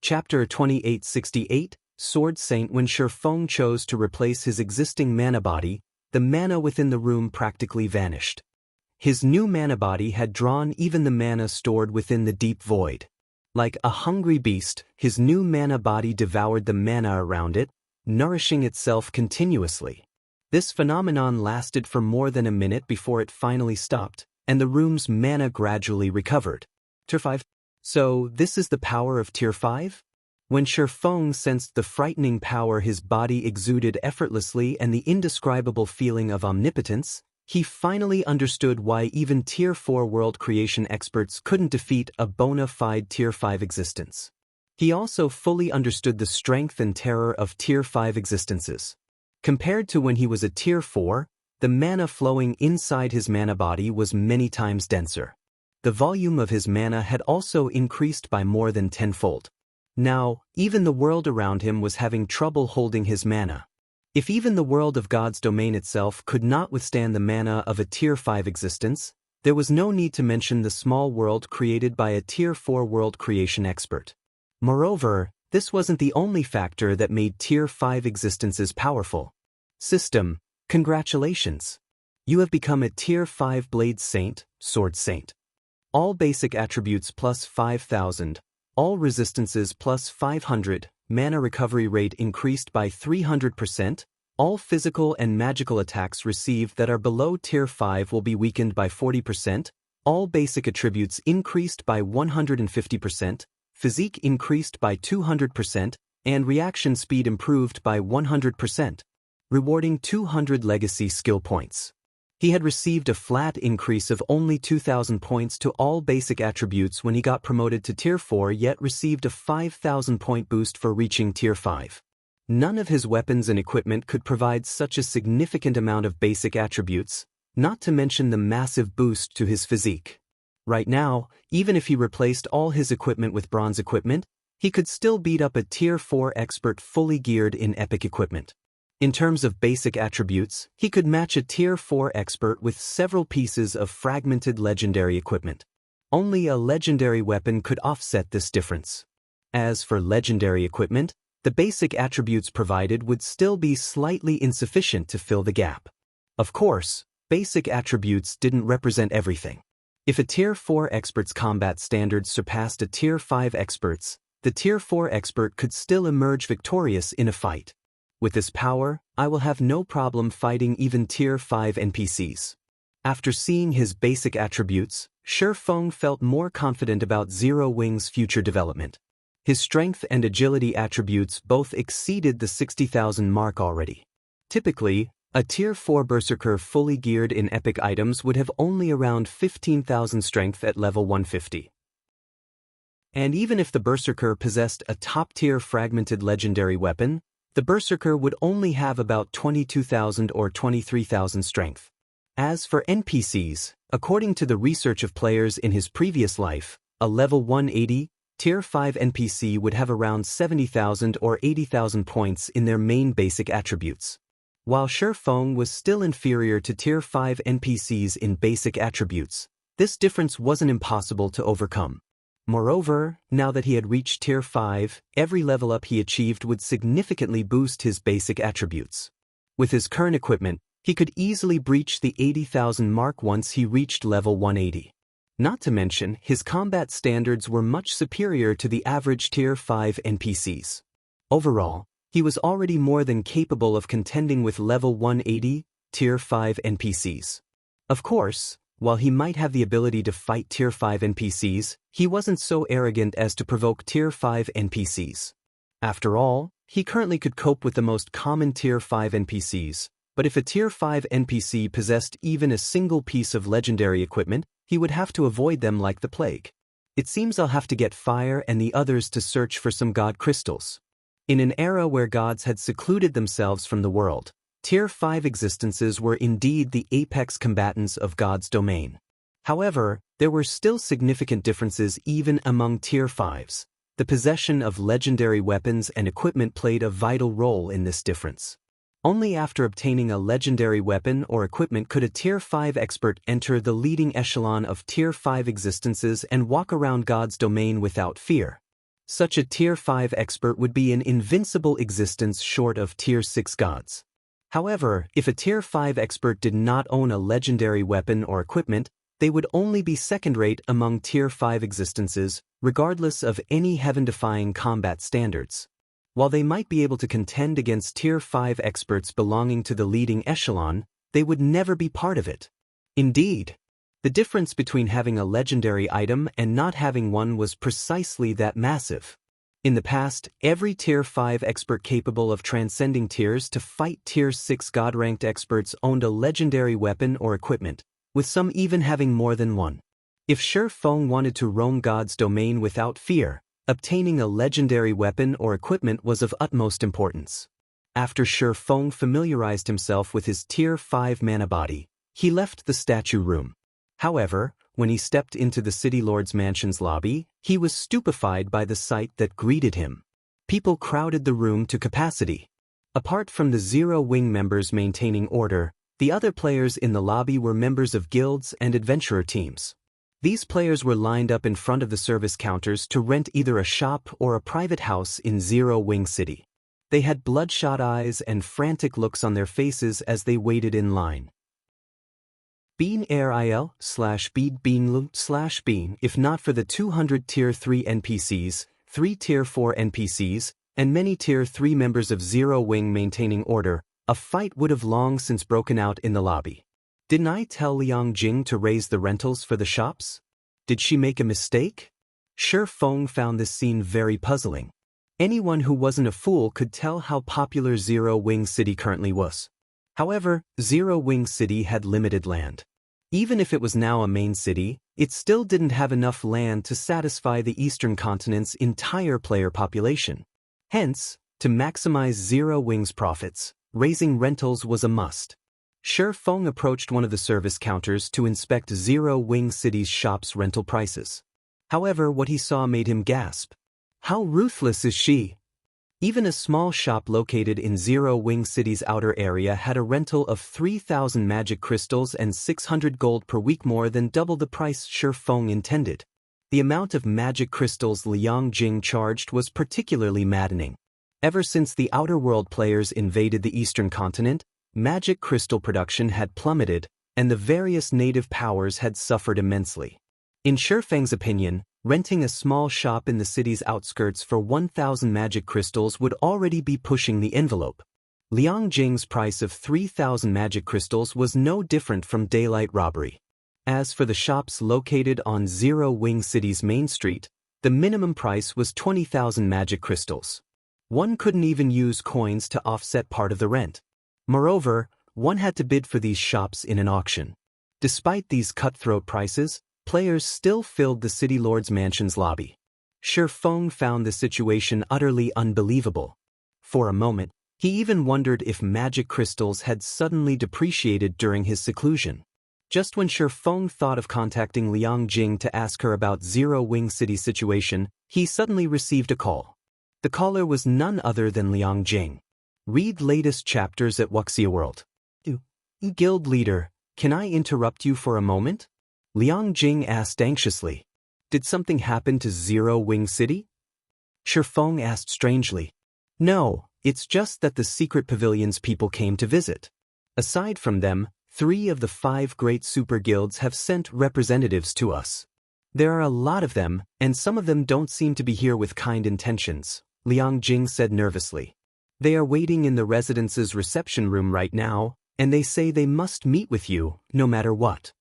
Chapter 2868, Sword Saint. When Feng chose to replace his existing mana body, the mana within the room practically vanished. His new mana body had drawn even the mana stored within the deep void. Like a hungry beast, his new mana body devoured the mana around it, nourishing itself continuously. This phenomenon lasted for more than a minute before it finally stopped, and the room's mana gradually recovered. Tier 5. So, this is the power of Tier 5? When Feng sensed the frightening power his body exuded effortlessly and the indescribable feeling of omnipotence, he finally understood why even Tier 4 world creation experts couldn't defeat a bona fide Tier 5 existence. He also fully understood the strength and terror of Tier 5 existences. Compared to when he was a Tier 4, the mana flowing inside his mana body was many times denser. The volume of his mana had also increased by more than tenfold. Now, even the world around him was having trouble holding his mana. If even the world of God's domain itself could not withstand the mana of a Tier 5 existence, there was no need to mention the small world created by a Tier 4 world creation expert. Moreover, this wasn't the only factor that made Tier 5 existences powerful. System, congratulations! You have become a Tier 5 Blade Saint, Sword Saint. All basic attributes plus 5,000, all resistances plus 500, mana recovery rate increased by 300%, all physical and magical attacks received that are below Tier 5 will be weakened by 40%, all basic attributes increased by 150%, physique increased by 200%, and reaction speed improved by 100%, rewarding 200 legacy skill points. He had received a flat increase of only 2,000 points to all basic attributes when he got promoted to Tier 4, yet received a 5,000 point boost for reaching Tier 5. None of his weapons and equipment could provide such a significant amount of basic attributes, not to mention the massive boost to his physique. Right now, even if he replaced all his equipment with bronze equipment, he could still beat up a Tier 4 expert fully geared in epic equipment. In terms of basic attributes, he could match a Tier 4 expert with several pieces of fragmented legendary equipment. Only a legendary weapon could offset this difference. As for legendary equipment, the basic attributes provided would still be slightly insufficient to fill the gap. Of course, basic attributes didn't represent everything. If a Tier 4 expert's combat standards surpassed a Tier 5 expert's, the Tier 4 expert could still emerge victorious in a fight. With this power, I will have no problem fighting even Tier 5 NPCs. After seeing his basic attributes, Feng felt more confident about Zero Wing's future development. His strength and agility attributes both exceeded the 60,000 mark already. Typically, a Tier 4 Berserker fully geared in epic items would have only around 15,000 strength at level 150. And even if the Berserker possessed a top-tier fragmented legendary weapon, the Berserker would only have about 22,000 or 23,000 strength. As for NPCs, according to the research of players in his previous life, a level 180, Tier 5 NPC would have around 70,000 or 80,000 points in their main basic attributes. While Feng was still inferior to Tier 5 NPCs in basic attributes, this difference wasn't impossible to overcome. Moreover, now that he had reached Tier 5, every level up he achieved would significantly boost his basic attributes. With his current equipment, he could easily breach the 80,000 mark once he reached level 180. Not to mention, his combat standards were much superior to the average Tier 5 NPCs. Overall, he was already more than capable of contending with level 180, Tier 5 NPCs. Of course, while he might have the ability to fight Tier 5 NPCs, he wasn't so arrogant as to provoke Tier 5 NPCs. After all, he currently could cope with the most common Tier 5 NPCs, but if a Tier 5 NPC possessed even a single piece of legendary equipment, he would have to avoid them like the plague. It seems I'll have to get Fire and the others to search for some god crystals. In an era where gods had secluded themselves from the world, Tier 5 existences were indeed the apex combatants of God's domain. However, there were still significant differences even among Tier 5s. The possession of legendary weapons and equipment played a vital role in this difference. Only after obtaining a legendary weapon or equipment could a Tier 5 expert enter the leading echelon of Tier 5 existences and walk around God's domain without fear. Such a Tier 5 expert would be an invincible existence short of Tier 6 gods. However, if a Tier 5 expert did not own a legendary weapon or equipment, they would only be second-rate among Tier 5 existences, regardless of any heaven-defying combat standards. While they might be able to contend against Tier 5 experts belonging to the leading echelon, they would never be part of it. Indeed, the difference between having a legendary item and not having one was precisely that massive. In the past, every Tier 5 expert capable of transcending tiers to fight Tier 6 god-ranked experts owned a legendary weapon or equipment, with some even having more than one. If Feng wanted to roam God's domain without fear, obtaining a legendary weapon or equipment was of utmost importance. After Feng familiarized himself with his Tier 5 mana body, he left the statue room. However, when he stepped into the City Lord's mansion's lobby, he was stupefied by the sight that greeted him. People crowded the room to capacity. Apart from the Zero Wing members maintaining order, the other players in the lobby were members of guilds and adventurer teams. These players were lined up in front of the service counters to rent either a shop or a private house in Zero Wing City. They had bloodshot eyes and frantic looks on their faces as they waited in line. Bean RIL/bead bean if not for the 200 Tier 3 NPCs, 3 Tier 4 NPCs, and many Tier 3 members of Zero Wing maintaining order, a fight would have long since broken out in the lobby. Didn't I tell Liang Jing to raise the rentals for the shops? Did she make a mistake? Feng found this scene very puzzling. Anyone who wasn't a fool could tell how popular Zero Wing City currently was. However, Zero Wing City had limited land. Even if it was now a main city, it still didn't have enough land to satisfy the Eastern continent's entire player population. Hence, to maximize Zero Wing's profits, raising rentals was a must. Feng approached one of the service counters to inspect Zero Wing City's shop's rental prices. However, what he saw made him gasp. How ruthless is she? Even a small shop located in Zero Wing City's outer area had a rental of 3,000 magic crystals and 600 gold per week, more than double the price Feng intended. The amount of magic crystals Liang Jing charged was particularly maddening. Ever since the Outer World players invaded the Eastern continent, magic crystal production had plummeted, and the various native powers had suffered immensely. In Feng's opinion, renting a small shop in the city's outskirts for 1,000 magic crystals would already be pushing the envelope. Liang Jing's price of 3,000 magic crystals was no different from daylight robbery. As for the shops located on Zero Wing City's main street, the minimum price was 20,000 magic crystals. One couldn't even use coins to offset part of the rent. Moreover, one had to bid for these shops in an auction. Despite these cutthroat prices, players still filled the City Lord's mansion's lobby. Feng found the situation utterly unbelievable. For a moment, he even wondered if magic crystals had suddenly depreciated during his seclusion. Just when Feng thought of contacting Liang Jing to ask her about Zero Wing City's situation, he suddenly received a call. The caller was none other than Liang Jing. Read latest chapters at Wuxia World. Guild leader, can I interrupt you for a moment? Liang Jing asked anxiously. Did something happen to Zero Wing City? Feng asked strangely. No, it's just that the secret pavilion's people came to visit. Aside from them, 3 of the 5 great super guilds have sent representatives to us. There are a lot of them, and some of them don't seem to be here with kind intentions, Liang Jing said nervously. They are waiting in the residence's reception room right now, and they say they must meet with you, no matter what.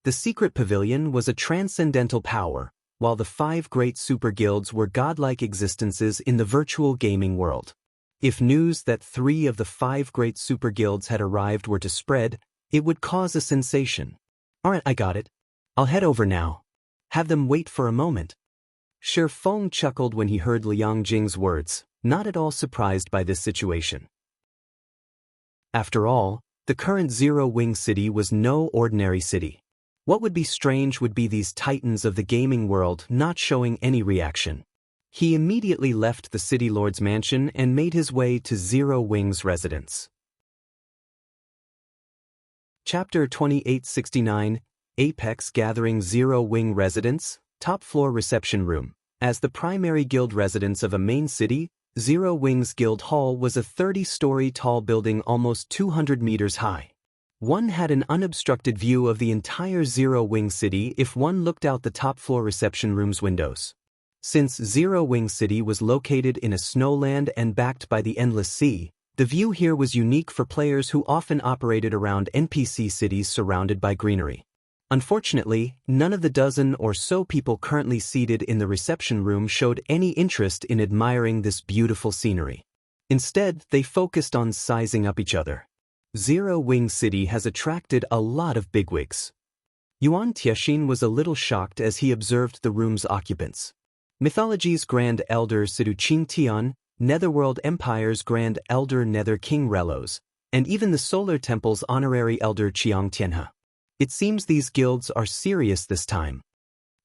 The secret pavilion was a transcendental power, while the 5 great super guilds were godlike existences in the virtual gaming world. If news that 3 of the 5 great super guilds had arrived were to spread, it would cause a sensation. Alright, I got it. I'll head over now. Have them wait for a moment. Feng chuckled when he heard Liang Jing's words, not at all surprised by this situation. After all, the current Zero Wing City was no ordinary city. What would be strange would be these titans of the gaming world not showing any reaction. He immediately left the City Lord's mansion and made his way to Zero Wing's residence. Chapter 2869, Apex Gathering Zero Wing Residence, Top Floor Reception Room. As the primary guild residence of a main city, Zero Wings Guild Hall was a 30-story tall building almost 200 meters high. One had an unobstructed view of the entire Zero Wing City if one looked out the top-floor reception room's windows. Since Zero Wing City was located in a snowland and backed by the endless sea, the view here was unique for players who often operated around NPC cities surrounded by greenery. Unfortunately, none of the dozen or so people currently seated in the reception room showed any interest in admiring this beautiful scenery. Instead, they focused on sizing up each other. Zero Wing City has attracted a lot of bigwigs. Yuan Tianxin was a little shocked as he observed the room's occupants. Mythology's Grand Elder Sidu Qingtian, Netherworld Empire's Grand Elder Nether King Relos, and even the Solar Temple's honorary Elder Qiang Tianhe. It seems these guilds are serious this time.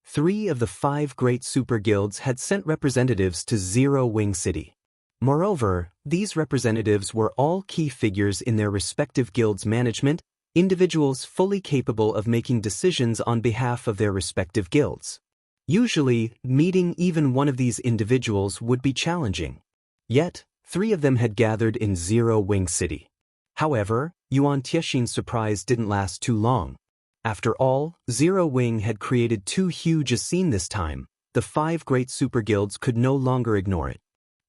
3 of the 5 great super guilds had sent representatives to Zero Wing City. Moreover, these representatives were all key figures in their respective guilds' management, individuals fully capable of making decisions on behalf of their respective guilds. Usually, meeting even one of these individuals would be challenging. Yet, 3 of them had gathered in Zero Wing City. However, Yuan Tianxin's surprise didn't last too long. After all, Zero Wing had created too huge a scene this time. The 5 great super guilds could no longer ignore it.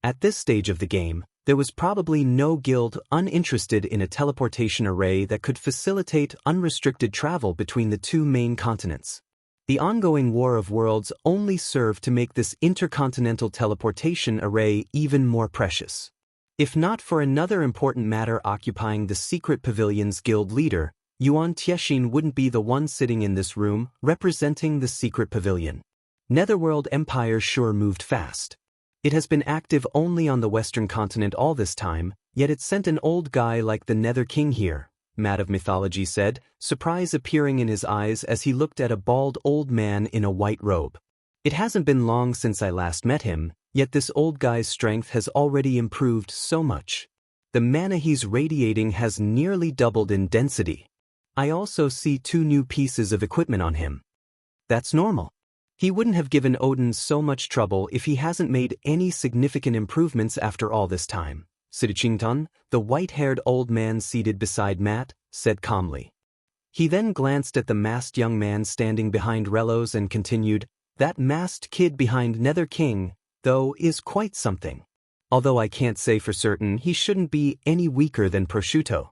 At this stage of the game, there was probably no guild uninterested in a teleportation array that could facilitate unrestricted travel between the 2 main continents. The ongoing War of Worlds only served to make this intercontinental teleportation array even more precious. If not for another important matter occupying the Secret Pavilion's guild leader, Yuan Tianxin wouldn't be the one sitting in this room representing the Secret Pavilion. Netherworld Empire sure moved fast. It has been active only on the Western continent all this time, yet it sent an old guy like the Nether King here, Matt of Mythology said, surprise appearing in his eyes as he looked at a bald old man in a white robe. It hasn't been long since I last met him, yet this old guy's strength has already improved so much. The mana he's radiating has nearly doubled in density. I also see 2 new pieces of equipment on him. That's normal. He wouldn't have given Odin so much trouble if he hasn't made any significant improvements after all this time. Sidu Qingtan, the white-haired old man seated beside Matt, said calmly. He then glanced at the masked young man standing behind Relos and continued, that masked kid behind Nether King, though, is quite something. Although I can't say for certain he shouldn't be any weaker than Prosciutto.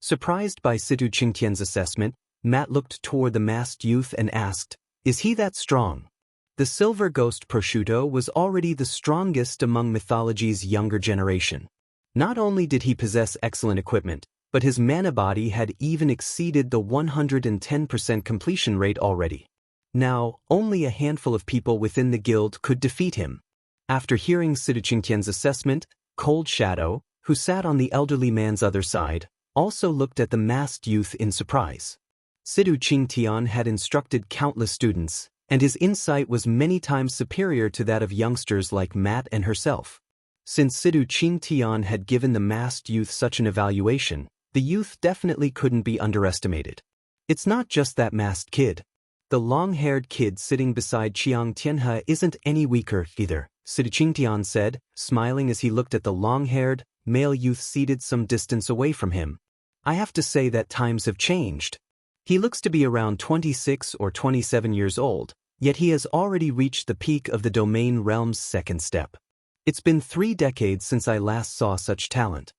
Surprised by Sidu Qingtian's assessment, Matt looked toward the masked youth and asked, is he that strong? The silver ghost Prosciutto was already the strongest among mythology's younger generation. Not only did he possess excellent equipment, but his mana body had even exceeded the 110% completion rate already. Now, only a handful of people within the guild could defeat him. After hearing Sidu Qingtian's assessment, Cold Shadow, who sat on the elderly man's other side, also looked at the masked youth in surprise. Sidu Qingtian had instructed countless students, and his insight was many times superior to that of youngsters like Matt and herself. Since Sidu Qingtian had given the masked youth such an evaluation, the youth definitely couldn't be underestimated. It's not just that masked kid. The long-haired kid sitting beside Qiang Tianhe isn't any weaker either, Sidu Qingtian said, smiling as he looked at the long-haired, male youth seated some distance away from him. I have to say that times have changed. He looks to be around 26 or 27 years old, yet he has already reached the peak of the domain realm's 2nd step. It's been 3 decades since I last saw such talent.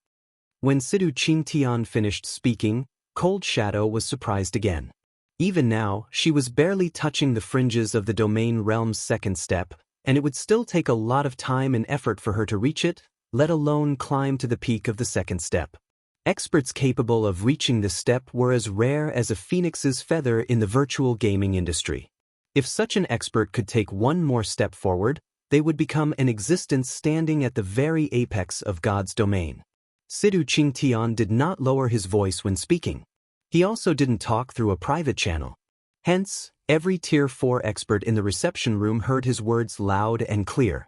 When Sidu Qingtian finished speaking, Cold Shadow was surprised again. Even now, she was barely touching the fringes of the domain realm's 2nd step, and it would still take a lot of time and effort for her to reach it, let alone climb to the peak of the 2nd step. Experts capable of reaching this step were as rare as a phoenix's feather in the virtual gaming industry. If such an expert could take one more step forward, they would become an existence standing at the very apex of God's domain. Sidu Qingtian did not lower his voice when speaking. He also didn't talk through a private channel. Hence, every Tier 4 expert in the reception room heard his words loud and clear.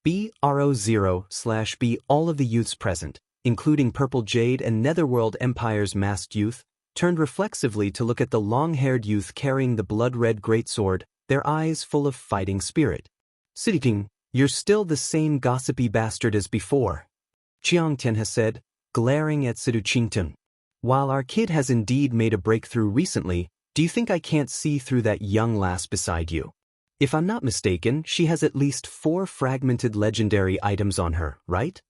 BRO0/B. All of the youths present, including Purple Jade and Netherworld Empire's masked youth, turned reflexively to look at the long-haired youth carrying the blood-red greatsword, their eyes full of fighting spirit. Xianxia, you're still the same gossipy bastard as before, Xianxia said, glaring at Xianxia. While our kid has indeed made a breakthrough recently, do you think I can't see through that young lass beside you? If I'm not mistaken, she has at least 4 fragmented legendary items on her, right?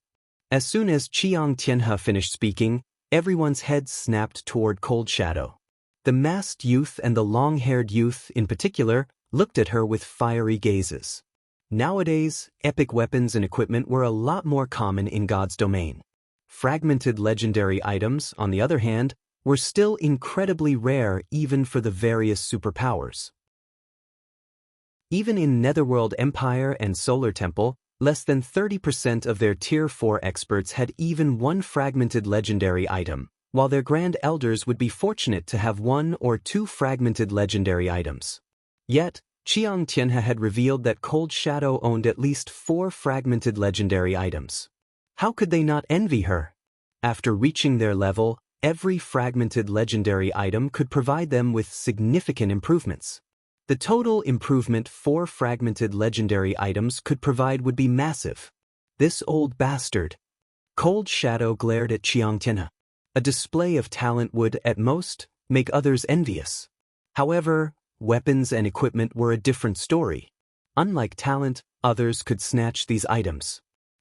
As soon as Xianxia finished speaking, everyone's heads snapped toward Cold Shadow. The masked youth and the long-haired youth, in particular, looked at her with fiery gazes. Nowadays, epic weapons and equipment were a lot more common in God's domain. Fragmented legendary items, on the other hand, were still incredibly rare even for the various superpowers. Even in Netherworld Empire and Solar Temple, less than 30% of their Tier 4 experts had even 1 fragmented legendary item, while their Grand Elders would be fortunate to have 1 or 2 fragmented legendary items. Yet, Xianxia had revealed that Cold Shadow owned at least 4 fragmented legendary items. How could they not envy her? After reaching their level, every fragmented legendary item could provide them with significant improvements. The total improvement 4 fragmented legendary items could provide would be massive. This old bastard. Cold Shadow glared at Xianxia. A display of talent would, at most, make others envious. However, weapons and equipment were a different story. Unlike talent, others could snatch these items.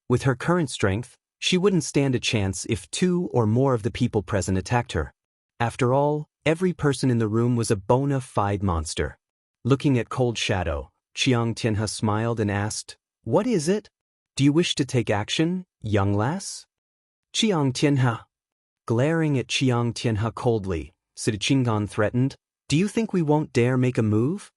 With her current strength, she wouldn't stand a chance if 2 or more of the people present attacked her. After all, every person in the room was a bona fide monster. Looking at Cold Shadow, Xianxia smiled and asked, "What is it? Do you wish to take action, young lass?" Xianxia. Glaring at Xianxia coldly, Xianxia threatened, "Do you think we won't dare make a move?"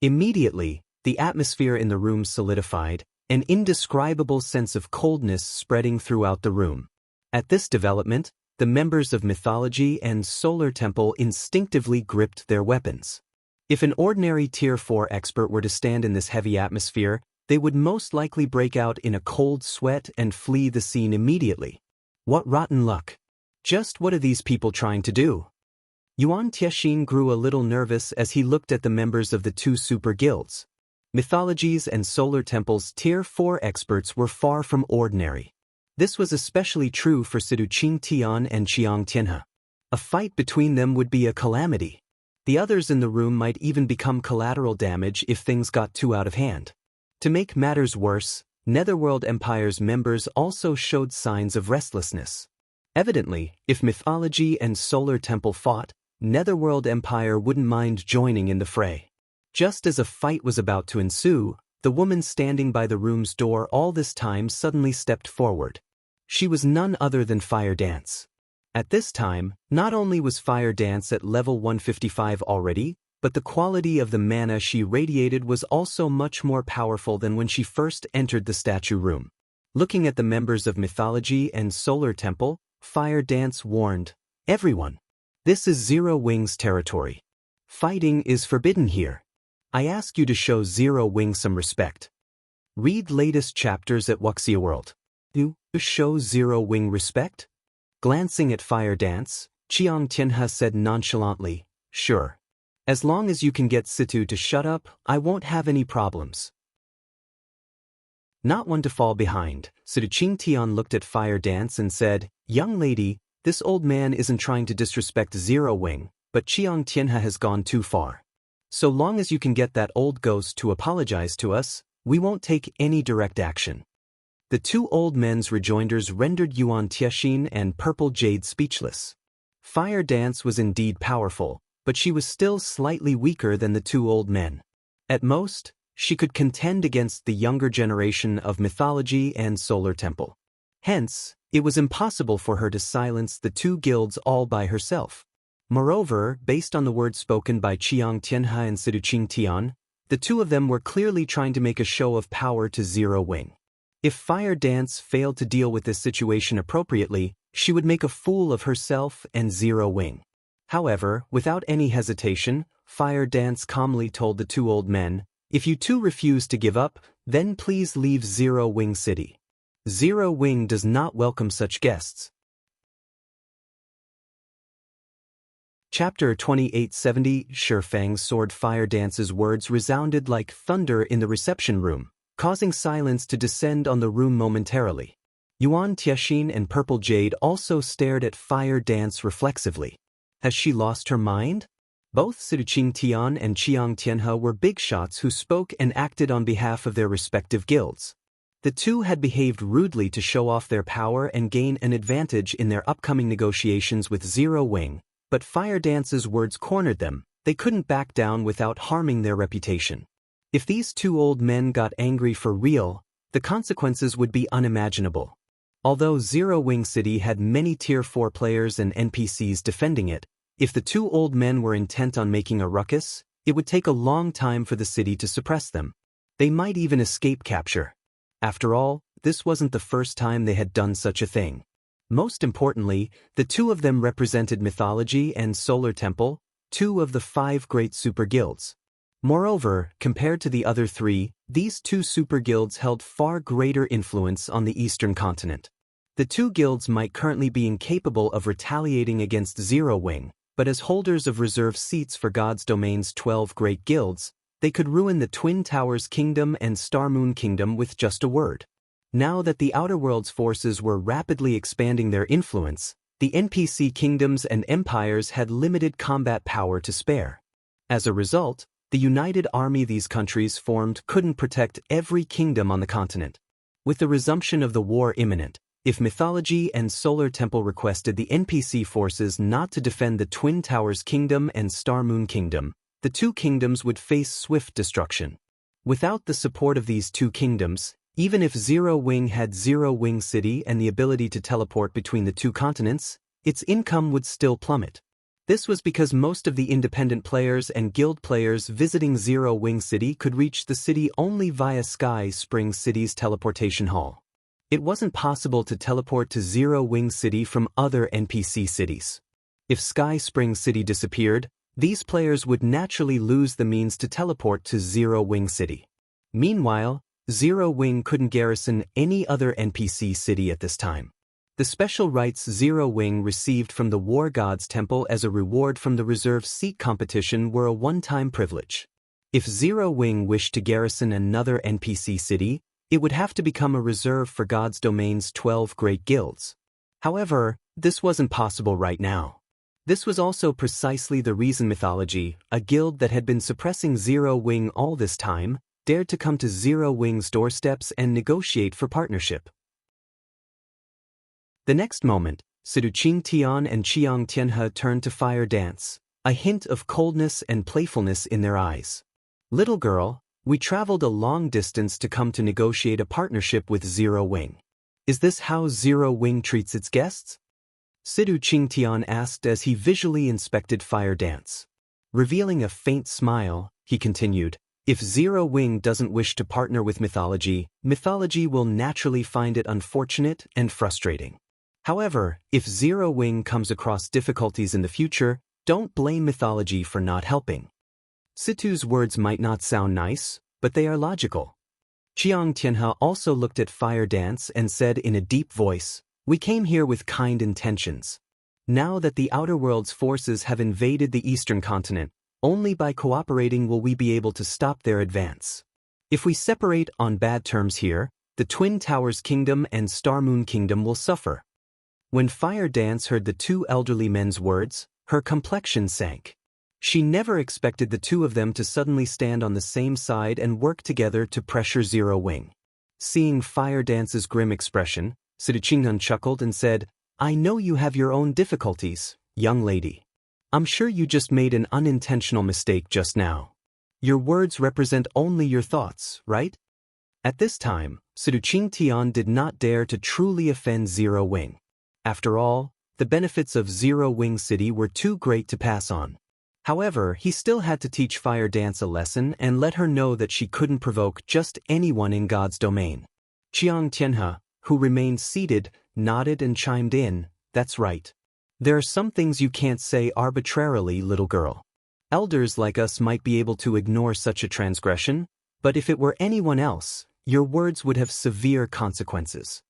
Immediately, the atmosphere in the room solidified, an indescribable sense of coldness spreading throughout the room. At this development, the members of Mythology and Solar Temple instinctively gripped their weapons. If an ordinary Tier 4 expert were to stand in this heavy atmosphere, they would most likely break out in a cold sweat and flee the scene immediately. What rotten luck! Just what are these people trying to do? Yuan Tianxin grew a little nervous as he looked at the members of the 2 super guilds. Mythologies and Solar Temple's Tier 4 experts were far from ordinary. This was especially true for Xianxia and Xianxia. A fight between them would be a calamity. The others in the room might even become collateral damage if things got too out of hand. To make matters worse, Netherworld Empire's members also showed signs of restlessness. Evidently, if Mythology and Solar Temple fought, Netherworld Empire wouldn't mind joining in the fray. Just as a fight was about to ensue, the woman standing by the room's door all this time suddenly stepped forward. She was none other than Fire Dance. At this time, not only was Fire Dance at level 155 already, but the quality of the mana she radiated was also much more powerful than when she first entered the statue room. Looking at the members of Mythology and Solar Temple, Fire Dance warned, "Everyone, this is Zero Wing's territory. Fighting is forbidden here. I ask you to show Zero Wing some respect. Read latest chapters at Wuxia World. You show Zero Wing respect?" Glancing at Fire Dance, Xianxia said nonchalantly, "Sure. As long as you can get Situ to shut up, I won't have any problems." Not one to fall behind, Xianxia looked at Fire Dance and said, "Young lady, this old man isn't trying to disrespect Zero Wing, but Xianxia has gone too far. So long as you can get that old ghost to apologize to us, we won't take any direct action." The 2 old men's rejoinders rendered Yuan Tianxin and Purple Jade speechless. Fire Dance was indeed powerful, but she was still slightly weaker than the 2 old men. At most, she could contend against the younger generation of Mythology and Solar Temple. Hence, it was impossible for her to silence the 2 guilds all by herself. Moreover, based on the words spoken by Xianxia and Xianxia, the 2 of them were clearly trying to make a show of power to Zero Wing. If Fire Dance failed to deal with this situation appropriately, she would make a fool of herself and Zero Wing. However, without any hesitation, Fire Dance calmly told the 2 old men, "If you 2 refuse to give up, then please leave Zero Wing City. Zero Wing does not welcome such guests." Chapter 2870. Feng's sword fire dance's words resounded like thunder in the reception room, causing silence to descend on the room momentarily. Yuan Tianxin and Purple Jade also stared at fire dance reflexively. Has she lost her mind? Both Siduqing Tian and Qiang Tianhe were big shots who spoke and acted on behalf of their respective guilds. The two had behaved rudely to show off their power and gain an advantage in their upcoming negotiations with Zero Wing, but Fire Dance's words cornered them. They couldn't back down without harming their reputation. If these two old men got angry for real, the consequences would be unimaginable. Although Zero Wing City had many Tier 4 players and NPCs defending it, if the two old men were intent on making a ruckus, it would take a long time for the city to suppress them. They might even escape capture. After all, this wasn't the first time they had done such a thing. Most importantly, the two of them represented Mythology and Solar Temple, two of the 5 great super guilds. Moreover, compared to the other 3, these 2 super guilds held far greater influence on the eastern continent. The 2 guilds might currently be incapable of retaliating against Zero Wing, but as holders of reserve seats for God's Domain's 12 great guilds, they could ruin the Twin Towers Kingdom and Star Moon Kingdom with just a word. Now that the Outer World's forces were rapidly expanding their influence, the NPC kingdoms and empires had limited combat power to spare. As a result, the united army these countries formed couldn't protect every kingdom on the continent. With the resumption of the war imminent, if Mythology and Solar Temple requested the NPC forces not to defend the Twin Towers Kingdom and Star Moon Kingdom, the 2 kingdoms would face swift destruction. Without the support of these 2 kingdoms, even if Zero Wing had Zero Wing City and the ability to teleport between the 2 continents, its income would still plummet. This was because most of the independent players and guild players visiting Zero Wing City could reach the city only via Sky Spring City's teleportation hall. It wasn't possible to teleport to Zero Wing City from other NPC cities. If Sky Spring City disappeared, these players would naturally lose the means to teleport to Zero Wing City. Meanwhile, Zero Wing couldn't garrison any other NPC city at this time. The special rights Zero Wing received from the War God's Temple as a reward from the reserve seat competition were a one-time privilege. If Zero Wing wished to garrison another NPC city, it would have to become a reserve for God's Domain's 12 great guilds. However, this wasn't possible right now. This was also precisely the reason Mythology, a guild that had been suppressing Zero Wing all this time, dared to come to Zero Wing's doorsteps and negotiate for partnership. The next moment, Siduqing Tian and Qiang Tianhe turned to Fire Dance, a hint of coldness and playfulness in their eyes. Little girl, we traveled a long distance to come to negotiate a partnership with Zero Wing. Is this how Zero Wing treats its guests? Siduqing Tian asked as he visually inspected Fire Dance. Revealing a faint smile, he continued, if Zero Wing doesn't wish to partner with Mythology, Mythology will naturally find it unfortunate and frustrating. However, if Zero Wing comes across difficulties in the future, don't blame Mythology for not helping. Situ's words might not sound nice, but they are logical. Qiang Tianhe also looked at Fire Dance and said in a deep voice, we came here with kind intentions. Now that the Outer World's forces have invaded the Eastern continent, only by cooperating will we be able to stop their advance. If we separate on bad terms here, the Twin Towers Kingdom and Star Moon Kingdom will suffer. When Fire Dance heard the 2 elderly men's words, her complexion sank. She never expected the 2 of them to suddenly stand on the same side and work together to pressure Zero Wing. Seeing Fire Dance's grim expression, Siduqing chuckled and said, I know you have your own difficulties, young lady. I'm sure you just made an unintentional mistake just now. Your words represent only your thoughts, right? At this time, Siduqing Tian did not dare to truly offend Zero Wing. After all, the benefits of Zero Wing City were too great to pass on. However, he still had to teach Fire Dance a lesson and let her know that she couldn't provoke just anyone in God's domain. Qiang Tianhe, who remained seated, nodded and chimed in, that's right. There are some things you can't say arbitrarily, little girl. Elders like us might be able to ignore such a transgression, but if it were anyone else, your words would have severe consequences.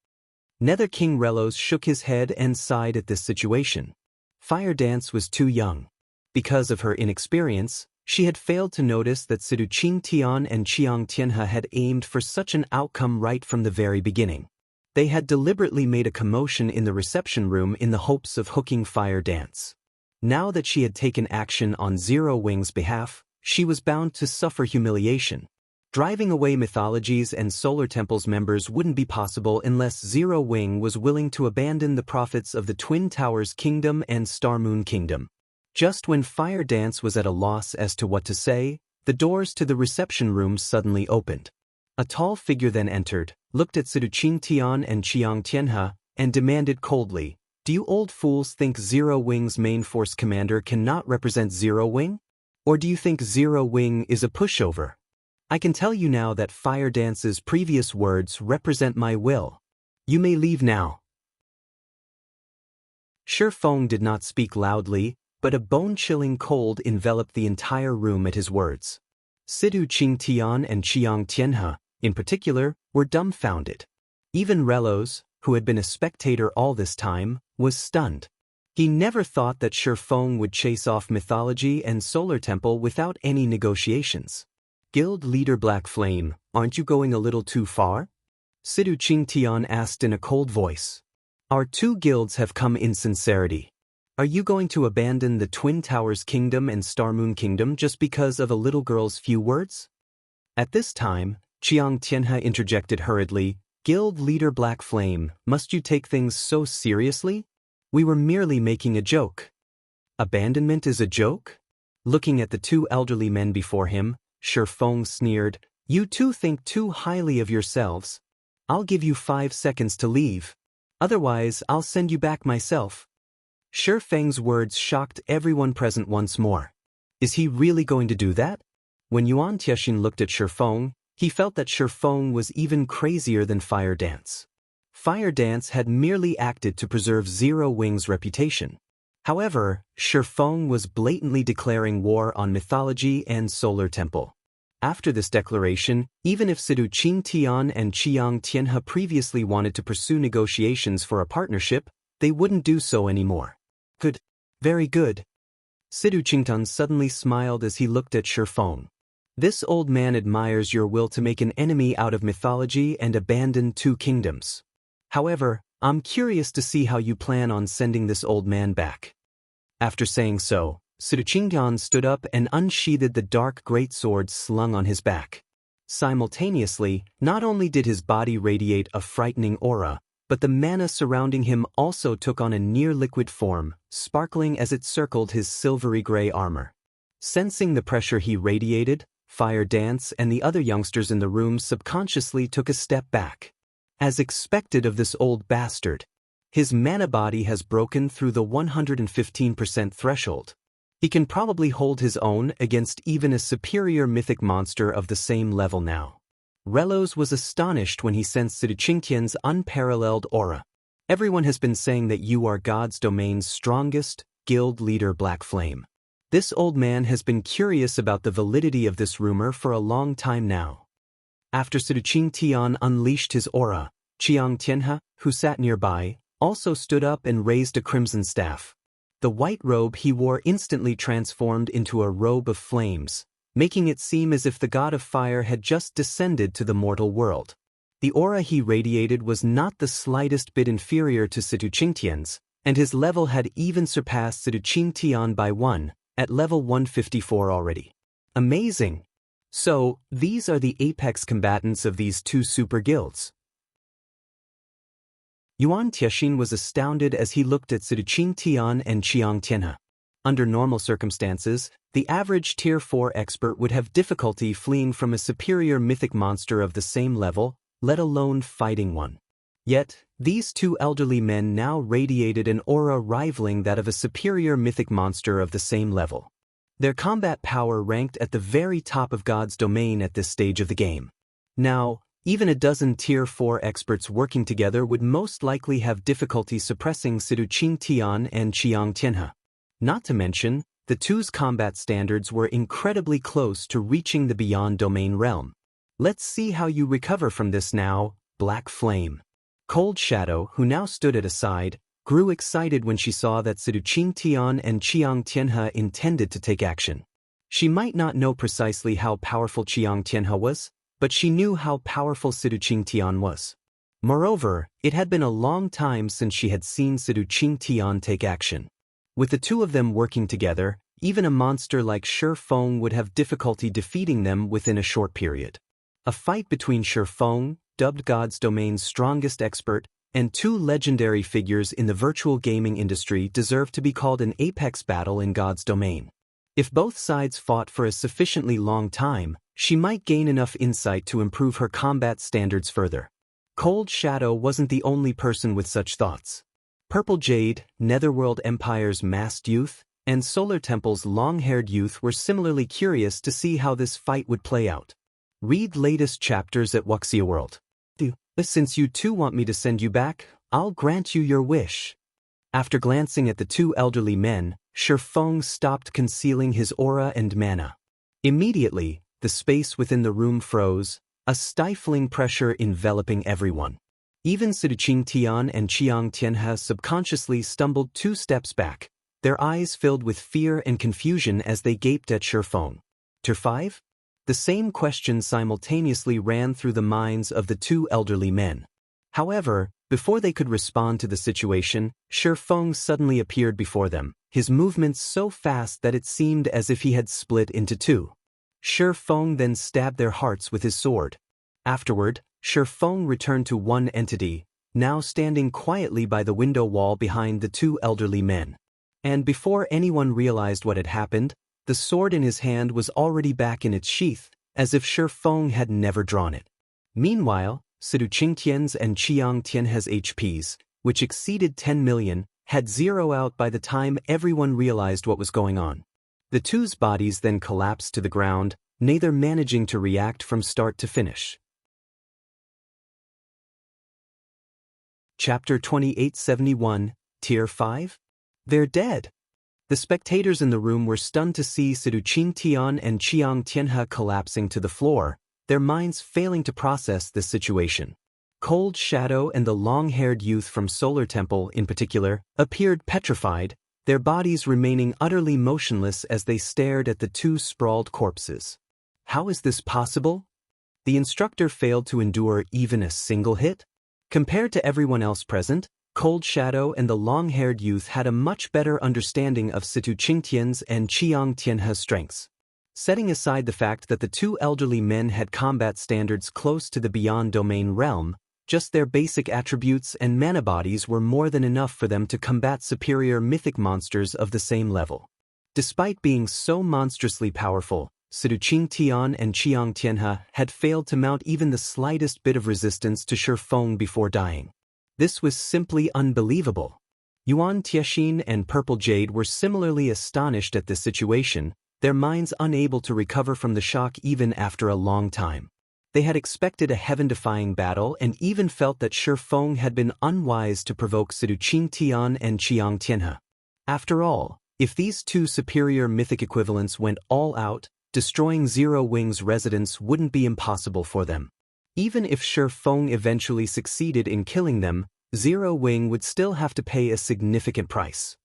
Nether King Relos shook his head and sighed at this situation. Fire Dance was too young. Because of her inexperience, she had failed to notice that Xianxia and Xianxia had aimed for such an outcome right from the very beginning. They had deliberately made a commotion in the reception room in the hopes of hooking Fire Dance. Now that she had taken action on Zero Wing's behalf, she was bound to suffer humiliation. Driving away Mythology's and Solar Temple's members wouldn't be possible unless Zero Wing was willing to abandon the prophets of the Twin Towers Kingdom and Star Moon Kingdom. Just when Fire Dance was at a loss as to what to say, the doors to the reception room suddenly opened. A tall figure then entered, looked at Xianxia and Xianxia, and demanded coldly, "Do you old fools think Zero Wing's main force commander cannot represent Zero Wing? Or do you think Zero Wing is a pushover? I can tell you now that Fire Dance's previous words represent my will. You may leave now." Feng did not speak loudly, but a bone-chilling cold enveloped the entire room at his words. Xianxia and Xianxia, in particular, were dumbfounded. Even Relos, who had been a spectator all this time, was stunned. He never thought that Feng would chase off Mythology and Solar Temple without any negotiations. "Guild leader Black Flame, aren't you going a little too far?" Xianxia asked in a cold voice. "Our two guilds have come in sincerity. Are you going to abandon the Twin Towers Kingdom and Star Moon Kingdom just because of a little girl's few words?" At this time, Xianxia interjected hurriedly, "Guild leader Black Flame, must you take things so seriously? We were merely making a joke." "Abandonment is a joke?" Looking at the two elderly men before him, Feng sneered, "You two think too highly of yourselves. I'll give you 5 seconds to leave. Otherwise, I'll send you back myself." Feng's words shocked everyone present once more. Is he really going to do that? When Yuan Tiexian looked at Feng, he felt that Feng was even crazier than Fire Dance. Fire Dance had merely acted to preserve Zero Wing's reputation. However, Feng was blatantly declaring war on Mythology and Solar Temple. After this declaration, even if Xianxia and Xianxia previously wanted to pursue negotiations for a partnership, they wouldn't do so anymore. "Good. Very good." Xianxia suddenly smiled as he looked at Feng. "This old man admires your will to make an enemy out of Mythology and abandon 2 kingdoms. However, I'm curious to see how you plan on sending this old man back." After saying so, Xianxia stood up and unsheathed the dark greatsword slung on his back. Simultaneously, not only did his body radiate a frightening aura, but the mana surrounding him also took on a near-liquid form, sparkling as it circled his silvery gray armor. Sensing the pressure he radiated, Fire Dance and the other youngsters in the room subconsciously took a step back. As expected of this old bastard, his mana body has broken through the 115% threshold. He can probably hold his own against even a superior mythic monster of the same level now. Relos was astonished when he sensed Xianxia's unparalleled aura. "Everyone has been saying that you are God's domain's strongest, guild leader Black Flame. This old man has been curious about the validity of this rumor for a long time now." After Xianxia unleashed his aura, Xianxia, who sat nearby, also stood up and raised a crimson staff. The white robe he wore instantly transformed into a robe of flames, making it seem as if the god of fire had just descended to the mortal world. The aura he radiated was not the slightest bit inferior to Xianxia's, and his level had even surpassed Xianxia by 1, at level 154 already. Amazing! So, these are the apex combatants of these 2 super guilds. Yuan Tiexian was astounded as he looked at Xianxia and Xianxia. Under normal circumstances, the average Tier 4 expert would have difficulty fleeing from a superior mythic monster of the same level, let alone fighting one. Yet, these 2 elderly men now radiated an aura rivaling that of a superior mythic monster of the same level. Their combat power ranked at the very top of God's domain at this stage of the game. Now, even a dozen Tier 4 experts working together would most likely have difficulty suppressing Xianxia and Xianxia. Not to mention, the 2's combat standards were incredibly close to reaching the beyond domain realm. "Let's see how you recover from this now, Black Flame." Cold Shadow, who now stood at a side, grew excited when she saw that Xianxia and Xianxia intended to take action. She might not know precisely how powerful Xianxia was, but she knew how powerful Xianxia was. Moreover, it had been a long time since she had seen Xianxia take action. With the two of them working together, even a monster like Feng would have difficulty defeating them within a short period. A fight between Feng, dubbed God's Domain's strongest expert, and two legendary figures in the virtual gaming industry deserved to be called an apex battle in God's Domain. If both sides fought for a sufficiently long time, she might gain enough insight to improve her combat standards further. Cold Shadow wasn't the only person with such thoughts. Purple Jade, Netherworld Empire's masked youth, and Solar Temple's long-haired youth were similarly curious to see how this fight would play out. Read latest chapters at Wuxia World. Since you two want me to send you back, I'll grant you your wish. After glancing at the two elderly men, Feng stopped concealing his aura and mana. Immediately, the space within the room froze, a stifling pressure enveloping everyone. Even Xianxia and Xianxia subconsciously stumbled 2 steps back, their eyes filled with fear and confusion as they gaped at Feng. Tier 5? The same question simultaneously ran through the minds of the two elderly men. However, before they could respond to the situation, Feng suddenly appeared before them, his movements so fast that it seemed as if he had split into 2. Feng then stabbed their hearts with his sword. Afterward, Feng returned to one entity, now standing quietly by the window wall behind the two elderly men. And before anyone realized what had happened, the sword in his hand was already back in its sheath, as if Feng had never drawn it. Meanwhile, Xianxia's and Xianxia's HPs, which exceeded 10 million, had zeroed out by the time everyone realized what was going on. The two's bodies then collapsed to the ground, neither managing to react from start to finish. Chapter 2871, Tier 5? They're dead. The spectators in the room were stunned to see Xianxia and Xianxia collapsing to the floor, their minds failing to process this situation. Cold Shadow and the long-haired youth from Solar Temple, in particular, appeared petrified, their bodies remaining utterly motionless as they stared at the two sprawled corpses. How is this possible? The instructor failed to endure even a single hit? Compared to everyone else present, Cold Shadow and the long-haired youth had a much better understanding of Xianxia's and Xianxia's strengths. Setting aside the fact that the two elderly men had combat standards close to the Beyond Domain realm, just their basic attributes and mana bodies were more than enough for them to combat superior mythic monsters of the same level. Despite being so monstrously powerful, Xianxia and Xianxia had failed to mount even the slightest bit of resistance to Feng before dying. This was simply unbelievable. Yuan Tiexin and Purple Jade were similarly astonished at this situation, their minds unable to recover from the shock even after a long time. They had expected a heaven-defying battle and even felt that Feng had been unwise to provoke Xianxia and Xianxia. After all, if these two superior mythic equivalents went all out, destroying Zero Wing's residence wouldn't be impossible for them. Even if Feng eventually succeeded in killing them, Zero Wing would still have to pay a significant price.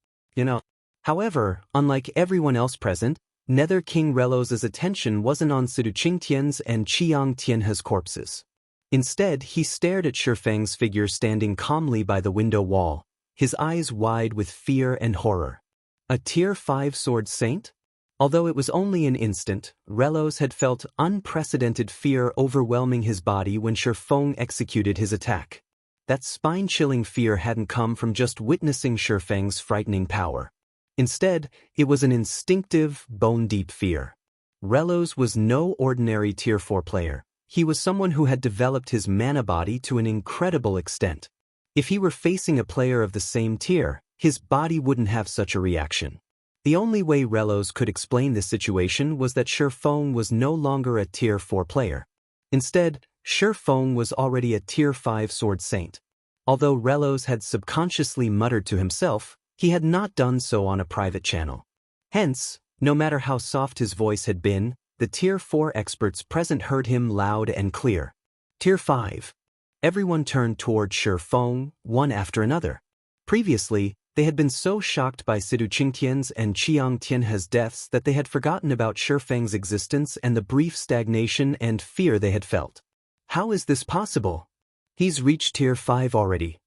However, unlike everyone else present, Nether King Relos's attention wasn't on Xianxia's and Xianxia's corpses. Instead, he stared at Feng's figure standing calmly by the window wall, his eyes wide with fear and horror. A Tier 5 Sword Saint? Although it was only an instant, Relos had felt unprecedented fear overwhelming his body when Feng executed his attack. That spine-chilling fear hadn't come from just witnessing Feng's frightening power. Instead, it was an instinctive, bone-deep fear. Relos was no ordinary Tier 4 player. He was someone who had developed his mana body to an incredible extent. If he were facing a player of the same tier, his body wouldn't have such a reaction. The only way Relos could explain this situation was that Feng was no longer a Tier 4 player. Instead, Feng was already a Tier 5 Sword Saint. Although Relos had subconsciously muttered to himself, he had not done so on a private channel. Hence, no matter how soft his voice had been, the Tier 4 experts present heard him loud and clear. Tier 5. Everyone turned toward Feng, one after another. Previously, they had been so shocked by Sidu Qingtian's and Qiang Tianhe's deaths that they had forgotten about Feng's existence and the brief stagnation and fear they had felt. How is this possible? He's reached Tier 5 already.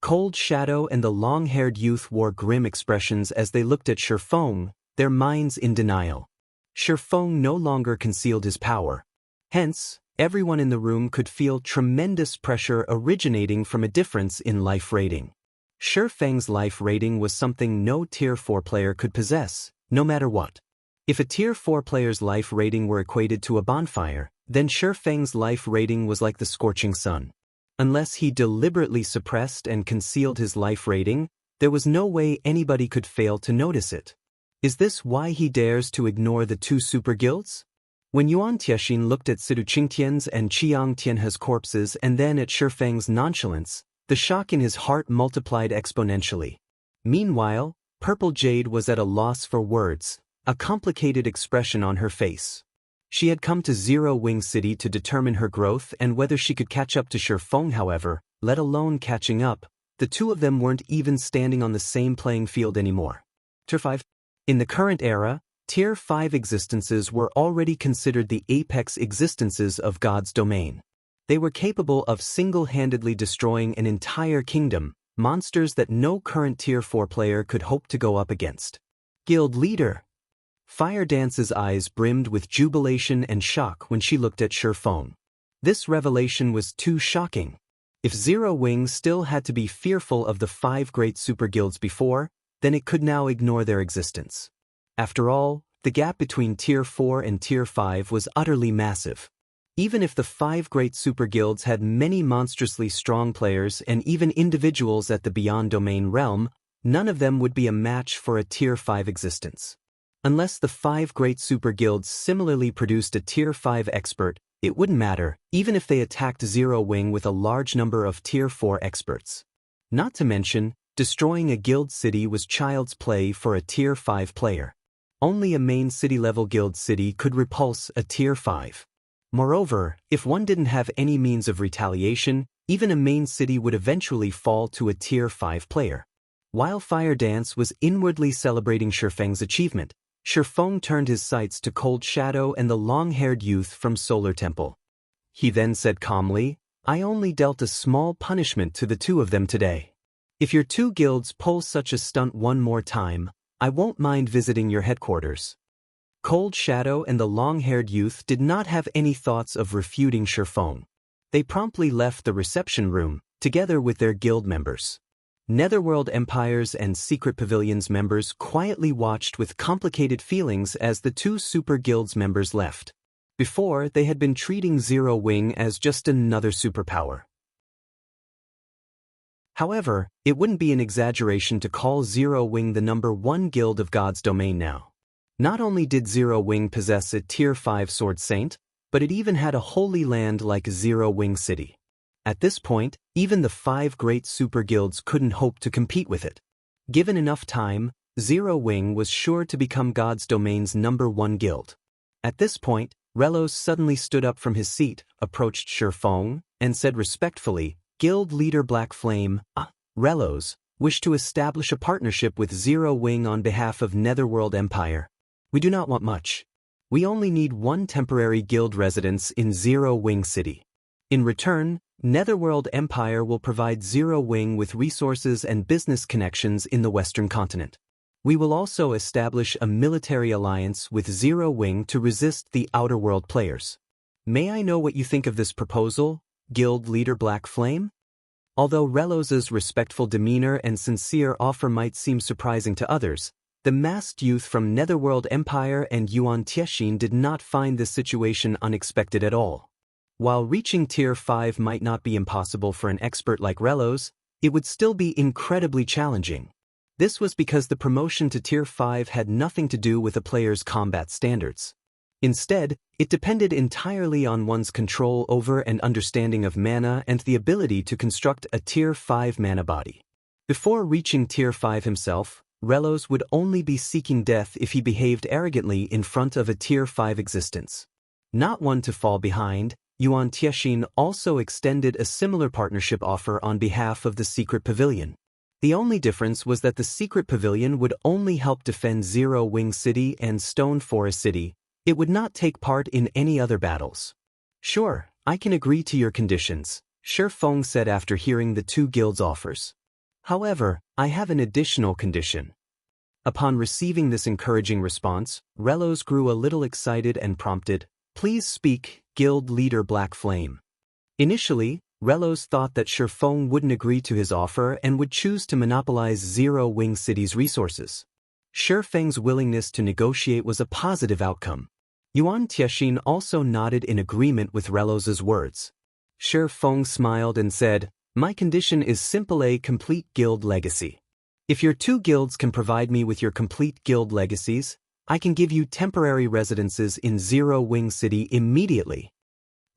Cold Shadow and the long-haired youth wore grim expressions as they looked at Feng, their minds in denial. Feng no longer concealed his power. Hence, everyone in the room could feel tremendous pressure originating from a difference in life rating. Feng's life rating was something no Tier 4 player could possess, no matter what. If a Tier 4 player's life rating were equated to a bonfire, then Feng's life rating was like the scorching sun. Unless he deliberately suppressed and concealed his life rating, there was no way anybody could fail to notice it. Is this why he dares to ignore the two super guilds? When Yuan Tiexin looked at Sidu Qingtian's and Qiang Tianhe's corpses and then at Feng's nonchalance, the shock in his heart multiplied exponentially. Meanwhile, Purple Jade was at a loss for words, a complicated expression on her face. She had come to Zero Wing City to determine her growth and whether she could catch up to Feng. However, let alone catching up, the two of them weren't even standing on the same playing field anymore. Tier 5. In the current era, Tier 5 existences were already considered the apex existences of God's domain. They were capable of single-handedly destroying an entire kingdom, monsters that no current Tier 4 player could hope to go up against. Guild Leader. Fire Dance's eyes brimmed with jubilation and shock when she looked at Feng. This revelation was too shocking. If Zero Wing still had to be fearful of the 5 great super guilds before, then it could now ignore their existence. After all, the gap between Tier 4 and Tier 5 was utterly massive. Even if the 5 great super guilds had many monstrously strong players and even individuals at the Beyond Domain realm, none of them would be a match for a Tier 5 existence. Unless the 5 great super guilds similarly produced a Tier 5 expert, it wouldn't matter, even if they attacked Zero Wing with a large number of Tier 4 experts. Not to mention, destroying a guild city was child's play for a Tier 5 player. Only a main city-level guild city could repulse a Tier 5. Moreover, if one didn't have any means of retaliation, even a main city would eventually fall to a Tier 5 player. While Fire Dance was inwardly celebrating Feng's achievement, Feng turned his sights to Cold Shadow and the long-haired youth from Solar Temple. He then said calmly, "I only dealt a small punishment to the two of them today. If your two guilds pull such a stunt one more time, I won't mind visiting your headquarters." Cold Shadow and the long-haired youth did not have any thoughts of refuting Feng. They promptly left the reception room, together with their guild members. Netherworld Empires and Secret Pavilions members quietly watched with complicated feelings as the two super guilds members left. Before, they had been treating Zero Wing as just another superpower. However, it wouldn't be an exaggeration to call Zero Wing the #1 guild of God's domain now. Not only did Zero Wing possess a Tier 5 Sword Saint, but it even had a holy land like Zero Wing City. At this point, even the 5 great super guilds couldn't hope to compete with it. Given enough time, Zero Wing was sure to become God's domain's #1 guild. At this point, Relos suddenly stood up from his seat, approached Feng, and said respectfully, "Guild Leader Black Flame, Relos, wish to establish a partnership with Zero Wing on behalf of Netherworld Empire. We do not want much. We only need 1 temporary guild residence in Zero Wing City. In return, Netherworld Empire will provide Zero Wing with resources and business connections in the Western continent. We will also establish a military alliance with Zero Wing to resist the Outer World players. May I know what you think of this proposal, Guild Leader Black Flame?" Although Relos's respectful demeanor and sincere offer might seem surprising to others, the masked youth from Netherworld Empire and Yuan Tiexin did not find this situation unexpected at all. While reaching Tier 5 might not be impossible for an expert like Relos, it would still be incredibly challenging. This was because the promotion to Tier 5 had nothing to do with a player's combat standards. Instead, it depended entirely on one's control over and understanding of mana and the ability to construct a Tier 5 mana body. Before reaching Tier 5 himself, Relos would only be seeking death if he behaved arrogantly in front of a Tier 5 existence. Not one to fall behind, Yuan Tiexin also extended a similar partnership offer on behalf of the Secret Pavilion. The only difference was that the Secret Pavilion would only help defend Zero Wing City and Stone Forest City. It would not take part in any other battles. Sure, I can agree to your conditions, Feng said after hearing the two guilds' offers. However, I have an additional condition. Upon receiving this encouraging response, Relos grew a little excited and prompted, "Please speak, Guild Leader Black Flame." Initially, Relos thought that Feng wouldn't agree to his offer and would choose to monopolize Zero Wing City's resources. Feng's willingness to negotiate was a positive outcome. Yuan Tiexin also nodded in agreement with Relos's words. Feng smiled and said, "My condition is simple: a complete guild legacy. If your two guilds can provide me with your complete guild legacies, I can give you temporary residences in Zero Wing City immediately."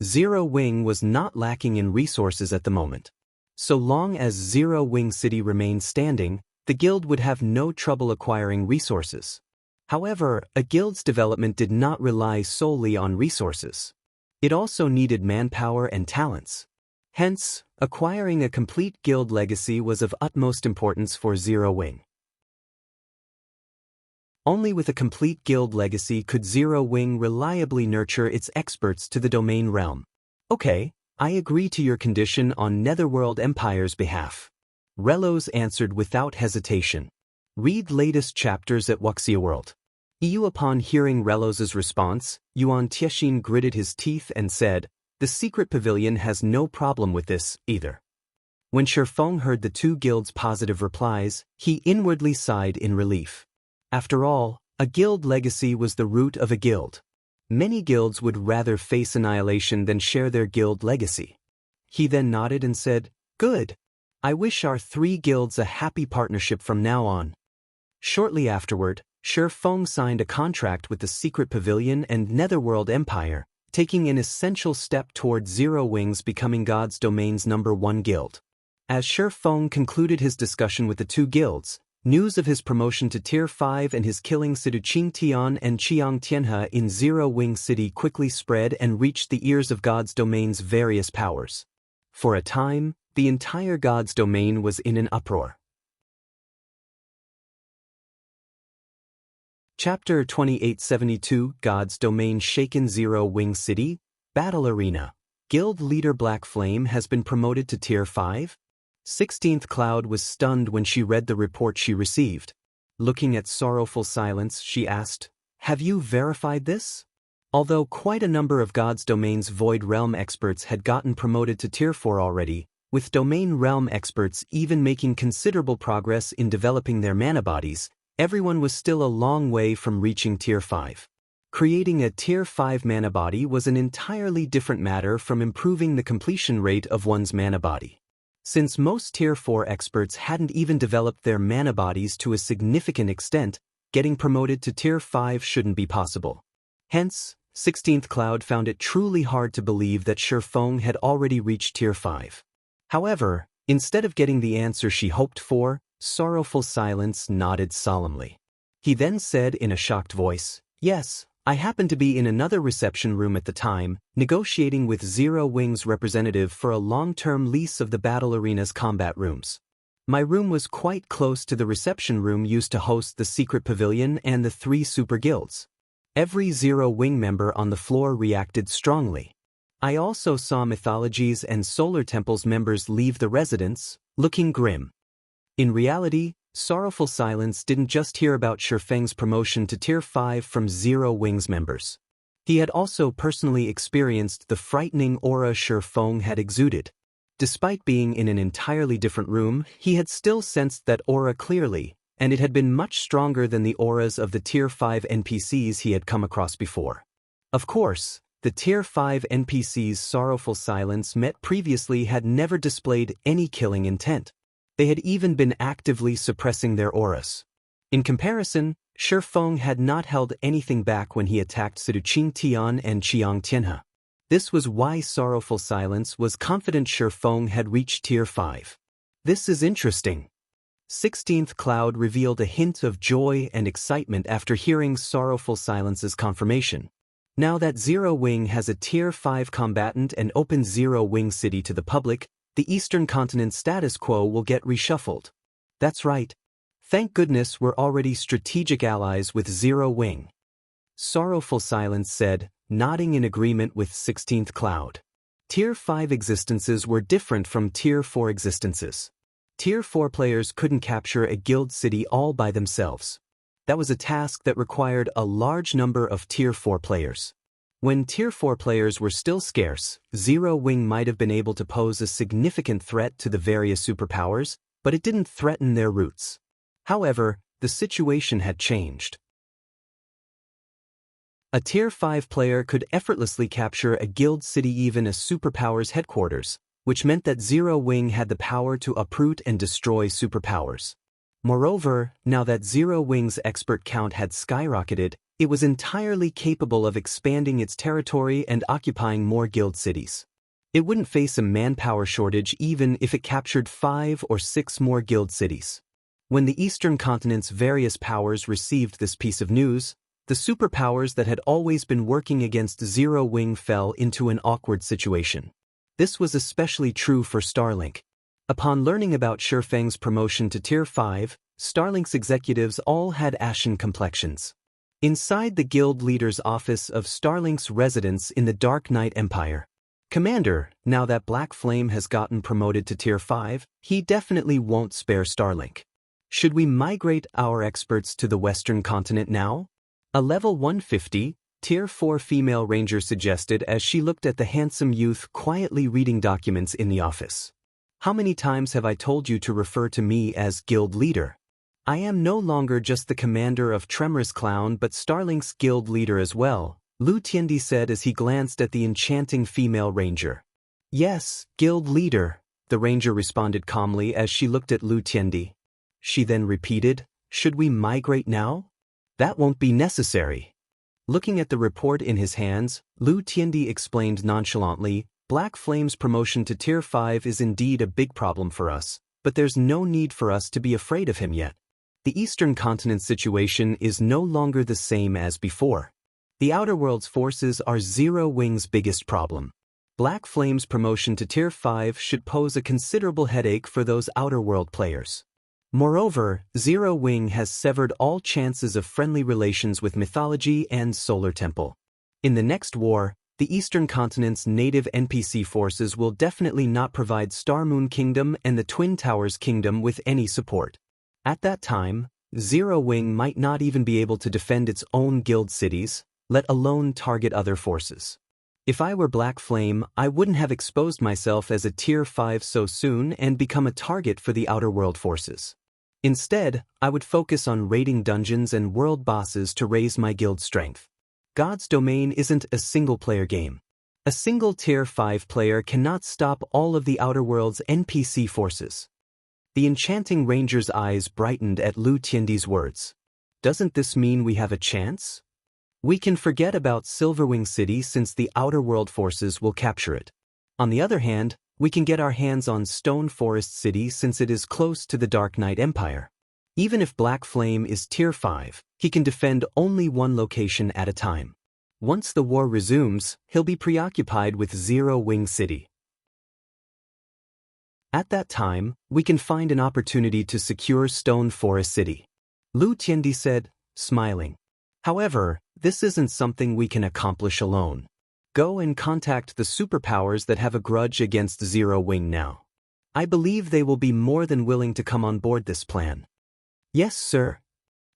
Zero Wing was not lacking in resources at the moment. So long as Zero Wing City remained standing, the guild would have no trouble acquiring resources. However, a guild's development did not rely solely on resources. It also needed manpower and talents. Hence, acquiring a complete guild legacy was of utmost importance for Zero Wing. Only with a complete guild legacy could Zero Wing reliably nurture its experts to the domain realm. "Okay, I agree to your condition on Netherworld Empire's behalf," Relos answered without hesitation. Read latest chapters at Wuxia World. Upon hearing Relos's response, Yuan Tiexin gritted his teeth and said, "The Secret Pavilion has no problem with this, either." When Feng heard the two guilds' positive replies, he inwardly sighed in relief. After all, a guild legacy was the root of a guild. Many guilds would rather face annihilation than share their guild legacy. He then nodded and said, "Good. I wish our three guilds a happy partnership from now on." Shortly afterward, Feng signed a contract with the Secret Pavilion and Netherworld Empire, taking an essential step toward Zero Wing's becoming God's Domain's #1 guild. As Feng concluded his discussion with the two guilds, news of his promotion to Tier 5 and his killing Siduqing Tian and Qiang Tianhe in Zero Wing City quickly spread and reached the ears of God's Domain's various powers. For a time, the entire God's Domain was in an uproar. Chapter 2872 God's Domain shaken. Zero Wing City, Battle Arena. Guild Leader Black Flame has been promoted to Tier 5? 16th Cloud was stunned when she read the report she received. Looking at Sorrowful Silence, she asked, "Have you verified this?" Although quite a number of God's Domain's Void Realm experts had gotten promoted to Tier 4 already, with Domain Realm experts even making considerable progress in developing their mana bodies, everyone was still a long way from reaching Tier 5. Creating a Tier 5 mana body was an entirely different matter from improving the completion rate of one's mana body. Since most Tier 4 experts hadn't even developed their mana bodies to a significant extent, getting promoted to Tier 5 shouldn't be possible. Hence, 16th Cloud found it truly hard to believe that Feng had already reached Tier 5. However, instead of getting the answer she hoped for, Sorrowful Silence nodded solemnly. He then said in a shocked voice, "Yes, I happened to be in another reception room at the time, negotiating with Zero Wing's representative for a long-term lease of the Battle Arena's combat rooms. My room was quite close to the reception room used to host the Secret Pavilion and the 3 super guilds. Every Zero Wing member on the floor reacted strongly. I also saw Mythologies and Solar Temple's members leave the residence, looking grim." In reality, Sorrowful Silence didn't just hear about Feng's promotion to Tier 5 from Zero Wing's members. He had also personally experienced the frightening aura Feng had exuded. Despite being in an entirely different room, he had still sensed that aura clearly, and it had been much stronger than the auras of the Tier 5 NPCs he had come across before. Of course, the Tier 5 NPCs Sorrowful Silence met previously had never displayed any killing intent. They had even been actively suppressing their auras. In comparison, Feng had not held anything back when he attacked Siduqing Tian and Qiang Tianhe. This was why Sorrowful Silence was confident Feng had reached Tier 5. This is interesting. 16th Cloud revealed a hint of joy and excitement after hearing Sorrowful Silence's confirmation. Now that Zero Wing has a Tier 5 combatant and opens Zero Wing City to the public, the Eastern Continent's status quo will get reshuffled. That's right. Thank goodness we're already strategic allies with Zero Wing. Sorrowful Silence said, nodding in agreement with 16th Cloud. Tier 5 existences were different from Tier 4 existences. Tier 4 players couldn't capture a guild city all by themselves. That was a task that required a large number of Tier 4 players. When Tier 4 players were still scarce, Zero Wing might have been able to pose a significant threat to the various superpowers, but it didn't threaten their roots. However, the situation had changed. A Tier 5 player could effortlessly capture a guild city, even a superpower's headquarters, which meant that Zero Wing had the power to uproot and destroy superpowers. Moreover, now that Zero Wing's expert count had skyrocketed, it was entirely capable of expanding its territory and occupying more guild cities. It wouldn't face a manpower shortage even if it captured 5 or 6 more guild cities. When the Eastern Continent's various powers received this piece of news, the superpowers that had always been working against Zero Wing fell into an awkward situation. This was especially true for Starlink. Upon learning about Feng's promotion to Tier 5, Starlink's executives all had ashen complexions. Inside the guild leader's office of Starlink's residence in the Dark Knight Empire, Commander, now that Black Flame has gotten promoted to Tier 5, he definitely won't spare Starlink. Should we migrate our experts to the Western Continent now? A level 150, Tier 4 female ranger suggested as she looked at the handsome youth quietly reading documents in the office. How many times have I told you to refer to me as guild leader? I am no longer just the commander of Tremor's Clown but Starlink's guild leader as well, Lu Tiandi said as he glanced at the enchanting female ranger. Yes, guild leader, the ranger responded calmly as she looked at Lu Tiandi. She then repeated, should we migrate now? That won't be necessary. Looking at the report in his hands, Lu Tiandi explained nonchalantly, Black Flame's promotion to Tier 5 is indeed a big problem for us, but there's no need for us to be afraid of him yet. The Eastern Continent situation is no longer the same as before. The Outer World's forces are Zero Wing's biggest problem. Black Flame's promotion to Tier 5 should pose a considerable headache for those Outer World players. Moreover, Zero Wing has severed all chances of friendly relations with Mythology and Solar Temple. In the next war, the Eastern Continent's native NPC forces will definitely not provide Star Moon Kingdom and the Twin Towers Kingdom with any support. At that time, Zero Wing might not even be able to defend its own guild cities, let alone target other forces. If I were Black Flame, I wouldn't have exposed myself as a Tier 5 so soon and become a target for the Outer World forces. Instead, I would focus on raiding dungeons and world bosses to raise my guild strength. God's Domain isn't a single-player game. A single Tier 5 player cannot stop all of the Outer World's NPC forces. The enchanting ranger's eyes brightened at Lu Tiandi's words. Doesn't this mean we have a chance? We can forget about Silverwing City since the Outer World forces will capture it. On the other hand, we can get our hands on Stone Forest City since it is close to the Dark Knight Empire. Even if Black Flame is Tier 5, he can defend only one location at a time. Once the war resumes, he'll be preoccupied with Zero Wing City. At that time, we can find an opportunity to secure Stone Forest City. Lu Tiandi said, smiling. However, this isn't something we can accomplish alone. Go and contact the superpowers that have a grudge against Zero Wing now. I believe they will be more than willing to come on board this plan. Yes, sir.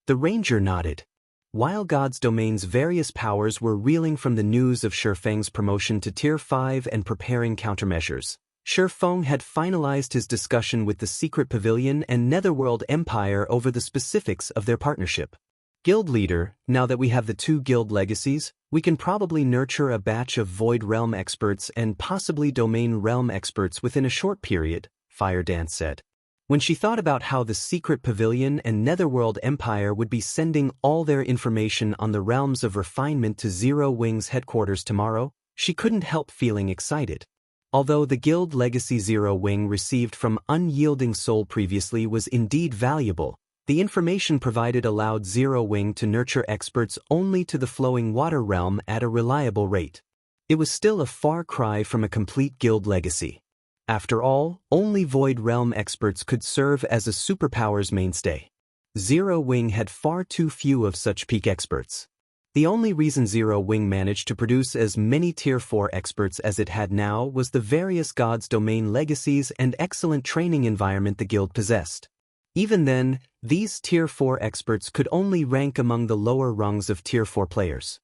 The ranger nodded. While God's Domain's various powers were reeling from the news of Feng's promotion to Tier 5 and preparing countermeasures, Feng had finalized his discussion with the Secret Pavilion and Netherworld Empire over the specifics of their partnership. Guild leader, now that we have the 2 guild legacies, we can probably nurture a batch of Void Realm experts and possibly Domain Realm experts within a short period, Fire Dance said. When she thought about how the Secret Pavilion and Netherworld Empire would be sending all their information on the realms of refinement to Zero Wing's headquarters tomorrow, she couldn't help feeling excited. Although the guild legacy Zero Wing received from Unyielding Soul previously was indeed valuable, The information provided allowed Zero Wing to nurture experts only to the flowing water realm at a reliable rate. It was still a far cry from a complete guild legacy. After all, only Void Realm experts could serve as a superpower's mainstay. Zero Wing had far too few of such peak experts. The only reason Zero Wing managed to produce as many Tier 4 experts as it had now was the various gods' domain legacies and excellent training environment the guild possessed. Even then, these Tier 4 experts could only rank among the lower rungs of Tier 4 players.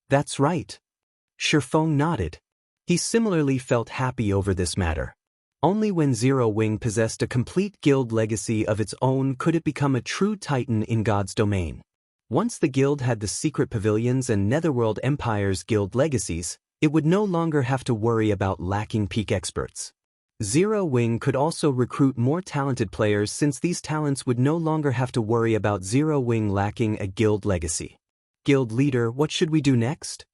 That's right. Feng nodded. He similarly felt happy over this matter. Only when Zero Wing possessed a complete guild legacy of its own could it become a true titan in God's domain. Once the guild had the secret pavilions and Netherworld Empire's guild legacies, it would no longer have to worry about lacking peak experts. Zero Wing could also recruit more talented players since these talents would no longer have to worry about Zero Wing lacking a guild legacy. Guild leader, what should we do next?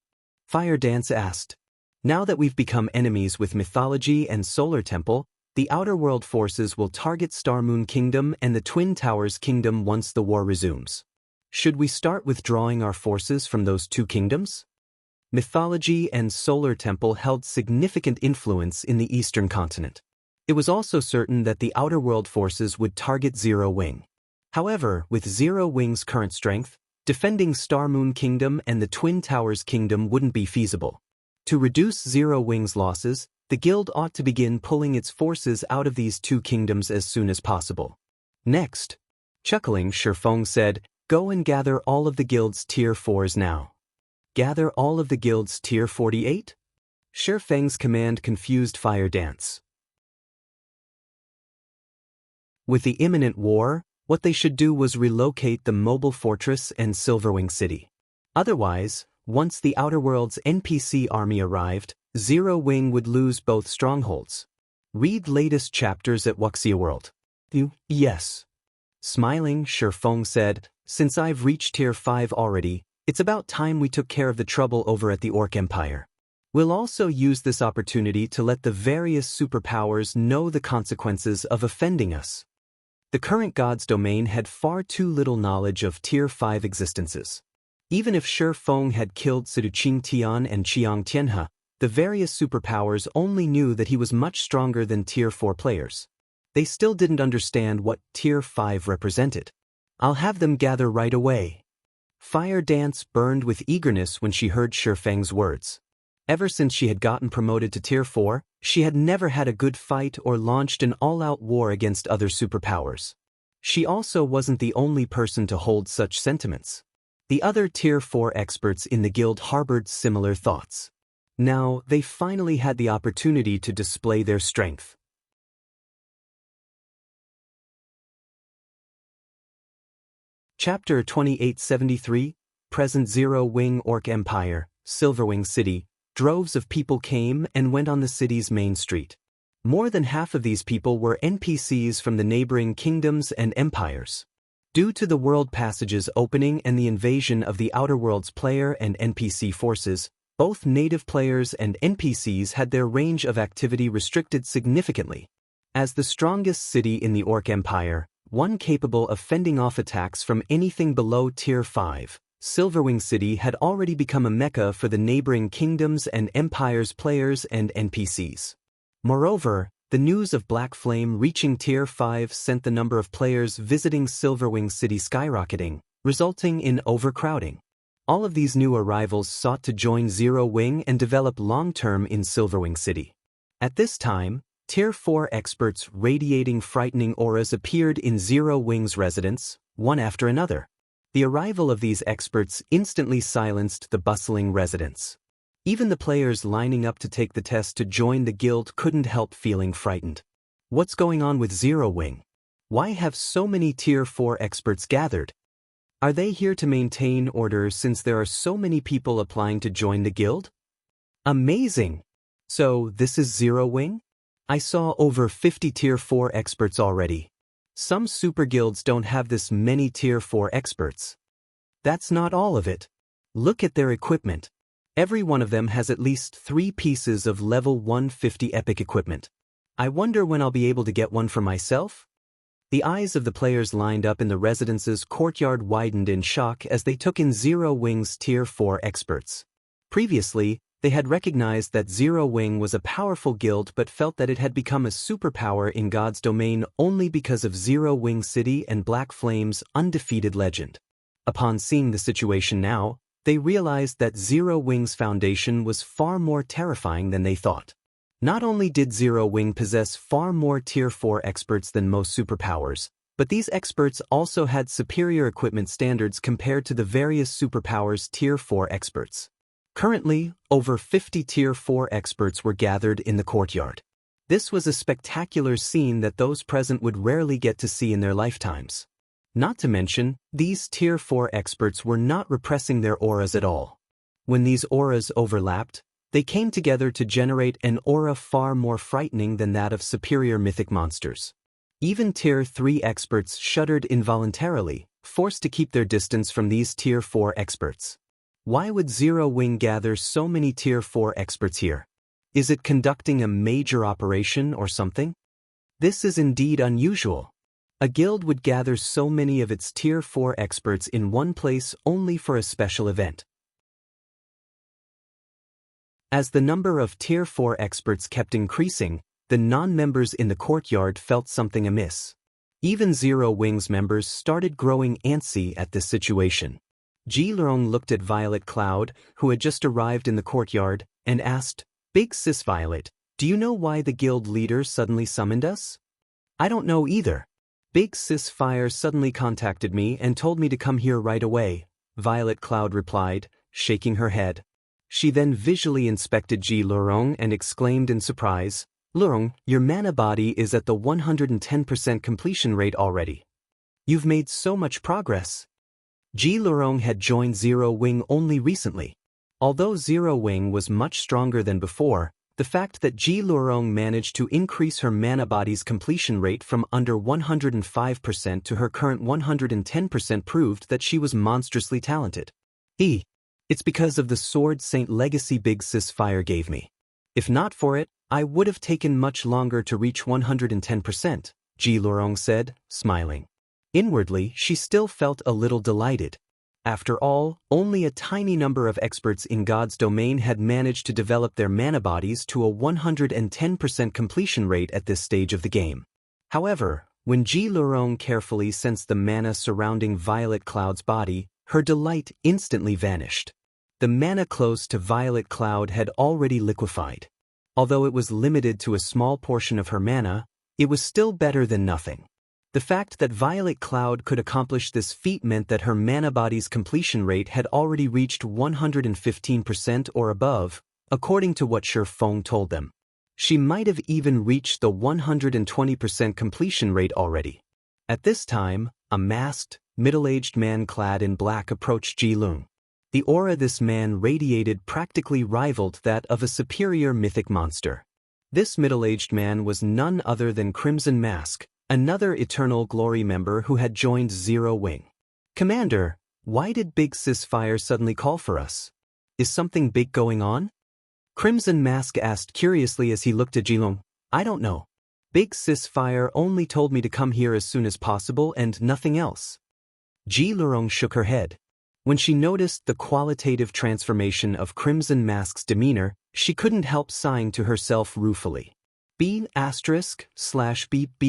Fire Dance asked. Now that we've become enemies with Mythology and Solar Temple, the Outer World forces will target Star Moon Kingdom and the Twin Towers Kingdom once the war resumes. Should we start withdrawing our forces from those two kingdoms? Mythology and Solar Temple held significant influence in the Eastern continent. It was also certain that the Outer World forces would target Zero Wing. However, with Zero Wing's current strength, defending Star Moon Kingdom and the Twin Towers Kingdom wouldn't be feasible. To reduce Zero Wing's losses, the guild ought to begin pulling its forces out of these two kingdoms as soon as possible. Next, chuckling, Feng said, "Go and gather all of the guild's Tier 4s now." Gather all of the guild's Tier 48? Feng's command confused Fire Dance. With the imminent war, what they should do was relocate the mobile fortress and Silverwing City. Otherwise, once the Outer World's NPC army arrived, Zero Wing would lose both strongholds. Read latest chapters at Wuxia World. Yes. Smiling, Feng said, "Since I've reached Tier 5 already, it's about time we took care of the trouble over at the Orc Empire. We'll also use this opportunity to let the various superpowers know the consequences of offending us." The current God's domain had far too little knowledge of Tier 5 existences. Even if Feng had killed Siduqing Tian and Qiang Tianhe, the various superpowers only knew that he was much stronger than Tier 4 players. They still didn't understand what Tier 5 represented. "I'll have them gather right away." Fire Dance burned with eagerness when she heard Feng's words. Ever since she had gotten promoted to Tier 4, she had never had a good fight or launched an all-out war against other superpowers. She also wasn't the only person to hold such sentiments. The other Tier 4 experts in the guild harbored similar thoughts. Now, they finally had the opportunity to display their strength. Chapter 2873, Present Zero Wing Orc Empire, Silverwing City. Droves of people came and went on the city's main street. More than half of these people were NPCs from the neighboring kingdoms and empires. Due to the world passages opening and the invasion of the Outer World's player and NPC forces, both native players and NPCs had their range of activity restricted significantly. As the strongest city in the Orc Empire, one capable of fending off attacks from anything below Tier 5, Silverwing City had already become a mecca for the neighboring kingdoms and empires' players and NPCs. Moreover, the news of Black Flame reaching Tier 5 sent the number of players visiting Silverwing City skyrocketing, resulting in overcrowding. All of these new arrivals sought to join Zero Wing and develop long-term in Silverwing City. At this time, Tier 4 experts radiating frightening auras appeared in Zero Wing's residence, one after another. The arrival of these experts instantly silenced the bustling residents. Even the players lining up to take the test to join the guild couldn't help feeling frightened. What's going on with Zero Wing? Why have so many Tier 4 experts gathered? Are they here to maintain order since there are so many people applying to join the guild? Amazing! So, this is Zero Wing? I saw over 50 Tier 4 experts already. Some super guilds don't have this many Tier 4 experts. That's not all of it. Look at their equipment. Every one of them has at least 3 pieces of level 150 epic equipment. I wonder when I'll be able to get one for myself? The eyes of the players lined up in the residence's courtyard widened in shock as they took in Zero Wing's Tier 4 experts. Previously, they had recognized that Zero Wing was a powerful guild but felt that it had become a superpower in God's domain only because of Zero Wing City and Black Flame's undefeated legend. Upon seeing the situation now, they realized that Zero Wing's foundation was far more terrifying than they thought. Not only did Zero Wing possess far more Tier 4 experts than most superpowers, but these experts also had superior equipment standards compared to the various superpowers' Tier 4 experts. Currently, over 50 Tier 4 experts were gathered in the courtyard. This was a spectacular scene that those present would rarely get to see in their lifetimes. Not to mention, these Tier 4 experts were not repressing their auras at all. When these auras overlapped, they came together to generate an aura far more frightening than that of superior mythic monsters. Even Tier 3 experts shuddered involuntarily, forced to keep their distance from these Tier 4 experts. Why would Zero Wing gather so many Tier 4 experts here? Is it conducting a major operation or something? This is indeed unusual. A guild would gather so many of its Tier 4 experts in one place only for a special event. As the number of Tier 4 experts kept increasing, the non-members in the courtyard felt something amiss. Even Zero Wing's members started growing antsy at this situation. Ji Lurong looked at Violet Cloud, who had just arrived in the courtyard, and asked, "Big Sis Violet, do you know why the guild leader suddenly summoned us?" "I don't know either. Big Sis Fire suddenly contacted me and told me to come here right away," Violet Cloud replied, shaking her head. She then visually inspected Ji Lurong and exclaimed in surprise, "Lurong, your mana body is at the 110% completion rate already. You've made so much progress." Ji Lurong had joined Zero Wing only recently. Although Zero Wing was much stronger than before, the fact that Ji Lurong managed to increase her mana body's completion rate from under 105% to her current 110% proved that she was monstrously talented. It's because of the Sword Saint legacy Big Sis Fire gave me. If not for it, I would have taken much longer to reach 110%, Ji Lurong said, smiling. Inwardly, she still felt a little delighted. After all, only a tiny number of experts in God's domain had managed to develop their mana bodies to a 110% completion rate at this stage of the game. However, when Ji Lurong carefully sensed the mana surrounding Violet Cloud's body, her delight instantly vanished. The mana close to Violet Cloud had already liquefied. Although it was limited to a small portion of her mana, it was still better than nothing. The fact that Violet Cloud could accomplish this feat meant that her mana body's completion rate had already reached 115% or above, according to what Feng told them. She might have even reached the 120% completion rate already. At this time, a masked, middle-aged man clad in black approached Ji Lung. The aura this man radiated practically rivaled that of a superior mythic monster. This middle-aged man was none other than Crimson Mask, another Eternal Glory member who had joined Zero Wing. "Commander, why did Big Sis Fire suddenly call for us? Is something big going on?" Crimson Mask asked curiously as he looked at Jilong. "I don't know. Big Sis Fire only told me to come here as soon as possible and nothing else." Ji Lurong shook her head. When she noticed the qualitative transformation of Crimson Mask's demeanor, she couldn't help sighing to herself ruefully. B**B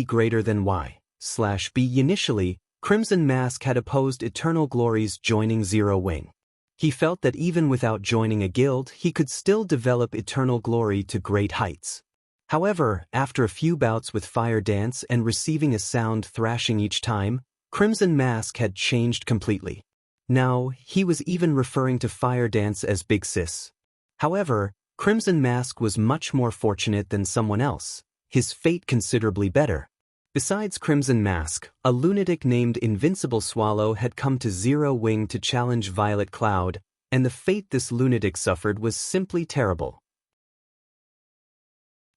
greater than Y/B. Initially, Crimson Mask had opposed Eternal Glory's joining Zero Wing. He felt that even without joining a guild, he could still develop Eternal Glory to great heights. However, after a few bouts with Fire Dance and receiving a sound thrashing each time, Crimson Mask had changed completely. Now, he was even referring to Fire Dance as Big Sis. However, Crimson Mask was much more fortunate than someone else, his fate considerably better. Besides Crimson Mask, a lunatic named Invincible Swallow had come to Zero Wing to challenge Violet Cloud, and the fate this lunatic suffered was simply terrible.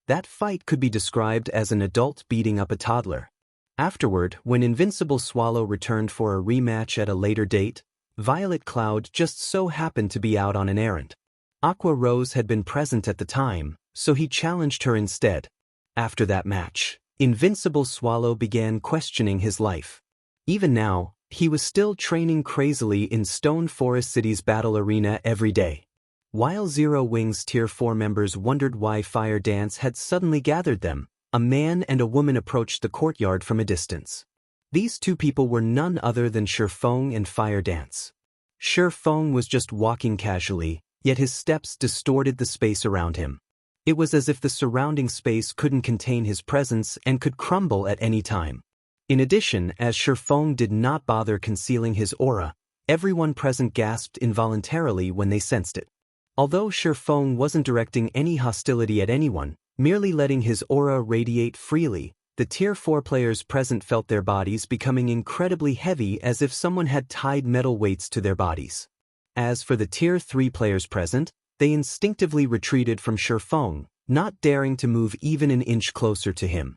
That fight could be described as an adult beating up a toddler. Afterward, when Invincible Swallow returned for a rematch at a later date, Violet Cloud just so happened to be out on an errand. Aqua Rose had been present at the time, so he challenged her instead. After that match, Invincible Swallow began questioning his life. Even now, he was still training crazily in Stone Forest City's battle arena every day. While Zero Wing's Tier 4 members wondered why Fire Dance had suddenly gathered them, a man and a woman approached the courtyard from a distance. These two people were none other than Feng and Fire Dance. Feng was just walking casually, yet his steps distorted the space around him. It was as if the surrounding space couldn't contain his presence and could crumble at any time. In addition, as Feng did not bother concealing his aura, everyone present gasped involuntarily when they sensed it. Although Feng wasn't directing any hostility at anyone, merely letting his aura radiate freely, the Tier 4 players present felt their bodies becoming incredibly heavy as if someone had tied metal weights to their bodies. As for the Tier 3 players present, they instinctively retreated from Feng, not daring to move even an inch closer to him.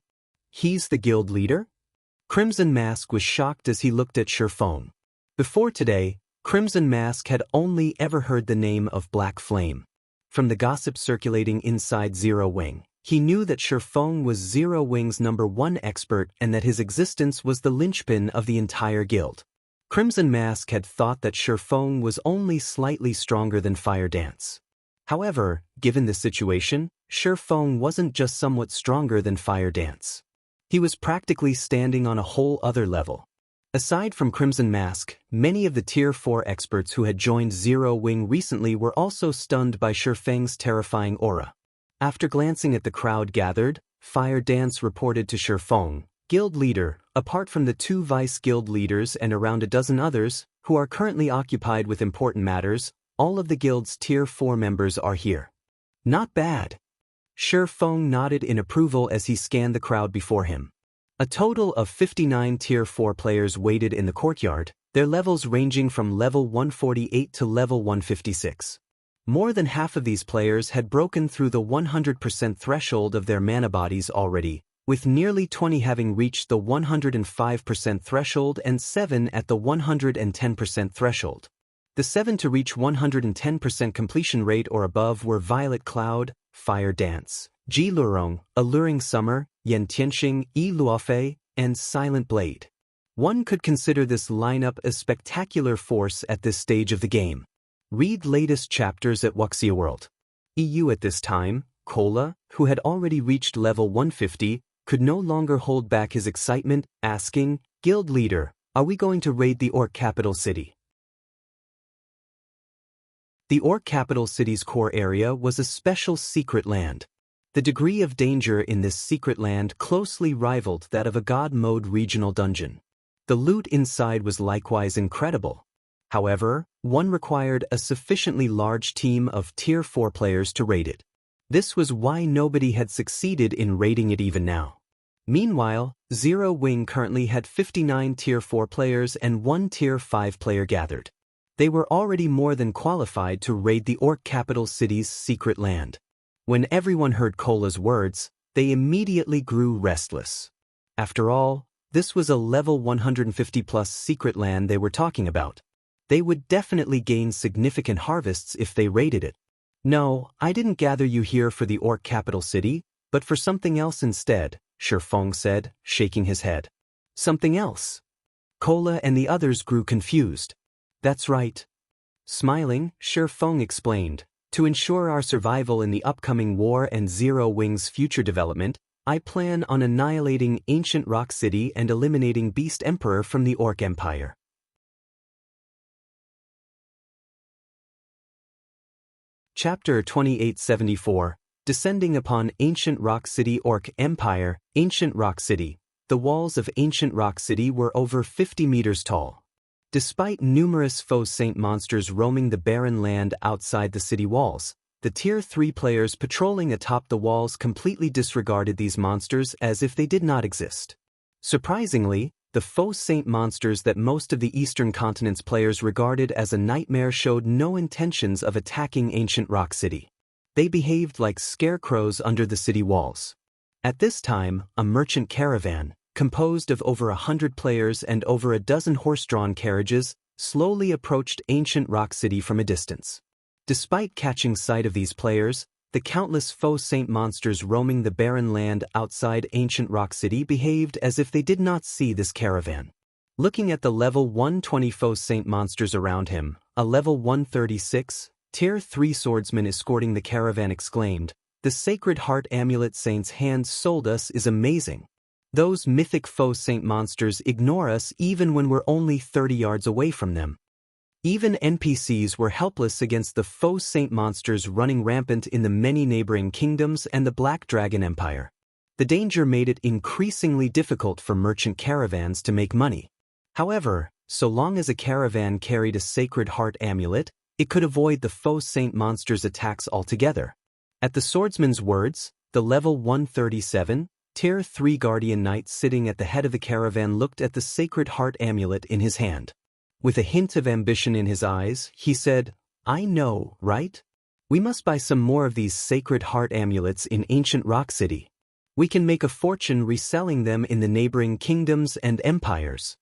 He's the guild leader? Crimson Mask was shocked as he looked at Feng. Before today, Crimson Mask had only ever heard the name of Black Flame. From the gossip circulating inside Zero Wing, he knew that Feng was Zero Wing's #1 expert and that his existence was the linchpin of the entire guild. Crimson Mask had thought that Feng was only slightly stronger than Fire Dance. However, given the situation, Feng wasn't just somewhat stronger than Fire Dance. He was practically standing on a whole other level. Aside from Crimson Mask, many of the Tier 4 experts who had joined Zero Wing recently were also stunned by Feng's terrifying aura. After glancing at the crowd gathered, Fire Dance reported to Feng, guild leader, apart from the 2 vice guild leaders and around a dozen others, who are currently occupied with important matters, all of the guild's Tier 4 members are here. Not bad. Feng nodded in approval as he scanned the crowd before him. A total of 59 Tier 4 players waited in the courtyard, their levels ranging from level 148 to level 156. More than half of these players had broken through the 100% threshold of their mana bodies already, with nearly 20 having reached the 105% threshold and 7 at the 110% threshold. The 7 to reach 110% completion rate or above were Violet Cloud, Fire Dance, Ji Lurong, Alluring Summer, Yan Tianxing, Yi Luofei, and Silent Blade. One could consider this lineup a spectacular force at this stage of the game. Read latest chapters at Wuxia World. EU at this time, Cola, who had already reached level 150, could no longer hold back his excitement, asking, "Guild leader, are we going to raid the Orc capital city?" The Orc capital city's core area was a special secret land. The degree of danger in this secret land closely rivaled that of a God Mode regional dungeon. The loot inside was likewise incredible. However, one required a sufficiently large team of Tier 4 players to raid it. This was why nobody had succeeded in raiding it even now. Meanwhile, Zero Wing currently had 59 Tier 4 players and 1 Tier 5 player gathered. They were already more than qualified to raid the Orc capital city's secret land. When everyone heard Cola's words, they immediately grew restless. After all, this was a level 150+ secret land they were talking about. They would definitely gain significant harvests if they raided it. "No, I didn't gather you here for the Orc capital city, but for something else instead," Feng said, shaking his head. "Something else?" Cola and the others grew confused. "That's right." Smiling, Feng explained, "To ensure our survival in the upcoming war and Zero Wing's future development, I plan on annihilating Ancient Rock City and eliminating Beast Emperor from the Orc Empire." Chapter 2874, Descending upon Ancient Rock City Orc Empire, Ancient Rock City. The walls of Ancient Rock City were over 50 meters tall. Despite numerous faux saint monsters roaming the barren land outside the city walls, the Tier 3 players patrolling atop the walls completely disregarded these monsters as if they did not exist. Surprisingly, the faux saint monsters that most of the Eastern Continent's players regarded as a nightmare showed no intentions of attacking Ancient Rock City. They behaved like scarecrows under the city walls. At this time, a merchant caravan, composed of over 100 players and over a dozen horse-drawn carriages, slowly approached Ancient Rock City from a distance. Despite catching sight of these players, the countless faux saint monsters roaming the barren land outside ancient Rock City behaved as if they did not see this caravan. Looking at the level 120 faux saint monsters around him, a level 136, tier 3 swordsman escorting the caravan exclaimed, "The Sacred Heart Amulet Saint's hands sold us is amazing. Those mythic faux saint monsters ignore us even when we're only 30 yards away from them." Even NPCs were helpless against the faux saint monsters running rampant in the many neighboring kingdoms and the Black Dragon Empire. The danger made it increasingly difficult for merchant caravans to make money. However, so long as a caravan carried a Sacred Heart amulet, it could avoid the faux saint monsters' attacks altogether. At the swordsman's words, the level 137, tier 3 guardian knight sitting at the head of the caravan looked at the Sacred Heart amulet in his hand. With a hint of ambition in his eyes, he said, "I know, right? We must buy some more of these Sacred Heart amulets in ancient Rock City. We can make a fortune reselling them in the neighboring kingdoms and empires."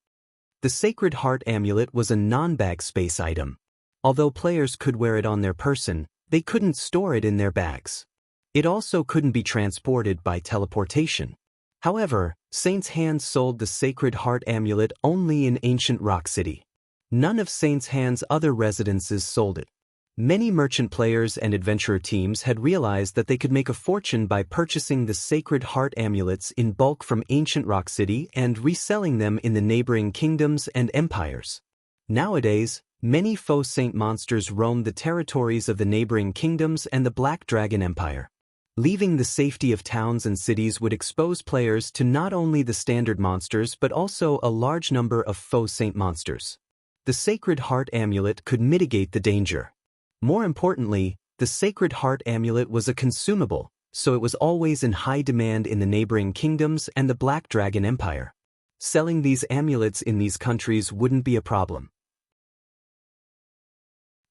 The Sacred Heart amulet was a non-bag space item. Although players could wear it on their person, they couldn't store it in their bags. It also couldn't be transported by teleportation. However, Saint's Hand sold the Sacred Heart amulet only in ancient Rock City. None of Saint's Hand's other residences sold it. Many merchant players and adventurer teams had realized that they could make a fortune by purchasing the Sacred Heart amulets in bulk from ancient Rock City and reselling them in the neighboring kingdoms and empires. Nowadays, many faux saint monsters roamed the territories of the neighboring kingdoms and the Black Dragon Empire. Leaving the safety of towns and cities would expose players to not only the standard monsters but also a large number of faux saint monsters. The Sacred Heart amulet could mitigate the danger. More importantly, the Sacred Heart amulet was a consumable, so it was always in high demand in the neighboring kingdoms and the Black Dragon Empire. Selling these amulets in these countries wouldn't be a problem.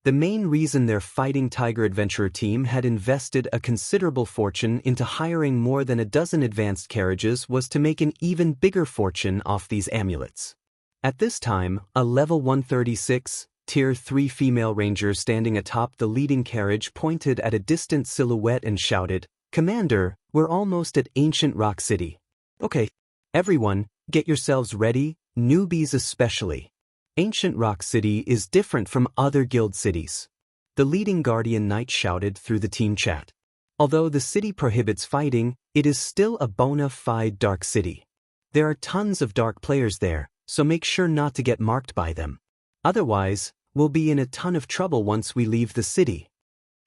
The main reason their Fighting Tiger adventurer team had invested a considerable fortune into hiring more than a dozen advanced carriages was to make an even bigger fortune off these amulets. At this time, a level 136, tier 3 female ranger standing atop the leading carriage pointed at a distant silhouette and shouted, "Commander, we're almost at ancient Rock City. Okay, everyone, get yourselves ready, newbies especially. Ancient Rock City is different from other guild cities." The leading guardian knight shouted through the team chat. Although the city prohibits fighting, it is still a bona fide dark city. There are tons of dark players there, so make sure not to get marked by them. Otherwise, we'll be in a ton of trouble once we leave the city.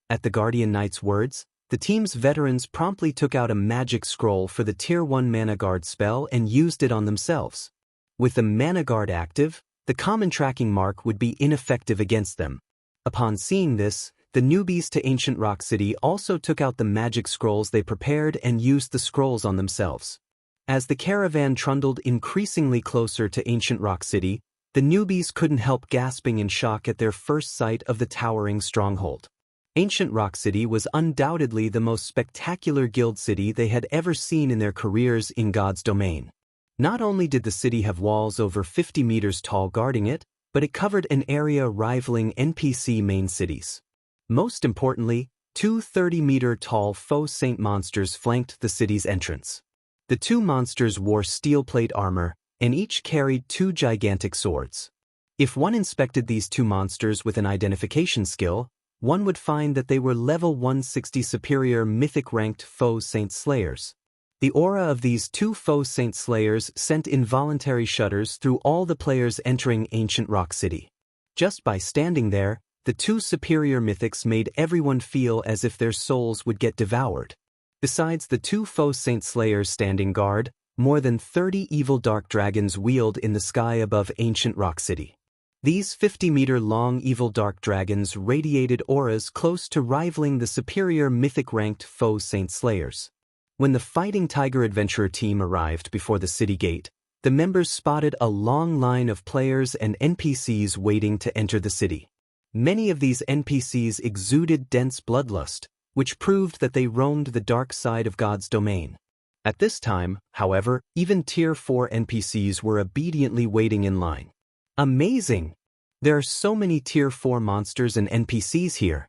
At the Guardian Knight's words, the team's veterans promptly took out a magic scroll for the Tier 1 Mana Guard spell and used it on themselves. With the Mana Guard active, the common tracking mark would be ineffective against them. Upon seeing this, the newbies to Ancient Rock City also took out the magic scrolls they prepared and used the scrolls on themselves. As the caravan trundled increasingly closer to Ancient Rock City, the newbies couldn't help gasping in shock at their first sight of the towering stronghold. Ancient Rock City was undoubtedly the most spectacular guild city they had ever seen in their careers in God's domain. Not only did the city have walls over 50 meters tall guarding it, but it covered an area rivaling NPC main cities. Most importantly, two 30-meter-tall faux saint monsters flanked the city's entrance. The two monsters wore steel plate armor, and each carried two gigantic swords. If one inspected these two monsters with an identification skill, one would find that they were level 160 superior mythic-ranked faux saint slayers. The aura of these two faux saint slayers sent involuntary shudders through all the players entering Ancient Rock City. Just by standing there, the two superior mythics made everyone feel as if their souls would get devoured. Besides the two faux saint slayers standing guard, more than 30 evil dark dragons wheeled in the sky above Ancient Rock City. These 50-meter-long evil dark dragons radiated auras close to rivaling the superior mythic-ranked faux saint slayers. When the Fighting Tiger adventurer team arrived before the city gate, the members spotted a long line of players and NPCs waiting to enter the city. Many of these NPCs exuded dense bloodlust, which proved that they roamed the dark side of God's domain. At this time, however, even Tier 4 NPCs were obediently waiting in line. Amazing! There are so many Tier 4 monsters and NPCs here.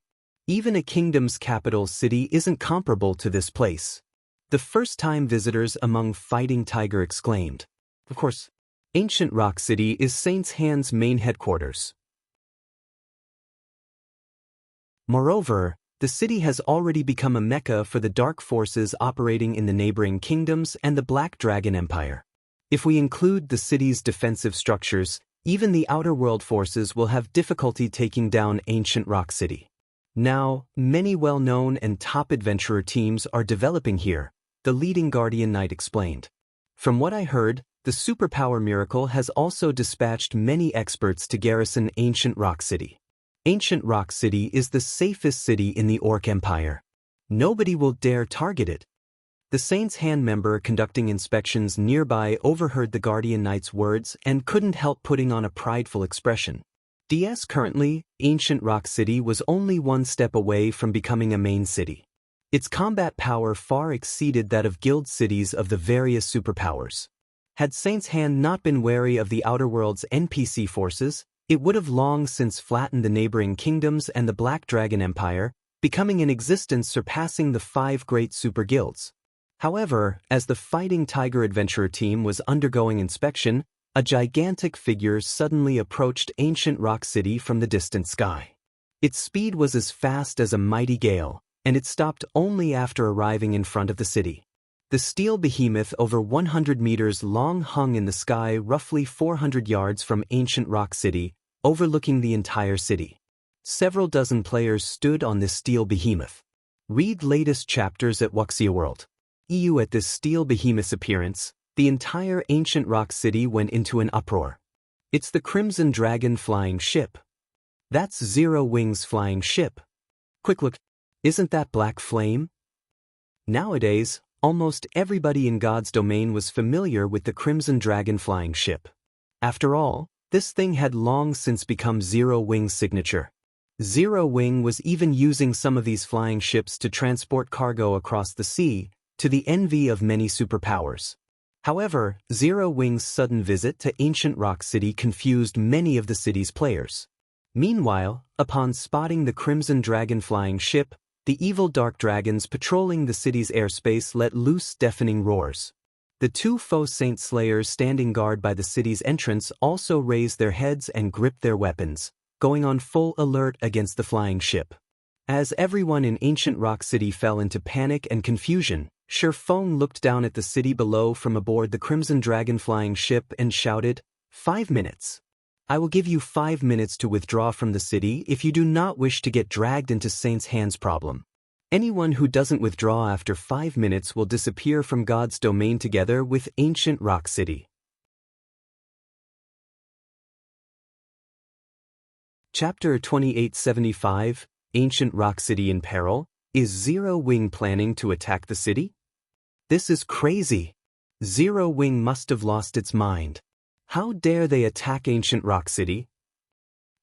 Even a kingdom's capital city isn't comparable to this place. The first-time visitors among Fighting Tiger exclaimed. Of course, Ancient Rock City is Saint's Hand's main headquarters. Moreover, the city has already become a mecca for the dark forces operating in the neighboring kingdoms and the Black Dragon Empire. If we include the city's defensive structures, even the outer world forces will have difficulty taking down Ancient Rock City. Now, many well-known and top adventurer teams are developing here, the leading Guardian Knight explained. From what I heard, the superpower Miracle has also dispatched many experts to garrison Ancient Rock City. Ancient Rock City is the safest city in the Orc Empire. Nobody will dare target it. The Saint's Hand member conducting inspections nearby overheard the Guardian Knight's words and couldn't help putting on a prideful expression. Currently, Ancient Rock City was only one step away from becoming a main city. Its combat power far exceeded that of guild cities of the various superpowers. Had Saint's Hand not been wary of the Outer World's NPC forces, it would have long since flattened the neighboring kingdoms and the Black Dragon Empire, becoming an existence surpassing the 5 great super guilds. However, as the Fighting Tiger adventurer team was undergoing inspection, a gigantic figure suddenly approached Ancient Rock City from the distant sky. Its speed was as fast as a mighty gale, and it stopped only after arriving in front of the city. The steel behemoth over 100 meters long hung in the sky roughly 400 yards from Ancient Rock City, overlooking the entire city. Several dozen players stood on this steel behemoth. Read latest chapters at Wuxia World. At this steel behemoth's appearance, the entire Ancient Rock City went into an uproar. It's the Crimson Dragon flying ship. That's Zero Wing's flying ship. Quick look, isn't that Black Flame? Nowadays, almost everybody in God's domain was familiar with the Crimson Dragon flying ship. After all, this thing had long since become Zero Wing's signature. Zero Wing was even using some of these flying ships to transport cargo across the sea, to the envy of many superpowers. However, Zero Wing's sudden visit to Ancient Rock City confused many of the city's players. Meanwhile, upon spotting the Crimson Dragon flying ship, the evil dark dragons patrolling the city's airspace let loose deafening roars. The 2 foe saint slayers standing guard by the city's entrance also raised their heads and gripped their weapons, going on full alert against the flying ship. As everyone in Ancient Rock City fell into panic and confusion, Feng looked down at the city below from aboard the Crimson Dragon flying ship and shouted, 5 minutes. I will give you 5 minutes to withdraw from the city if you do not wish to get dragged into Saint's Hand's problem. Anyone who doesn't withdraw after 5 minutes will disappear from God's domain together with Ancient Rock City. Chapter 2875, Ancient Rock City in Peril. Is Zero Wing planning to attack the city? This is crazy. Zero Wing must have lost its mind. How dare they attack Ancient Rock City?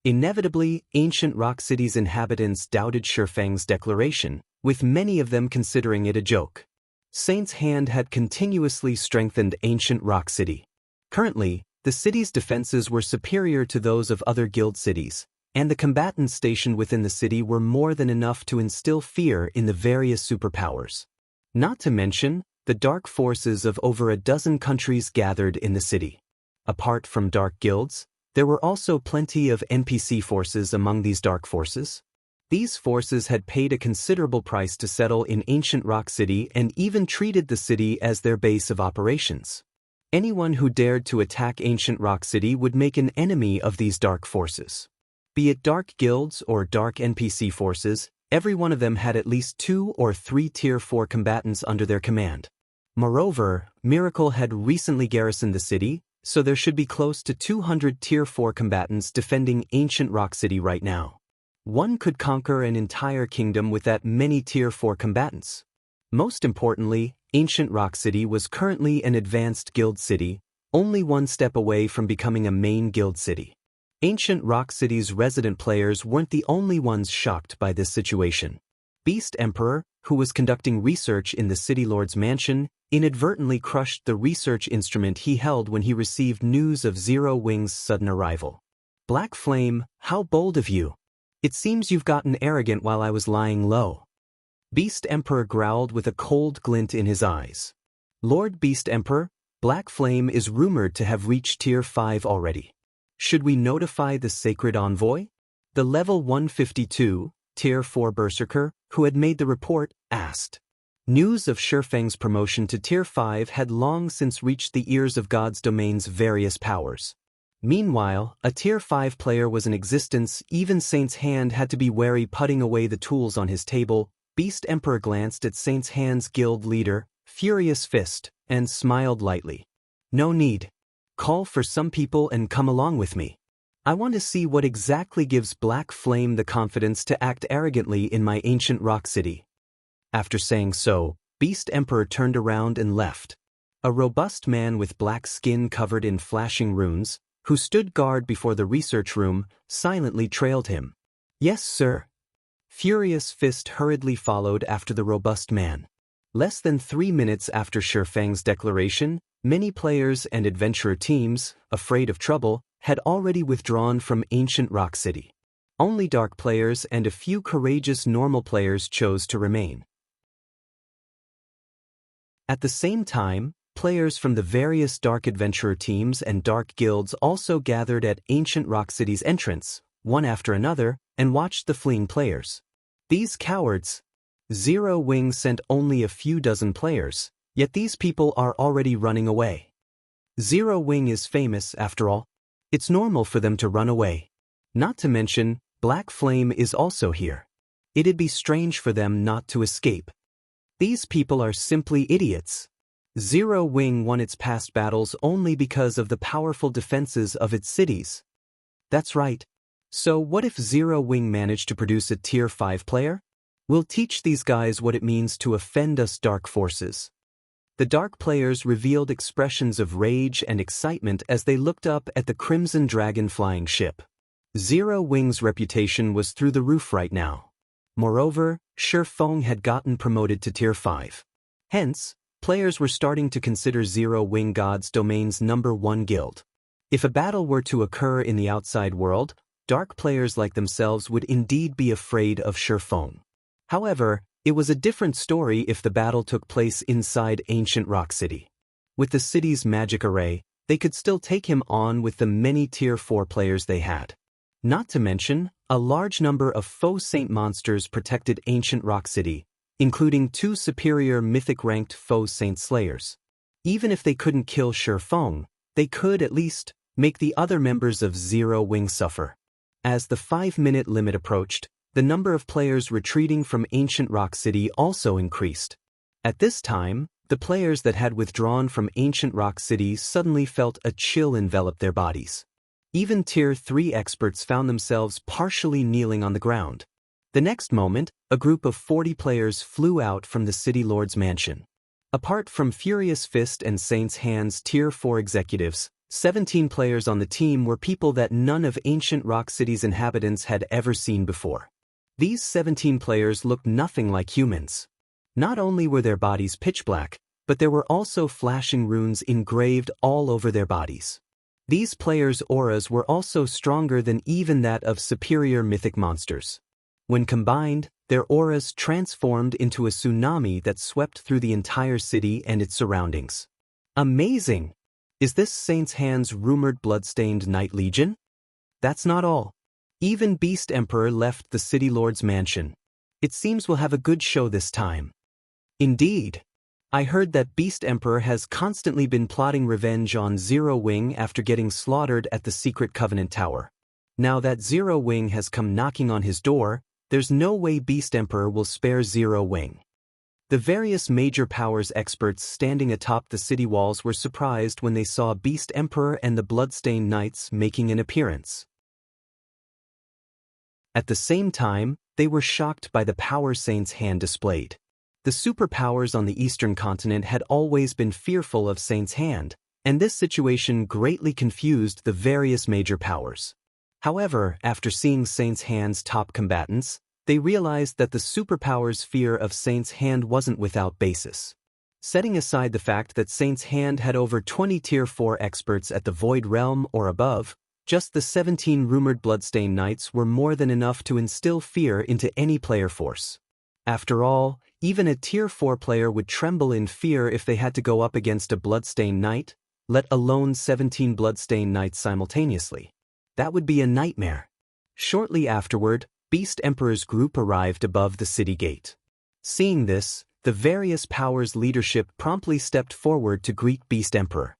Inevitably, Ancient Rock City's inhabitants doubted Feng's declaration, with many of them considering it a joke. Saint's Hand had continuously strengthened Ancient Rock City. Currently, the city's defenses were superior to those of other guild cities, and the combatants stationed within the city were more than enough to instill fear in the various superpowers. Not to mention, the dark forces of over a dozen countries gathered in the city. Apart from dark guilds, there were also plenty of NPC forces among these dark forces. These forces had paid a considerable price to settle in Ancient Rock City and even treated the city as their base of operations. Anyone who dared to attack Ancient Rock City would make an enemy of these dark forces. Be it dark guilds or dark NPC forces, every one of them had at least 2 or 3 Tier 4 combatants under their command. Moreover, Miracle had recently garrisoned the city, so there should be close to 200 Tier 4 combatants defending Ancient Rock City right now. One could conquer an entire kingdom with that many Tier 4 combatants. Most importantly, Ancient Rock City was currently an advanced guild city, only one step away from becoming a main guild city. Ancient Rock City's resident players weren't the only ones shocked by this situation. Beast Emperor, who was conducting research in the City Lord's mansion, inadvertently crushed the research instrument he held when he received news of Zero Wing's sudden arrival. Black Flame, how bold of you! It seems you've gotten arrogant while I was lying low. Beast Emperor growled with a cold glint in his eyes. Lord Beast Emperor, Black Flame is rumored to have reached Tier 5 already. Should we notify the Sacred Envoy? The level 152, Tier 4 Berserker, who had made the report, asked. News of Feng's promotion to Tier 5 had long since reached the ears of God's domain's various powers. Meanwhile, a Tier 5 player was in existence. Even Saint's Hand had to be wary putting away the tools on his table. Beast Emperor glanced at Saint's Hand's guild leader, Furious Fist, and smiled lightly. No need. Call for some people and come along with me. I want to see what exactly gives Black Flame the confidence to act arrogantly in my ancient rock city. After saying so, Beast Emperor turned around and left. A robust man with black skin covered in flashing runes, who stood guard before the research room, silently trailed him. Yes, sir. Furious Fist hurriedly followed after the robust man. Less than 3 minutes after Feng's declaration, many players and adventurer teams, afraid of trouble, had already withdrawn from ancient Rock City. Only dark players and a few courageous normal players chose to remain. At the same time, players from the various dark adventurer teams and dark guilds also gathered at ancient Rock City's entrance, one after another, and watched the fleeing players. These cowards. Zero Wing sent only a few dozen players, yet these people are already running away. Zero Wing is famous, after all. It's normal for them to run away. Not to mention, Black Flame is also here. It'd be strange for them not to escape. These people are simply idiots. Zero Wing won its past battles only because of the powerful defenses of its cities. That's right. So what if Zero Wing managed to produce a Tier 5 player? We'll teach these guys what it means to offend us dark forces. The dark players revealed expressions of rage and excitement as they looked up at the Crimson Dragon flying ship. Zero Wing's reputation was through the roof right now. Moreover, Feng had gotten promoted to Tier 5. Hence, players were starting to consider Zero Wing God's domain's #1 guild. If a battle were to occur in the outside world, dark players like themselves would indeed be afraid of Feng. However, it was a different story if the battle took place inside ancient Rock City. With the city's magic array, they could still take him on with the many Tier 4 players they had. Not to mention, a large number of faux saint monsters protected ancient Rock City, including 2 superior mythic-ranked faux saint slayers. Even if they couldn't kill Feng, they could at least make the other members of Zero Wing suffer. As the 5-minute limit approached, the number of players retreating from ancient Rock City also increased. At this time, the players that had withdrawn from ancient Rock City suddenly felt a chill envelop their bodies. Even Tier 3 experts found themselves partially kneeling on the ground. The next moment, a group of 40 players flew out from the City Lord's mansion. Apart from Furious Fist and Saint's Hand's Tier 4 executives, 17 players on the team were people that none of ancient Rock City's inhabitants had ever seen before. These 17 players looked nothing like humans. Not only were their bodies pitch black, but there were also flashing runes engraved all over their bodies. These players' auras were also stronger than even that of superior mythic monsters. When combined, their auras transformed into a tsunami that swept through the entire city and its surroundings. Amazing! Is this Saint's Hand's rumored bloodstained Night Legion? That's not all. Even Beast Emperor left the City Lord's mansion. It seems we'll have a good show this time. Indeed. I heard that Beast Emperor has constantly been plotting revenge on Zero Wing after getting slaughtered at the Secret Covenant Tower. Now that Zero Wing has come knocking on his door, there's no way Beast Emperor will spare Zero Wing. The various major powers experts standing atop the city walls were surprised when they saw Beast Emperor and the Bloodstained Knights making an appearance. At the same time, they were shocked by the power Saint's Hand displayed. The superpowers on the eastern continent had always been fearful of Saint's Hand, and this situation greatly confused the various major powers. However, after seeing Saint's Hand's top combatants, they realized that the superpower's fear of Saint's Hand wasn't without basis. Setting aside the fact that Saint's Hand had over 20 Tier 4 experts at the Void Realm or above, Just the 17 rumored Bloodstained Knights were more than enough to instill fear into any player force. After all, even a Tier 4 player would tremble in fear if they had to go up against a Bloodstained Knight, let alone 17 Bloodstained Knights simultaneously. That would be a nightmare. Shortly afterward, Beast Emperor's group arrived above the city gate. Seeing this, the various powers' leadership promptly stepped forward to greet Beast Emperor.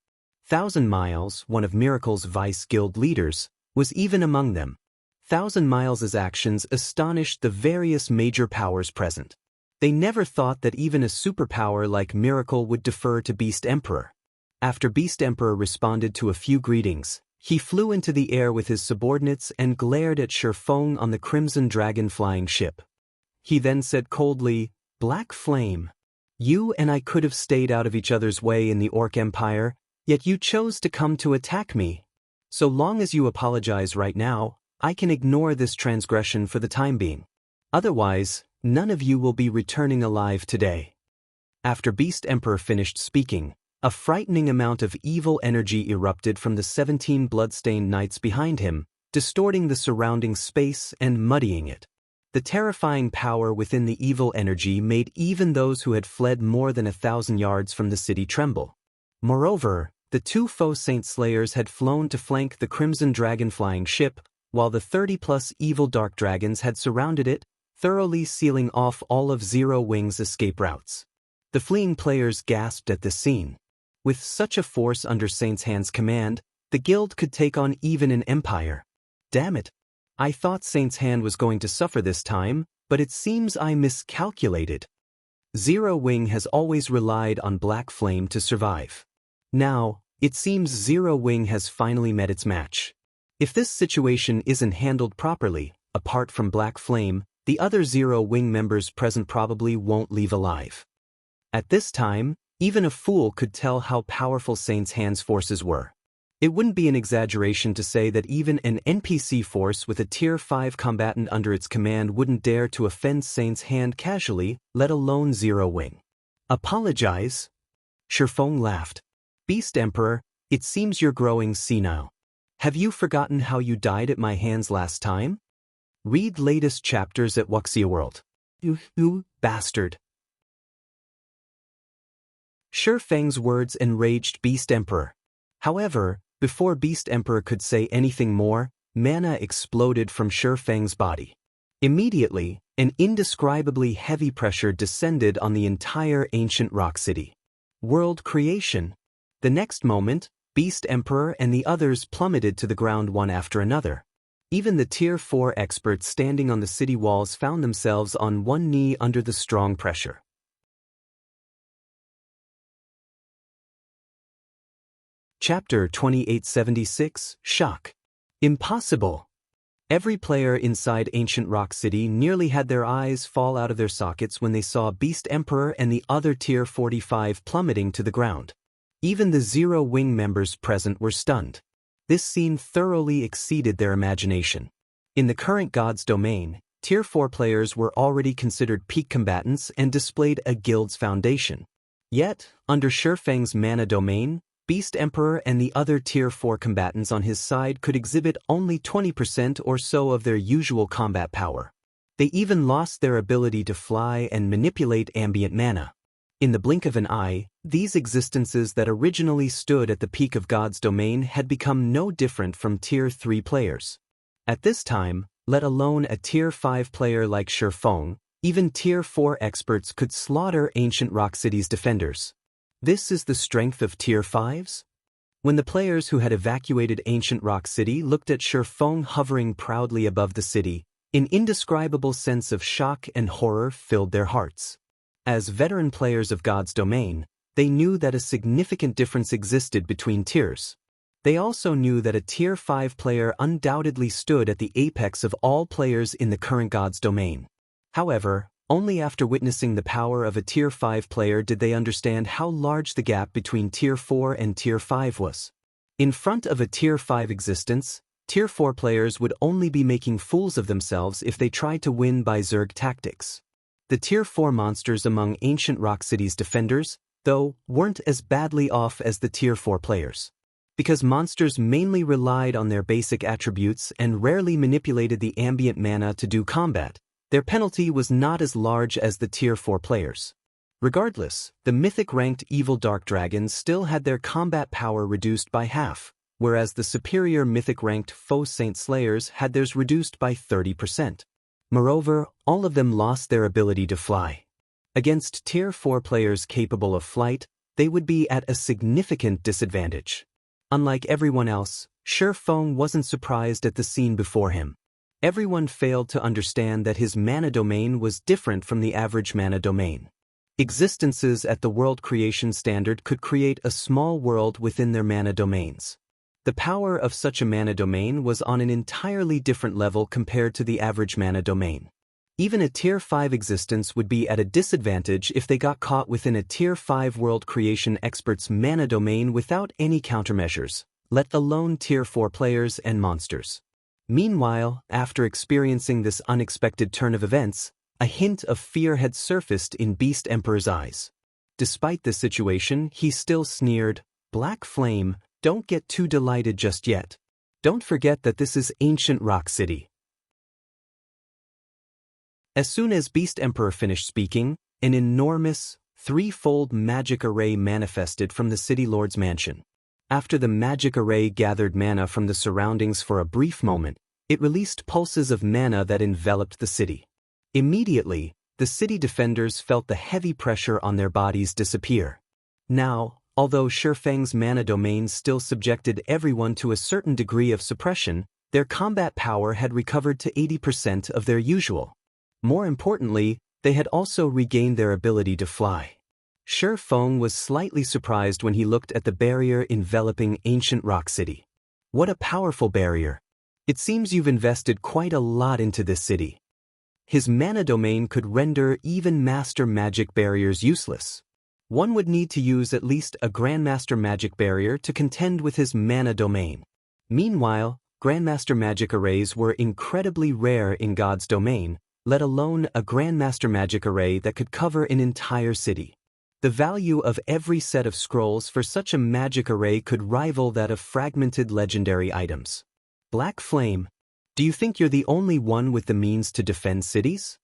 Thousand Miles, one of Miracle's Vice Guild leaders, was even among them. Thousand Miles' actions astonished the various major powers present. They never thought that even a superpower like Miracle would defer to Beast Emperor. After Beast Emperor responded to a few greetings, he flew into the air with his subordinates and glared at Feng on the Crimson Dragon flying ship. He then said coldly, "Black Flame, you and I could have stayed out of each other's way in the Orc Empire, yet you chose to come to attack me. So long as you apologize right now, I can ignore this transgression for the time being. Otherwise, none of you will be returning alive today." After Beast Emperor finished speaking, a frightening amount of evil energy erupted from the 17 Bloodstained Knights behind him, distorting the surrounding space and muddying it. The terrifying power within the evil energy made even those who had fled more than 1,000 yards from the city tremble. Moreover, the two foe Saint Slayers had flown to flank the Crimson Dragon flying ship, while the 30-plus evil Dark Dragons had surrounded it, thoroughly sealing off all of Zero Wing's escape routes. The fleeing players gasped at this scene. With such a force under Saint's Hand's command, the guild could take on even an empire. Damn it! I thought Saint's Hand was going to suffer this time, but it seems I miscalculated. Zero Wing has always relied on Black Flame to survive. Now, it seems Zero Wing has finally met its match. If this situation isn't handled properly, apart from Black Flame, the other Zero Wing members present probably won't leave alive. At this time, even a fool could tell how powerful Saint's Hand's forces were. It wouldn't be an exaggeration to say that even an NPC force with a Tier 5 combatant under its command wouldn't dare to offend Saint's Hand casually, let alone Zero Wing. Apologize? Feng laughed. Beast Emperor, it seems you're growing senile. Have you forgotten how you died at my hands last time? Read latest chapters at Wuxia World. You bastard. Feng's words enraged Beast Emperor. However, before Beast Emperor could say anything more, mana exploded from Feng's body. Immediately, an indescribably heavy pressure descended on the entire ancient rock city. World creation. The next moment, Beast Emperor and the others plummeted to the ground one after another. Even the Tier 4 experts standing on the city walls found themselves on one knee under the strong pressure. Chapter 2876, Shock. Impossible! Every player inside Ancient Rock City nearly had their eyes fall out of their sockets when they saw Beast Emperor and the other Tier 45 plummeting to the ground. Even the Zero Wing members present were stunned. This scene thoroughly exceeded their imagination. In the current God's domain, Tier 4 players were already considered peak combatants and displayed a guild's foundation. Yet, under Feng's mana domain, Beast Emperor and the other Tier 4 combatants on his side could exhibit only 20% or so of their usual combat power. They even lost their ability to fly and manipulate ambient mana. In the blink of an eye, these existences that originally stood at the peak of God's domain had become no different from Tier 3 players. At this time, let alone a Tier 5 player like Feng, even Tier 4 experts could slaughter Ancient Rock City's defenders. This is the strength of Tier 5s? When the players who had evacuated Ancient Rock City looked at Feng hovering proudly above the city, an indescribable sense of shock and horror filled their hearts. As veteran players of God's domain, they knew that a significant difference existed between tiers. They also knew that a Tier 5 player undoubtedly stood at the apex of all players in the current God's domain. However, only after witnessing the power of a Tier 5 player did they understand how large the gap between Tier 4 and Tier 5 was. In front of a Tier 5 existence, Tier 4 players would only be making fools of themselves if they tried to win by Zerg tactics. The Tier 4 monsters among Ancient Rock City's defenders, though, weren't as badly off as the Tier 4 players. Because monsters mainly relied on their basic attributes and rarely manipulated the ambient mana to do combat, their penalty was not as large as the Tier 4 players. Regardless, the mythic-ranked evil dark dragons still had their combat power reduced by half, whereas the superior mythic-ranked faux saint slayers had theirs reduced by 30%. Moreover, all of them lost their ability to fly. Against Tier 4 players capable of flight, they would be at a significant disadvantage. Unlike everyone else, Feng wasn't surprised at the scene before him. Everyone failed to understand that his mana domain was different from the average mana domain. Existences at the world creation standard could create a small world within their mana domains. The power of such a mana domain was on an entirely different level compared to the average mana domain. Even a Tier 5 existence would be at a disadvantage if they got caught within a Tier 5 world creation expert's mana domain without any countermeasures, let alone Tier 4 players and monsters. Meanwhile, after experiencing this unexpected turn of events, a hint of fear had surfaced in Beast Emperor's eyes. Despite this situation, he still sneered, "Black Flame, don't get too delighted just yet. Don't forget that this is ancient Rock City." As soon as Beast Emperor finished speaking, an enormous, threefold magic array manifested from the City Lord's mansion. After the magic array gathered mana from the surroundings for a brief moment, it released pulses of mana that enveloped the city. Immediately, the city defenders felt the heavy pressure on their bodies disappear. Now, although Feng's mana domain still subjected everyone to a certain degree of suppression, their combat power had recovered to 80% of their usual. More importantly, they had also regained their ability to fly. Feng was slightly surprised when he looked at the barrier enveloping ancient Rock City. What a powerful barrier! It seems you've invested quite a lot into this city. His mana domain could render even master magic barriers useless. One would need to use at least a Grandmaster magic barrier to contend with his mana domain. Meanwhile, Grandmaster magic arrays were incredibly rare in God's domain, let alone a Grandmaster magic array that could cover an entire city. The value of every set of scrolls for such a magic array could rival that of fragmented legendary items. Black Flame, do you think you're the only one with the means to defend cities?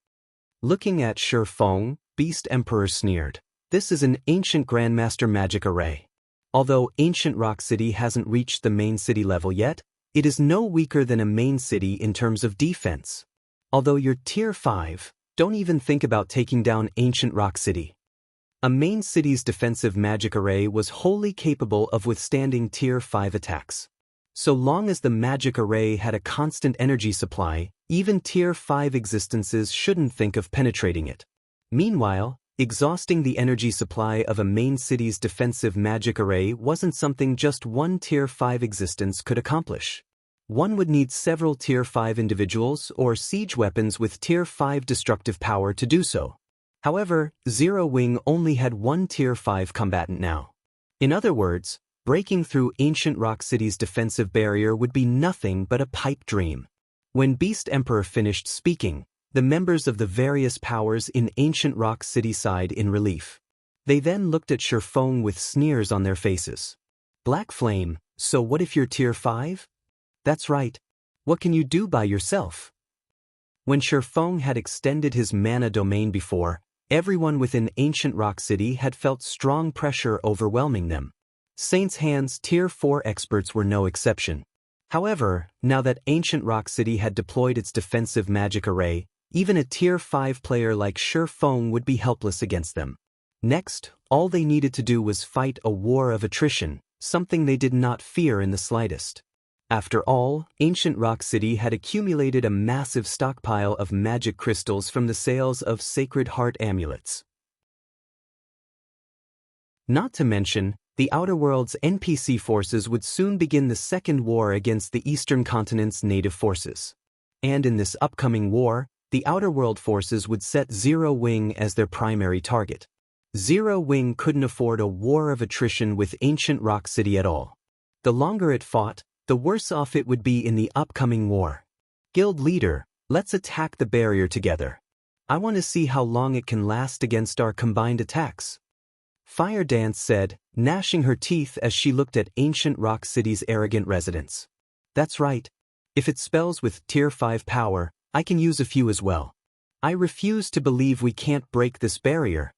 Looking at Feng, Beast Emperor sneered. This is an ancient Grandmaster magic array. Although ancient Rock City hasn't reached the main city level yet, it is no weaker than a main city in terms of defense. Although you're Tier 5, don't even think about taking down ancient Rock City. A main city's defensive magic array was wholly capable of withstanding Tier 5 attacks. So long as the magic array had a constant energy supply, even Tier 5 existences shouldn't think of penetrating it. Meanwhile, exhausting the energy supply of a main city's defensive magic array wasn't something just one Tier 5 existence could accomplish. One would need several Tier 5 individuals or siege weapons with Tier 5 destructive power to do so. However, Zero Wing only had one Tier 5 combatant now. In other words, breaking through ancient Rock City's defensive barrier would be nothing but a pipe dream. When Beast Emperor finished speaking, the members of the various powers in ancient Rock City sighed in relief. They then looked at Feng with sneers on their faces. Black Flame, so what if you're Tier 5? That's right. What can you do by yourself? When Feng had extended his mana domain before, everyone within ancient Rock City had felt strong pressure overwhelming them. Saint's Hand's Tier 4 experts were no exception. However, now that ancient Rock City had deployed its defensive magic array, even a Tier 5 player like Feng would be helpless against them. Next, all they needed to do was fight a war of attrition, something they did not fear in the slightest. After all, ancient Rock City had accumulated a massive stockpile of magic crystals from the sales of Sacred Heart amulets. Not to mention, the Outer World's NPC forces would soon begin the second war against the Eastern Continent's native forces. And in this upcoming war, the Outer World forces would set Zero Wing as their primary target. Zero Wing couldn't afford a war of attrition with ancient Rock City at all. The longer it fought, the worse off it would be in the upcoming war. Guild leader, let's attack the barrier together. I want to see how long it can last against our combined attacks. Fire Dance said, gnashing her teeth as she looked at Ancient Rock City's arrogant residents. That's right. If it spells with Tier 5 power, I can use a few as well. I refuse to believe we can't break this barrier.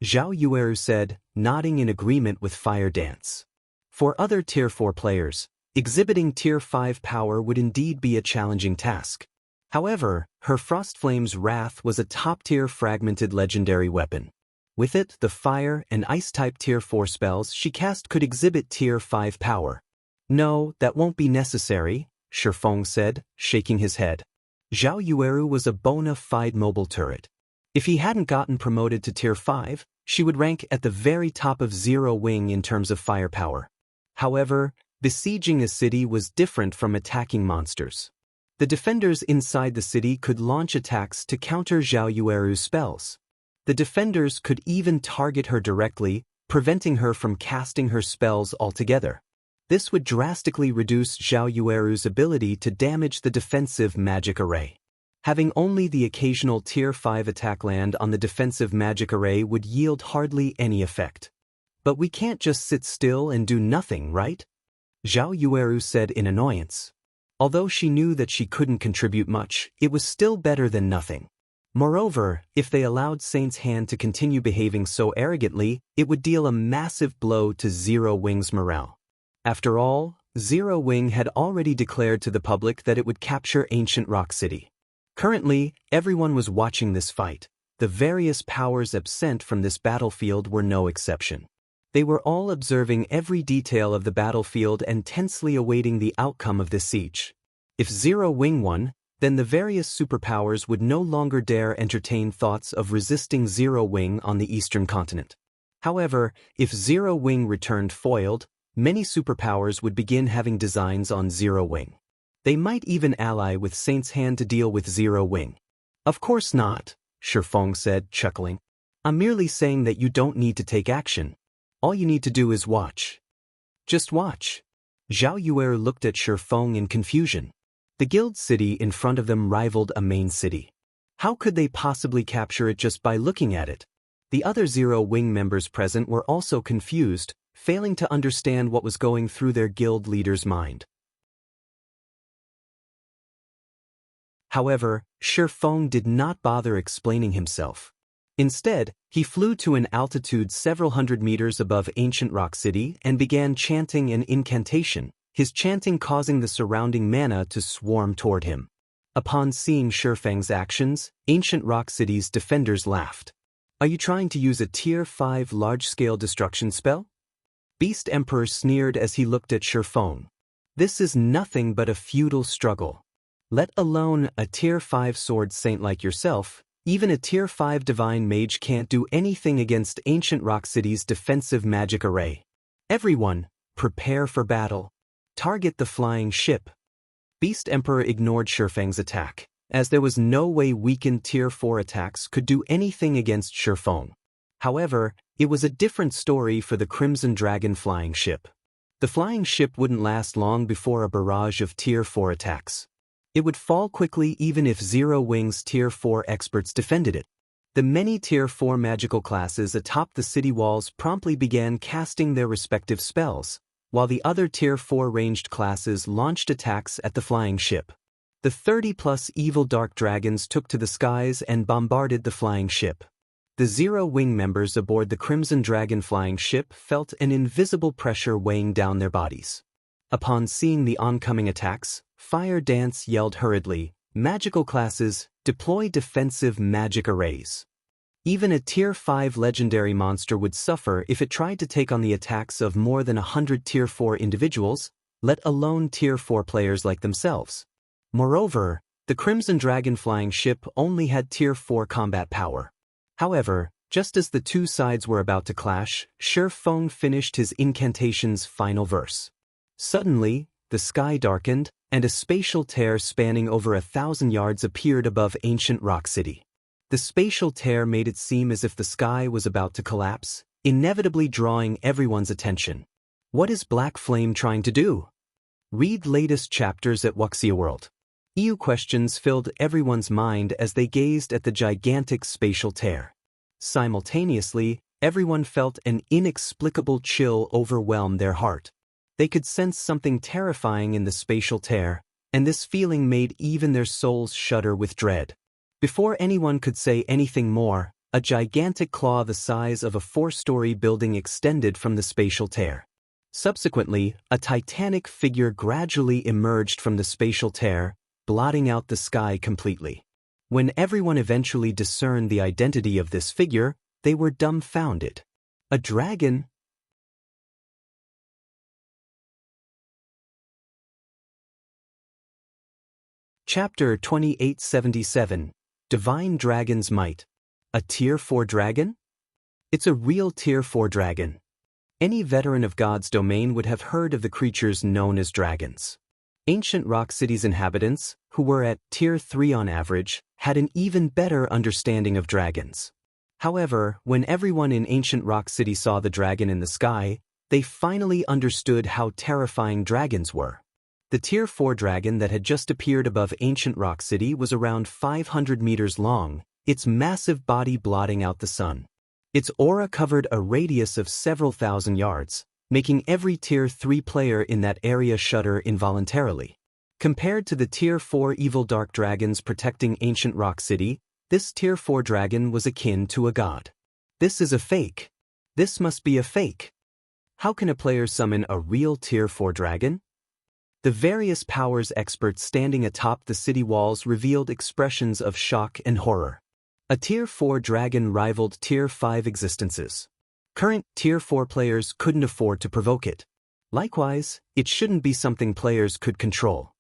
Zhao Yueru said, nodding in agreement with Fire Dance. For other Tier 4 players, exhibiting Tier 5 power would indeed be a challenging task. However, her Frostflame's Wrath was a top-tier fragmented legendary weapon. With it, the Fire and Ice-type Tier 4 spells she cast could exhibit Tier 5 power. No, that won't be necessary, Feng said, shaking his head. Zhao Yueru was a bona fide mobile turret. If he hadn't gotten promoted to Tier 5, she would rank at the very top of Zero Wing in terms of firepower. However, besieging a city was different from attacking monsters. The defenders inside the city could launch attacks to counter Zhao Yueru's spells. The defenders could even target her directly, preventing her from casting her spells altogether. This would drastically reduce Zhao Yueru's ability to damage the defensive magic array. Having only the occasional Tier 5 attack land on the defensive magic array would yield hardly any effect. But we can't just sit still and do nothing, right? Zhao Yueru said in annoyance. Although she knew that she couldn't contribute much, it was still better than nothing. Moreover, if they allowed Saint's Hand to continue behaving so arrogantly, it would deal a massive blow to Zero Wing's morale. After all, Zero Wing had already declared to the public that it would capture Ancient Rock City. Currently, everyone was watching this fight. The various powers absent from this battlefield were no exception. They were all observing every detail of the battlefield and tensely awaiting the outcome of this siege. If Zero Wing won, then the various superpowers would no longer dare entertain thoughts of resisting Zero Wing on the eastern continent. However, if Zero Wing returned foiled, many superpowers would begin having designs on Zero Wing. They might even ally with Saint's Hand to deal with Zero Wing. Of course not, Feng said, chuckling. I'm merely saying that you don't need to take action. All you need to do is watch. Just watch. Zhao Yueru looked at Feng in confusion. The guild city in front of them rivaled a main city. How could they possibly capture it just by looking at it? The other Zero Wing members present were also confused, failing to understand what was going through their guild leader's mind. However, Feng did not bother explaining himself. Instead, he flew to an altitude several hundred meters above Ancient Rock City and began chanting an incantation, his chanting causing the surrounding mana to swarm toward him. Upon seeing Feng's actions, Ancient Rock City's defenders laughed. Are you trying to use a Tier 5 large-scale destruction spell? Beast Emperor sneered as he looked at Feng. This is nothing but a futile struggle. Let alone a Tier 5 sword saint like yourself, even a Tier 5 divine mage can't do anything against Ancient Rock City's defensive magic array. Everyone, prepare for battle. Target the flying ship. Beast Emperor ignored Feng's attack, as there was no way weakened Tier 4 attacks could do anything against Feng. However, it was a different story for the Crimson Dragon flying ship. The flying ship wouldn't last long before a barrage of Tier 4 attacks. It would fall quickly even if Zero Wing's Tier 4 experts defended it. The many Tier 4 magical classes atop the city walls promptly began casting their respective spells, while the other Tier 4 ranged classes launched attacks at the flying ship. The 30-plus evil dark dragons took to the skies and bombarded the flying ship. The Zero Wing members aboard the Crimson Dragon flying ship felt an invisible pressure weighing down their bodies. Upon seeing the oncoming attacks, Fire Dance yelled hurriedly, "Magical classes, deploy defensive magic arrays." Even a Tier 5 legendary monster would suffer if it tried to take on the attacks of more than 100 Tier 4 individuals, let alone Tier 4 players like themselves. Moreover, the Crimson Dragon flying ship only had Tier 4 combat power. However, just as the two sides were about to clash, Feng finished his incantation's final verse. Suddenly, the sky darkened, and a spatial tear spanning over 1,000 yards appeared above Ancient Rock City. The spatial tear made it seem as if the sky was about to collapse, inevitably drawing everyone's attention. What is Black Flame trying to do? Read latest chapters at Wuxia World. EU questions filled everyone's mind as they gazed at the gigantic spatial tear. Simultaneously, Everyone felt an inexplicable chill overwhelm their heart. They could sense something terrifying in the spatial tear, and this feeling made even their souls shudder with dread. Before anyone could say anything more, a gigantic claw the size of a 4-story building extended from the spatial tear. Subsequently, a titanic figure gradually emerged from the spatial tear, blotting out the sky completely. When everyone eventually discerned the identity of this figure, they were dumbfounded. A dragon? Chapter 2877, Divine Dragon's Might. A Tier 4 dragon? It's a real Tier 4 dragon. Any veteran of God's domain would have heard of the creatures known as dragons. Ancient Rock City's inhabitants, who were at Tier 3 on average, had an even better understanding of dragons. However, when everyone in Ancient Rock City saw the dragon in the sky, they finally understood how terrifying dragons were. The Tier 4 dragon that had just appeared above Ancient Rock City was around 500 meters long, its massive body blotting out the sun. Its aura covered a radius of several thousand yards, making every Tier 3 player in that area shudder involuntarily. Compared to the Tier 4 evil dark dragons protecting Ancient Rock City, this Tier 4 dragon was akin to a god. This is a fake. This must be a fake. How can a player summon a real Tier 4 dragon? The various powers experts standing atop the city walls revealed expressions of shock and horror. A Tier 4 dragon rivaled Tier 5 existences. Current Tier 4 players couldn't afford to provoke it. Likewise, it shouldn't be something players could control.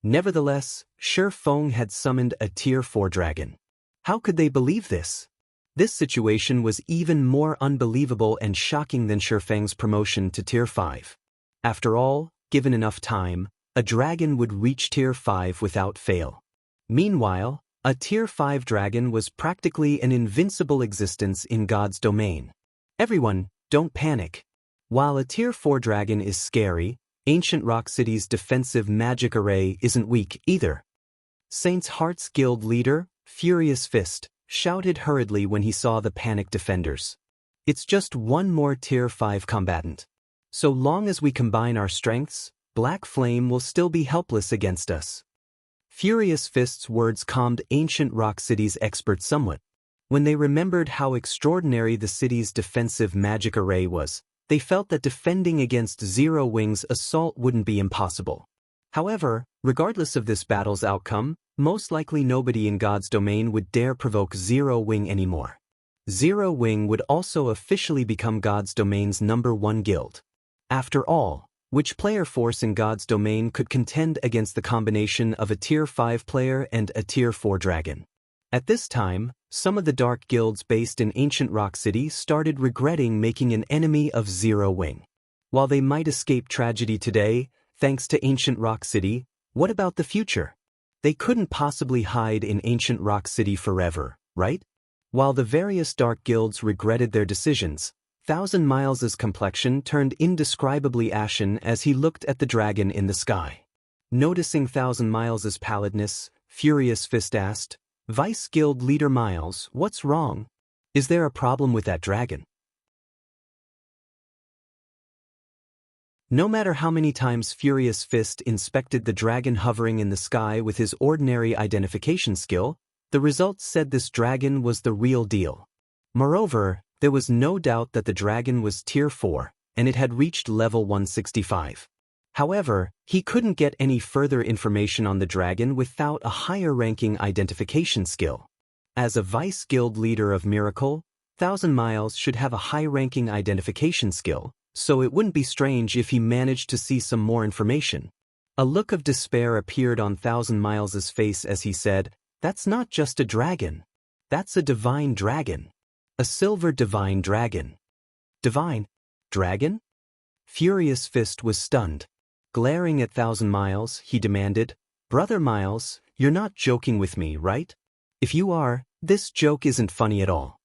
Nevertheless, Feng had summoned a Tier 4 dragon. How could they believe this? This situation was even more unbelievable and shocking than Feng's promotion to Tier 5. After all, given enough time, a dragon would reach Tier 5 without fail. Meanwhile, a Tier 5 dragon was practically an invincible existence in God's domain. Everyone, don't panic. While a Tier 4 dragon is scary, Ancient Rock City's defensive magic array isn't weak either. Saint's Heart's guild leader, Furious Fist, shouted hurriedly when he saw the panicked defenders. It's just one more Tier 5 combatant. So long as we combine our strengths, Black Flame will still be helpless against us. Furious Fist's words calmed Ancient Rock City's experts somewhat. When they remembered how extraordinary the city's defensive magic array was, they felt that defending against Zero Wing's assault wouldn't be impossible. However, regardless of this battle's outcome, most likely nobody in God's domain would dare provoke Zero Wing anymore. Zero Wing would also officially become God's domain's #1 guild. After all, which player force in God's domain could contend against the combination of a Tier 5 player and a Tier 4 dragon? At this time, some of the dark guilds based in Ancient Rock City started regretting making an enemy of Zero Wing. While they might escape tragedy today, thanks to Ancient Rock City, what about the future? They couldn't possibly hide in Ancient Rock City forever, right? While the various dark guilds regretted their decisions, Thousand Miles' complexion turned indescribably ashen as he looked at the dragon in the sky. Noticing Thousand Miles' pallidness, Furious Fist asked, "Vice Guild Leader Miles, what's wrong? Is there a problem with that dragon?" No matter how many times Furious Fist inspected the dragon hovering in the sky with his ordinary identification skill, the results said this dragon was the real deal. Moreover, there was no doubt that the dragon was Tier 4, and it had reached level 165. However, he couldn't get any further information on the dragon without a higher-ranking identification skill. As a Vice Guild leader of Miracle, Thousand Miles should have a high-ranking identification skill, so it wouldn't be strange if he managed to see some more information. A look of despair appeared on Thousand Miles' face as he said, "That's not just a dragon. That's a divine dragon. A silver divine dragon." Divine? Dragon? Furious Fist was stunned. Glaring at Thousand Miles, he demanded, "Brother Miles, you're not joking with me, right? If you are, this joke isn't funny at all."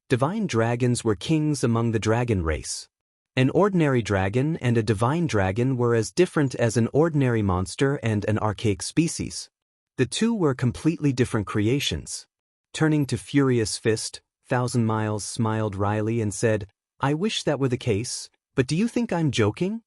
Divine dragons were kings among the dragon race. An ordinary dragon and a divine dragon were as different as an ordinary monster and an archaic species. The two were completely different creations. Turning to Furious Fist, Thousand Miles smiled wryly and said, "I wish that were the case, but do you think I'm joking?"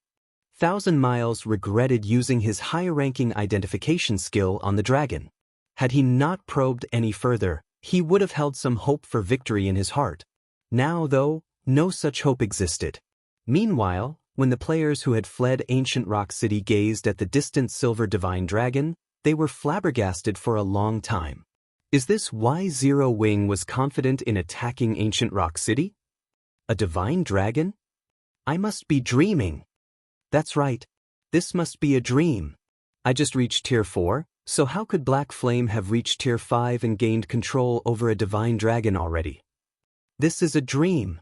Thousand Miles regretted using his higher-ranking identification skill on the dragon. Had he not probed any further, he would have held some hope for victory in his heart. Now, though, no such hope existed. Meanwhile, when the players who had fled Ancient Rock City gazed at the distant silver divine dragon, they were flabbergasted for a long time. Is this why Zero Wing was confident in attacking Ancient Rock City? A divine dragon? I must be dreaming. That's right. This must be a dream. I just reached Tier 4, so how could Black Flame have reached Tier 5 and gained control over a divine dragon already? This is a dream.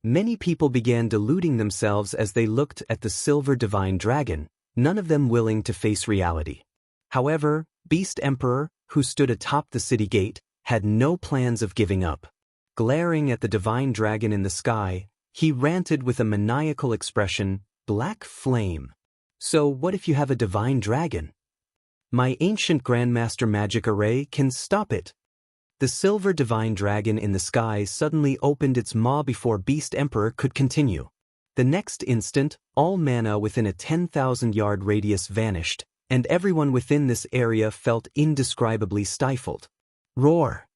Many people began deluding themselves as they looked at the silver divine dragon, none of them willing to face reality. However, Beast Emperor, who stood atop the city gate, had no plans of giving up. Glaring at the divine dragon in the sky, he ranted with a maniacal expression, "Black Flame. So what if you have a divine dragon? My ancient Grandmaster magic array can stop it." The silver divine dragon in the sky suddenly opened its maw before Beast Emperor could continue. The next instant, all mana within a 10,000-yard radius vanished, and everyone within this area felt indescribably stifled. Roar!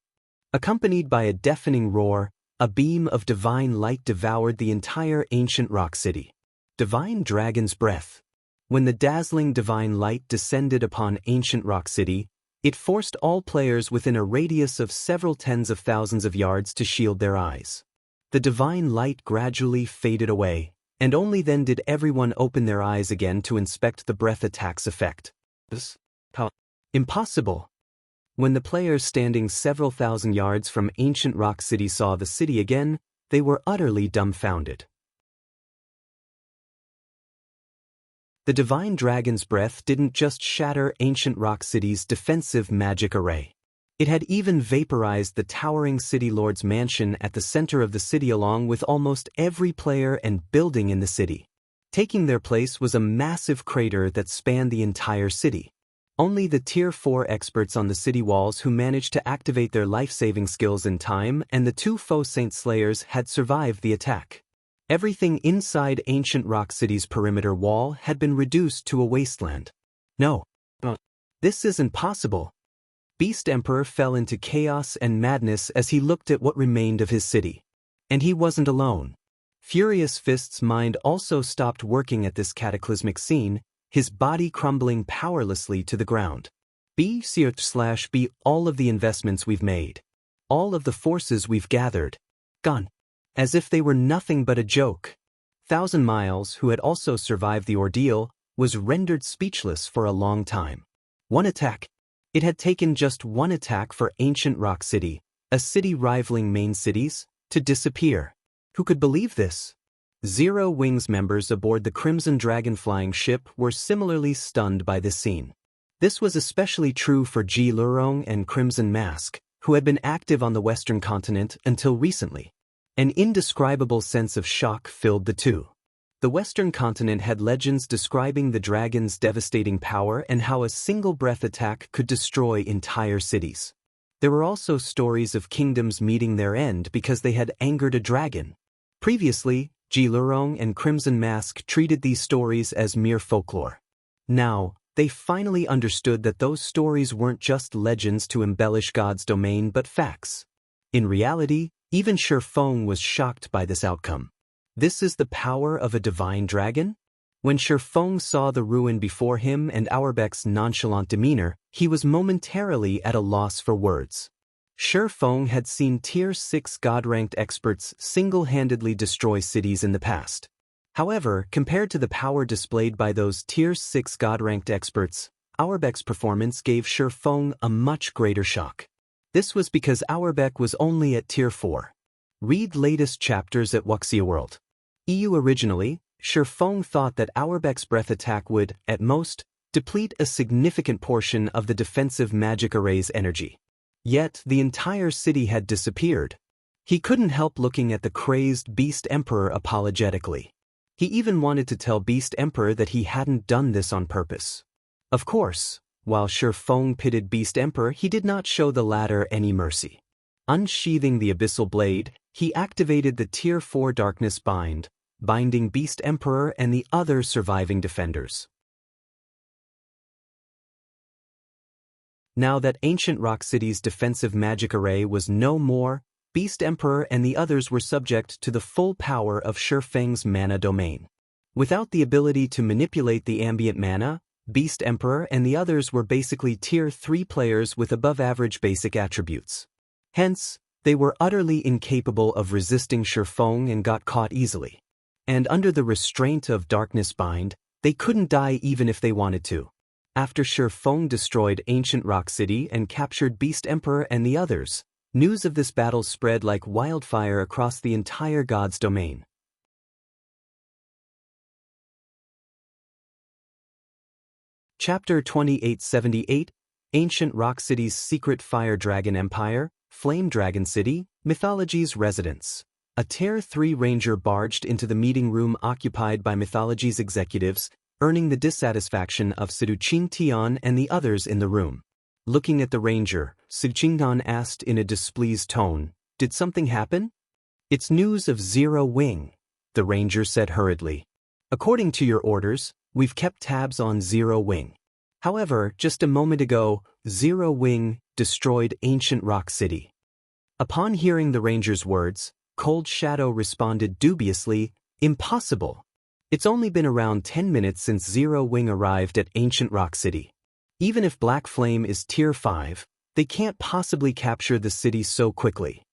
Accompanied by a deafening roar, a beam of divine light devoured the entire ancient rock city. Divine Dragon's Breath. When the dazzling divine light descended upon ancient rock city, it forced all players within a radius of several tens of thousands of yards to shield their eyes. The divine light gradually faded away, and only then did everyone open their eyes again to inspect the breath attack's effect. Impossible! When the players standing several thousand yards from ancient rock city saw the city again, they were utterly dumbfounded. The divine dragon's breath didn't just shatter ancient rock city's defensive magic array. It had even vaporized the towering city lord's mansion at the center of the city along with almost every player and building in the city. Taking their place was a massive crater that spanned the entire city. Only the Tier 4 experts on the city walls who managed to activate their life-saving skills in time and the 2 faux saint slayers had survived the attack. Everything inside ancient rock city's perimeter wall had been reduced to a wasteland. No. This isn't possible. Beast Emperor fell into chaos and madness as he looked at what remained of his city. And he wasn't alone. Furious Fist's mind also stopped working at this cataclysmic scene, his body crumbling powerlessly to the ground. B all of the investments we've made. All of the forces we've gathered. Gone. As if they were nothing but a joke. Thousand Miles, who had also survived the ordeal, was rendered speechless for a long time. One attack. It had taken just one attack for ancient rock city, a city rivaling main cities, to disappear. Who could believe this? Zero Wing's members aboard the Crimson Dragon flying ship were similarly stunned by this scene. This was especially true for Ji Lurong and Crimson Mask, who had been active on the Western continent until recently. An indescribable sense of shock filled the two. The Western continent had legends describing the dragon's devastating power and how a single breath attack could destroy entire cities. There were also stories of kingdoms meeting their end because they had angered a dragon. Previously, Ji Lurong and Crimson Mask treated these stories as mere folklore. Now, they finally understood that those stories weren't just legends to embellish God's domain but facts. In reality, even Feng was shocked by this outcome. This is the power of a divine dragon? When Feng saw the ruin before him and Auerbach's nonchalant demeanor, he was momentarily at a loss for words. Feng had seen Tier 6 God-ranked experts single-handedly destroy cities in the past. However, compared to the power displayed by those Tier 6 God-ranked experts, Auerbach's performance gave Feng a much greater shock. This was because Auerbach was only at Tier 4. Read latest chapters at Wuxia World. Originally, Feng thought that Auerbach's breath attack would, at most, deplete a significant portion of the defensive magic array's energy. Yet, the entire city had disappeared. He couldn't help looking at the crazed Beast Emperor apologetically. He even wanted to tell Beast Emperor that he hadn't done this on purpose. Of course, while Feng pitied Beast Emperor, he did not show the latter any mercy. Unsheathing the abyssal blade, he activated the Tier 4 Darkness Bind, binding Beast Emperor and the other surviving defenders. Now that Ancient Rock City's defensive magic array was no more, Beast Emperor and the others were subject to the full power of Feng's mana domain. Without the ability to manipulate the ambient mana, Beast Emperor and the others were basically Tier 3 players with above-average basic attributes. Hence, they were utterly incapable of resisting Feng and got caught easily. And under the restraint of Darkness Bind, they couldn't die even if they wanted to. After Feng destroyed Ancient Rock City and captured Beast Emperor and the others, news of this battle spread like wildfire across the entire God's domain. Chapter 2878, Ancient Rock City's Secret Fire Dragon Empire, Flame Dragon City, Mythology's Residence. A Tier 3 ranger barged into the meeting room occupied by Mythology's executives, earning the dissatisfaction of Xianxia and the others in the room. Looking at the ranger, Xianxia asked in a displeased tone, "Did something happen?" "It's news of Zero Wing," the ranger said hurriedly. "According to your orders, we've kept tabs on Zero Wing. However, just a moment ago, Zero Wing destroyed Ancient Rock City." Upon hearing the ranger's words, Cold Shadow responded dubiously, "Impossible. It's only been around 10 minutes since Zero Wing arrived at Ancient Rock City. Even if Black Flame is Tier 5, they can't possibly capture the city so quickly."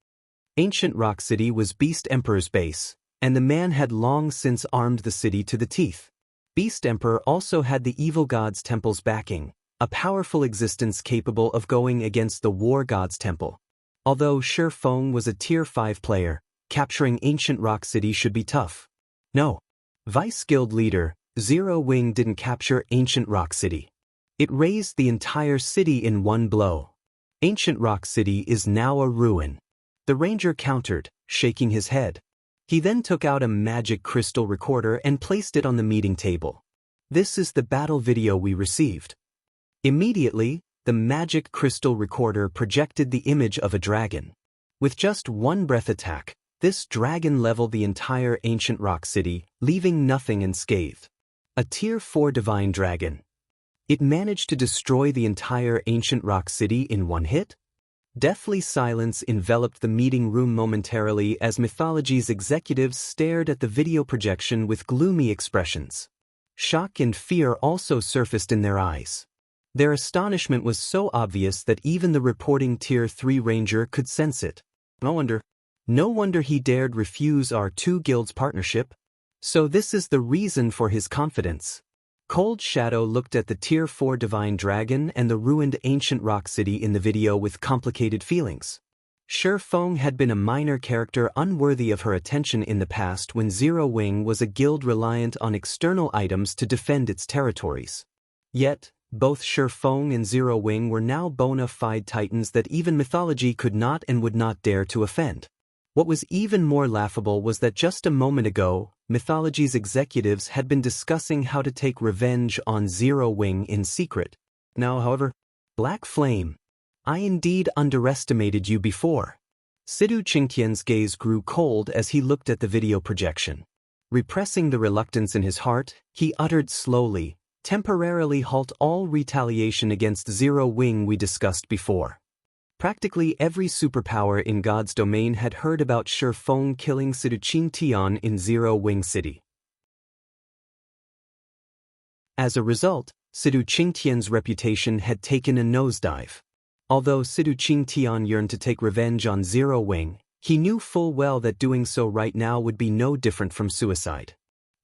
Ancient Rock City was Beast Emperor's base, and the man had long since armed the city to the teeth. Beast Emperor also had the Evil God's Temple's backing, a powerful existence capable of going against the War God's Temple. Although Feng was a Tier 5 player, capturing Ancient Rock City should be tough. No. Vice Guild leader, Zero Wing didn't capture Ancient Rock City. It razed the entire city in one blow. Ancient Rock City is now a ruin. The ranger countered, shaking his head. He then took out a magic crystal recorder and placed it on the meeting table. "This is the battle video we received." Immediately, the magic crystal recorder projected the image of a dragon. With just one breath attack, this dragon leveled the entire Ancient Rock City, leaving nothing unscathed. A Tier 4 divine dragon. It managed to destroy the entire Ancient Rock City in one hit? Deathly silence enveloped the meeting room momentarily as Mythology's executives stared at the video projection with gloomy expressions. Shock and fear also surfaced in their eyes. Their astonishment was so obvious that even the reporting Tier 3 ranger could sense it. No wonder he dared refuse our two guilds' partnership. So this is the reason for his confidence. Cold Shadow looked at the Tier 4 Divine Dragon and the ruined Ancient Rock City in the video with complicated feelings. Feng had been a minor character unworthy of her attention in the past when Zero Wing was a guild reliant on external items to defend its territories. Yet, both Feng and Zero Wing were now bona fide titans that even Mythology could not and would not dare to offend. What was even more laughable was that just a moment ago, Mythology's executives had been discussing how to take revenge on Zero Wing in secret. Now, however, Black Flame, I indeed underestimated you before. Xianxia's gaze grew cold as he looked at the video projection. Repressing the reluctance in his heart, he uttered slowly, "Temporarily halt all retaliation against Zero Wing we discussed before." Practically every superpower in God's domain had heard about Feng killing Xianxia in Zero Wing City. As a result, Xianxia's reputation had taken a nosedive. Although Xianxia yearned to take revenge on Zero Wing, he knew full well that doing so right now would be no different from suicide.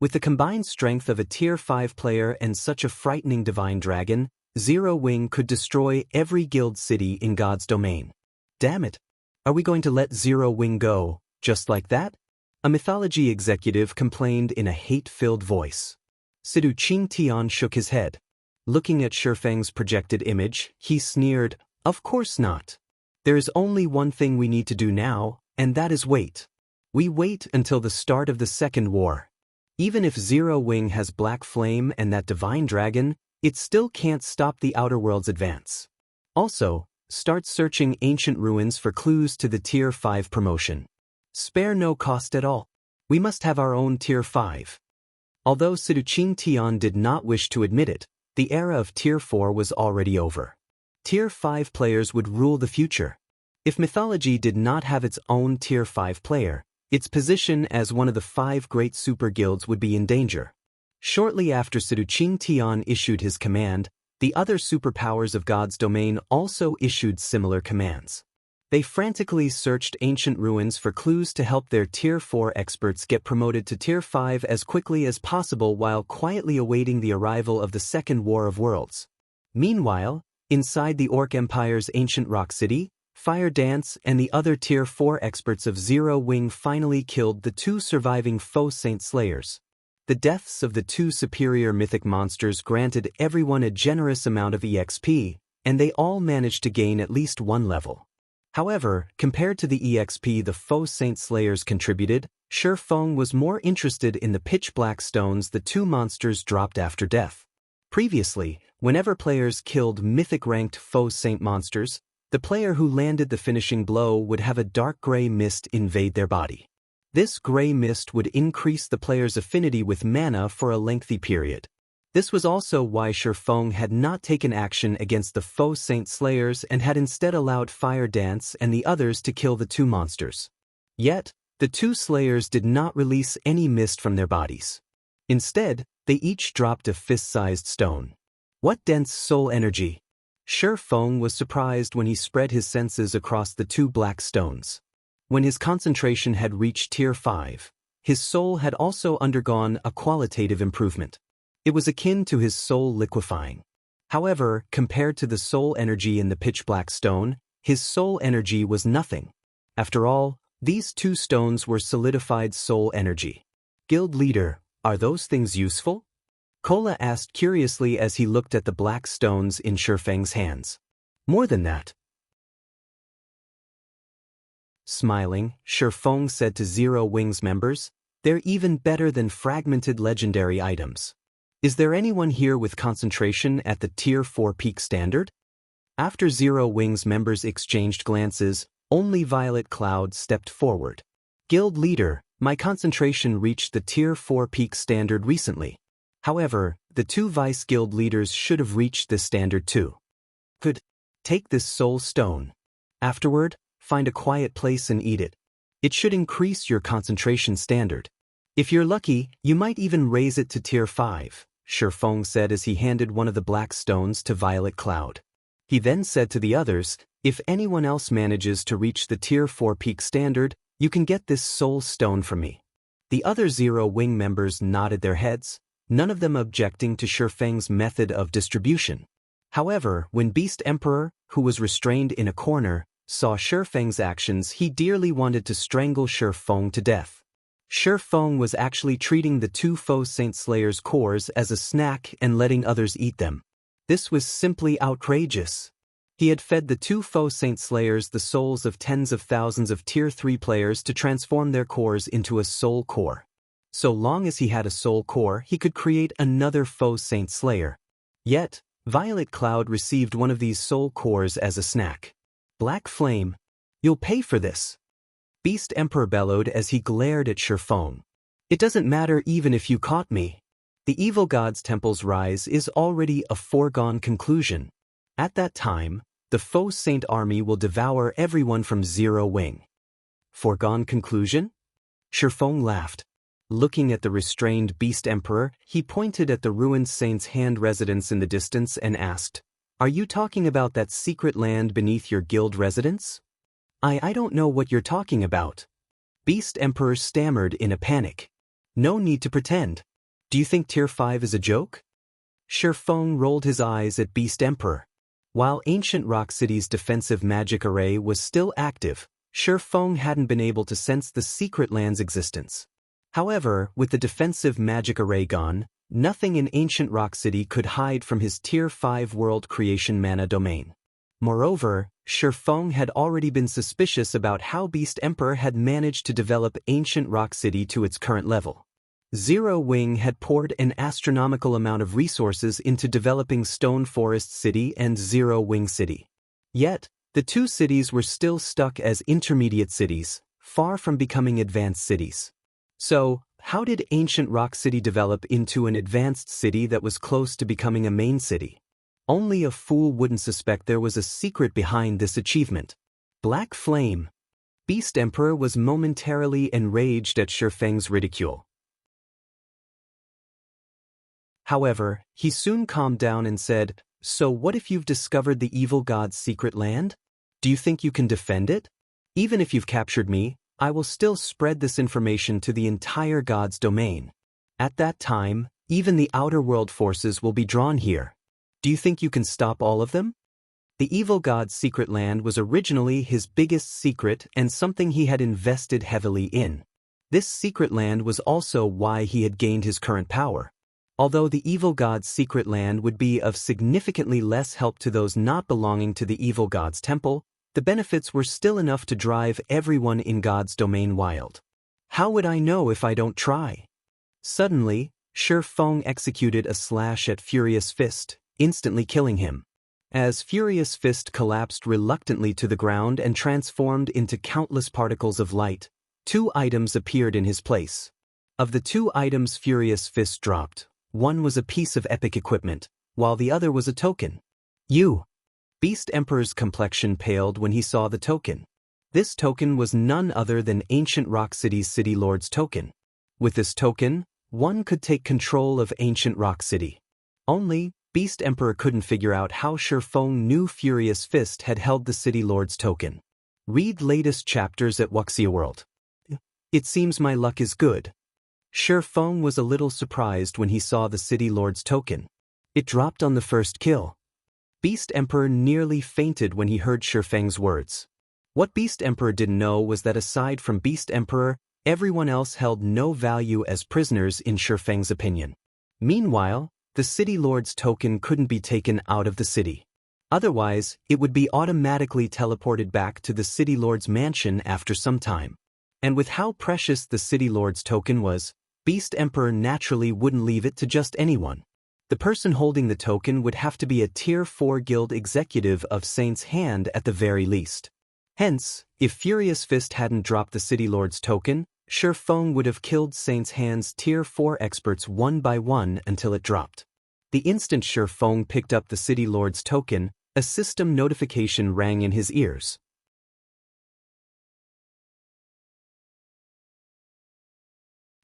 With the combined strength of a Tier 5 player and such a frightening divine dragon, Zero Wing could destroy every guild city in God's domain. Damn it! Are we going to let Zero Wing go, just like that? A Mythology executive complained in a hate-filled voice. Xianxia shook his head. Looking at Feng's projected image, he sneered, "Of course not. There is only one thing we need to do now, and that is wait. We wait until the start of the Second War. Even if Zero Wing has Black Flame and that divine dragon, it still can't stop the Outer World's advance. Also, Start searching ancient ruins for clues to the Tier 5 promotion. Spare no cost at all. We must have our own Tier 5. Although Wuxia Xianxia did not wish to admit it, the era of Tier 4 was already over. Tier 5 players would rule the future. If mythology did not have its own Tier 5 player, its position as one of the 5 great super guilds would be in danger. Shortly after Wuxia Xianxia issued his command, the other superpowers of God's domain also issued similar commands. They frantically searched ancient ruins for clues to help their Tier 4 experts get promoted to Tier 5 as quickly as possible while quietly awaiting the arrival of the Second War of Worlds. Meanwhile, inside the Orc Empire's ancient rock city, Fire Dance and the other Tier 4 experts of Zero Wing finally killed the 2 surviving Faux Saint Slayers. The deaths of the 2 superior mythic monsters granted everyone a generous amount of EXP, and they all managed to gain at least 1 level. However, compared to the EXP the Faux Saint Slayers contributed, Feng was more interested in the pitch-black stones the 2 monsters dropped after death. Previously, whenever players killed mythic-ranked Faux Saint monsters, the player who landed the finishing blow would have a dark gray mist invade their body. This gray mist would increase the player's affinity with mana for a lengthy period. This was also why Feng had not taken action against the Faux Saint Slayers and had instead allowed Fire Dance and the others to kill the 2 monsters. Yet, the 2 Slayers did not release any mist from their bodies. Instead, they each dropped a fist-sized stone. What dense soul energy! Feng was surprised when he spread his senses across the 2 black stones. When his concentration had reached Tier 5, his soul had also undergone a qualitative improvement. It was akin to his soul liquefying. However, compared to the soul energy in the pitch-black stone, his soul energy was nothing. After all, these 2 stones were solidified soul energy. Guild leader, are those things useful? Kola asked curiously as he looked at the black stones in Feng's hands. More than that. Smiling, Feng said to Zero Wing's members, they're even better than fragmented legendary items. Is there anyone here with concentration at the Tier 4 peak standard? After Zero Wing's members exchanged glances, only Violet Cloud stepped forward. Guild leader, my concentration reached the Tier 4 peak standard recently. However, the 2 vice guild leaders should have reached this standard too. Could take this soul stone. Afterward, find a quiet place and eat it. It should increase your concentration standard. If you're lucky, you might even raise it to Tier 5. Feng said as he handed one of the black stones to Violet Cloud. He then said to the others, if anyone else manages to reach the Tier 4 peak standard, you can get this soul stone from me. The other Zero Wing members nodded their heads, none of them objecting to Feng's method of distribution. However, when Beast Emperor, who was restrained in a corner, saw Feng's actions, he dearly wanted to strangle Feng to death. Feng was actually treating the 2 Faux Saint Slayers' cores as a snack and letting others eat them. This was simply outrageous. He had fed the 2 Faux Saint Slayers the souls of tens of thousands of Tier 3 players to transform their cores into a soul core. So long as he had a soul core, he could create another Faux Saint Slayer. Yet, Violet Cloud received one of these soul cores as a snack. Black Flame, you'll pay for this. Beast Emperor bellowed as he glared at Feng. It doesn't matter even if you caught me. The evil god's temple's rise is already a foregone conclusion. At that time, the Faux Saint army will devour everyone from Zero Wing. Foregone conclusion? Feng laughed. Looking at the restrained Beast Emperor, he pointed at the ruined saint's hand residence in the distance and asked, are you talking about that secret land beneath your guild residence? I don't know what you're talking about. Beast Emperor stammered in a panic. No need to pretend. Do you think Tier 5 is a joke? Feng rolled his eyes at Beast Emperor. While Ancient Rock City's defensive magic array was still active, Feng hadn't been able to sense the secret land's existence. However, with the defensive magic array gone, nothing in Ancient Rock City could hide from his Tier 5 world creation mana domain. Moreover, Feng had already been suspicious about how Beast Emperor had managed to develop Ancient Rock City to its current level. Zero Wing had poured an astronomical amount of resources into developing Stone Forest City and Zero Wing City. Yet, The two cities were still stuck as intermediate cities, far from becoming advanced cities. So, how did ancient Rock City develop into an advanced city that was close to becoming a main city? Only a fool wouldn't suspect there was a secret behind this achievement. Black Flame. Beast Emperor was momentarily enraged at Feng's ridicule. However, he soon calmed down and said, "So what if you've discovered the evil god's secret land? Do you think you can defend it? Even if you've captured me, I will still spread this information to the entire god's domain. At that time, even the outer world forces will be drawn here. Do you think you can stop all of them?" The evil god's secret land was originally his biggest secret and something he had invested heavily in. This secret land was also why he had gained his current power. Although the evil god's secret land would be of significantly less help to those not belonging to the evil god's temple, the benefits were still enough to drive everyone in God's domain wild. How would I know if I don't try? Suddenly, Feng executed a slash at Furious Fist, instantly killing him. As Furious Fist collapsed reluctantly to the ground and transformed into countless particles of light, two items appeared in his place. Of the two items Furious Fist dropped, one was a piece of epic equipment, while the other was a token. Beast Emperor's complexion paled when he saw the token. This token was none other than Ancient Rock City's City Lord's token. With this token, one could take control of Ancient Rock City. Only, Beast Emperor couldn't figure out how Feng knew Furious Fist had held the City Lord's token. Read latest chapters at Wuxia World. It seems my luck is good. Feng was a little surprised when he saw the City Lord's token. It dropped on the first kill. Beast Emperor nearly fainted when he heard Feng's words. What Beast Emperor didn't know was that aside from Beast Emperor, everyone else held no value as prisoners in Feng's opinion. Meanwhile, the City Lord's token couldn't be taken out of the city. Otherwise, it would be automatically teleported back to the City Lord's mansion after some time. And with how precious the City Lord's token was, Beast Emperor naturally wouldn't leave it to just anyone. The person holding the token would have to be a Tier 4 guild executive of Saint's Hand at the very least. Hence, if Furious Fist hadn't dropped the City Lord's token, Feng would have killed Saint's Hand's Tier 4 experts one by one until it dropped. The instant Feng picked up the City Lord's token, a system notification rang in his ears.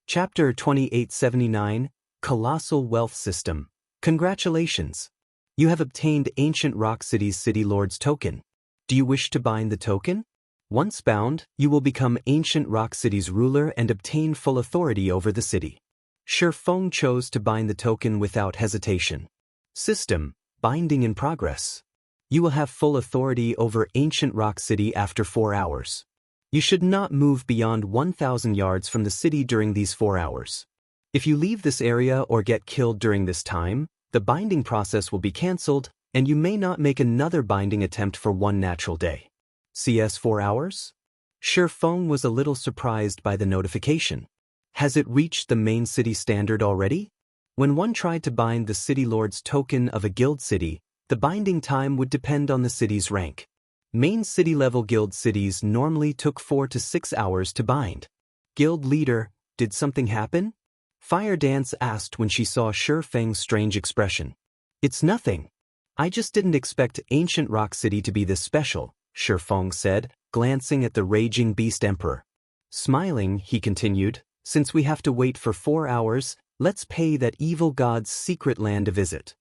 Chapter 2879, Colossal Wealth System. Congratulations! You have obtained Ancient Rock City's City Lord's token. Do you wish to bind the token? Once bound, you will become Ancient Rock City's ruler and obtain full authority over the city. Feng chose to bind the token without hesitation. System, binding in progress. You will have full authority over Ancient Rock City after 4 hours. You should not move beyond 1,000 yards from the city during these 4 hours. If you leave this area or get killed during this time, the binding process will be cancelled, and you may not make another binding attempt for 1 natural day. CS 4 hours? Feng was a little surprised by the notification. Has it reached the main city standard already? When one tried to bind the City Lord's token of a guild city, the binding time would depend on the city's rank. Main city-level guild cities normally took 4 to 6 hours to bind. Guild leader, did something happen? Fire Dance asked when she saw Feng's strange expression. It's nothing. I just didn't expect Ancient Rock City to be this special, Feng said, glancing at the raging Beast Emperor. Smiling, he continued, since we have to wait for 4 hours, let's pay that evil god's secret land a visit.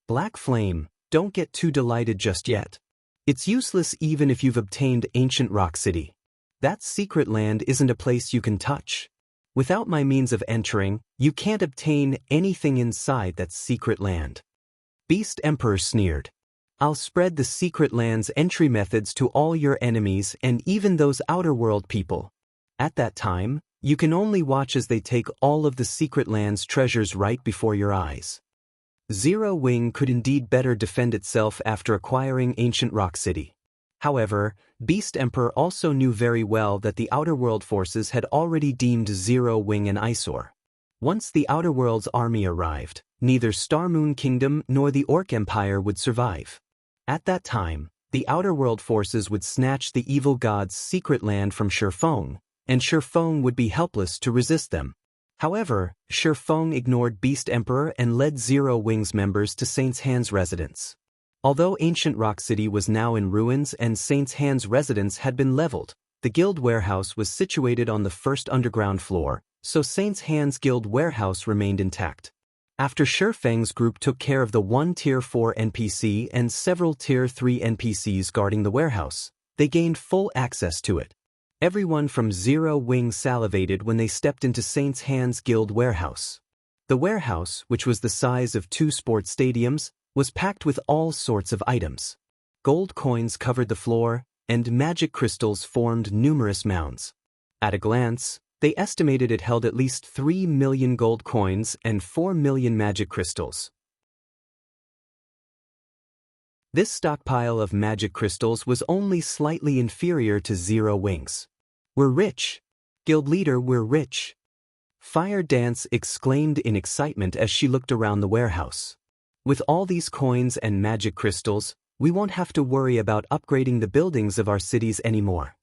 Black Flame, don't get too delighted just yet. It's useless even if you've obtained Ancient Rock City. That secret land isn't a place you can touch. Without my means of entering, you can't obtain anything inside that secret land. Beast Emperor sneered. I'll spread the secret land's entry methods to all your enemies and even those outer world people. At that time, you can only watch as they take all of the secret land's treasures right before your eyes. Zero Wing could indeed better defend itself after acquiring Ancient Rock City. However, Beast Emperor also knew very well that the Outer World forces had already deemed Zero Wing an eyesore. Once the Outer World's army arrived, neither Star Moon Kingdom nor the Orc Empire would survive. At that time, The outer world forces would snatch the evil god's secret land from Feng, and Feng would be helpless to resist them. However, Feng ignored Beast Emperor and led Zero Wings members to Saint's Hand's residence. Although ancient Rock City was now in ruins and Saint's Hand's residence had been leveled, the guild warehouse was situated on the first underground floor, so Saint's Hand's guild warehouse remained intact. After Feng's group took care of the one Tier 4 NPC and several Tier 3 NPCs guarding the warehouse, they gained full access to it. Everyone from Zero Wing salivated when they stepped into Saint's Hand's guild warehouse. The warehouse, which was the size of 2 sports stadiums, was packed with all sorts of items. Gold coins covered the floor, and magic crystals formed numerous mounds. At a glance, they estimated it held at least 3 million gold coins and 4 million magic crystals. This stockpile of magic crystals was only slightly inferior to Zero Wings. "We're rich! Guild leader, we're rich!" Fire Dance exclaimed in excitement as she looked around the warehouse. "With all these coins and magic crystals, we won't have to worry about upgrading the buildings of our cities anymore."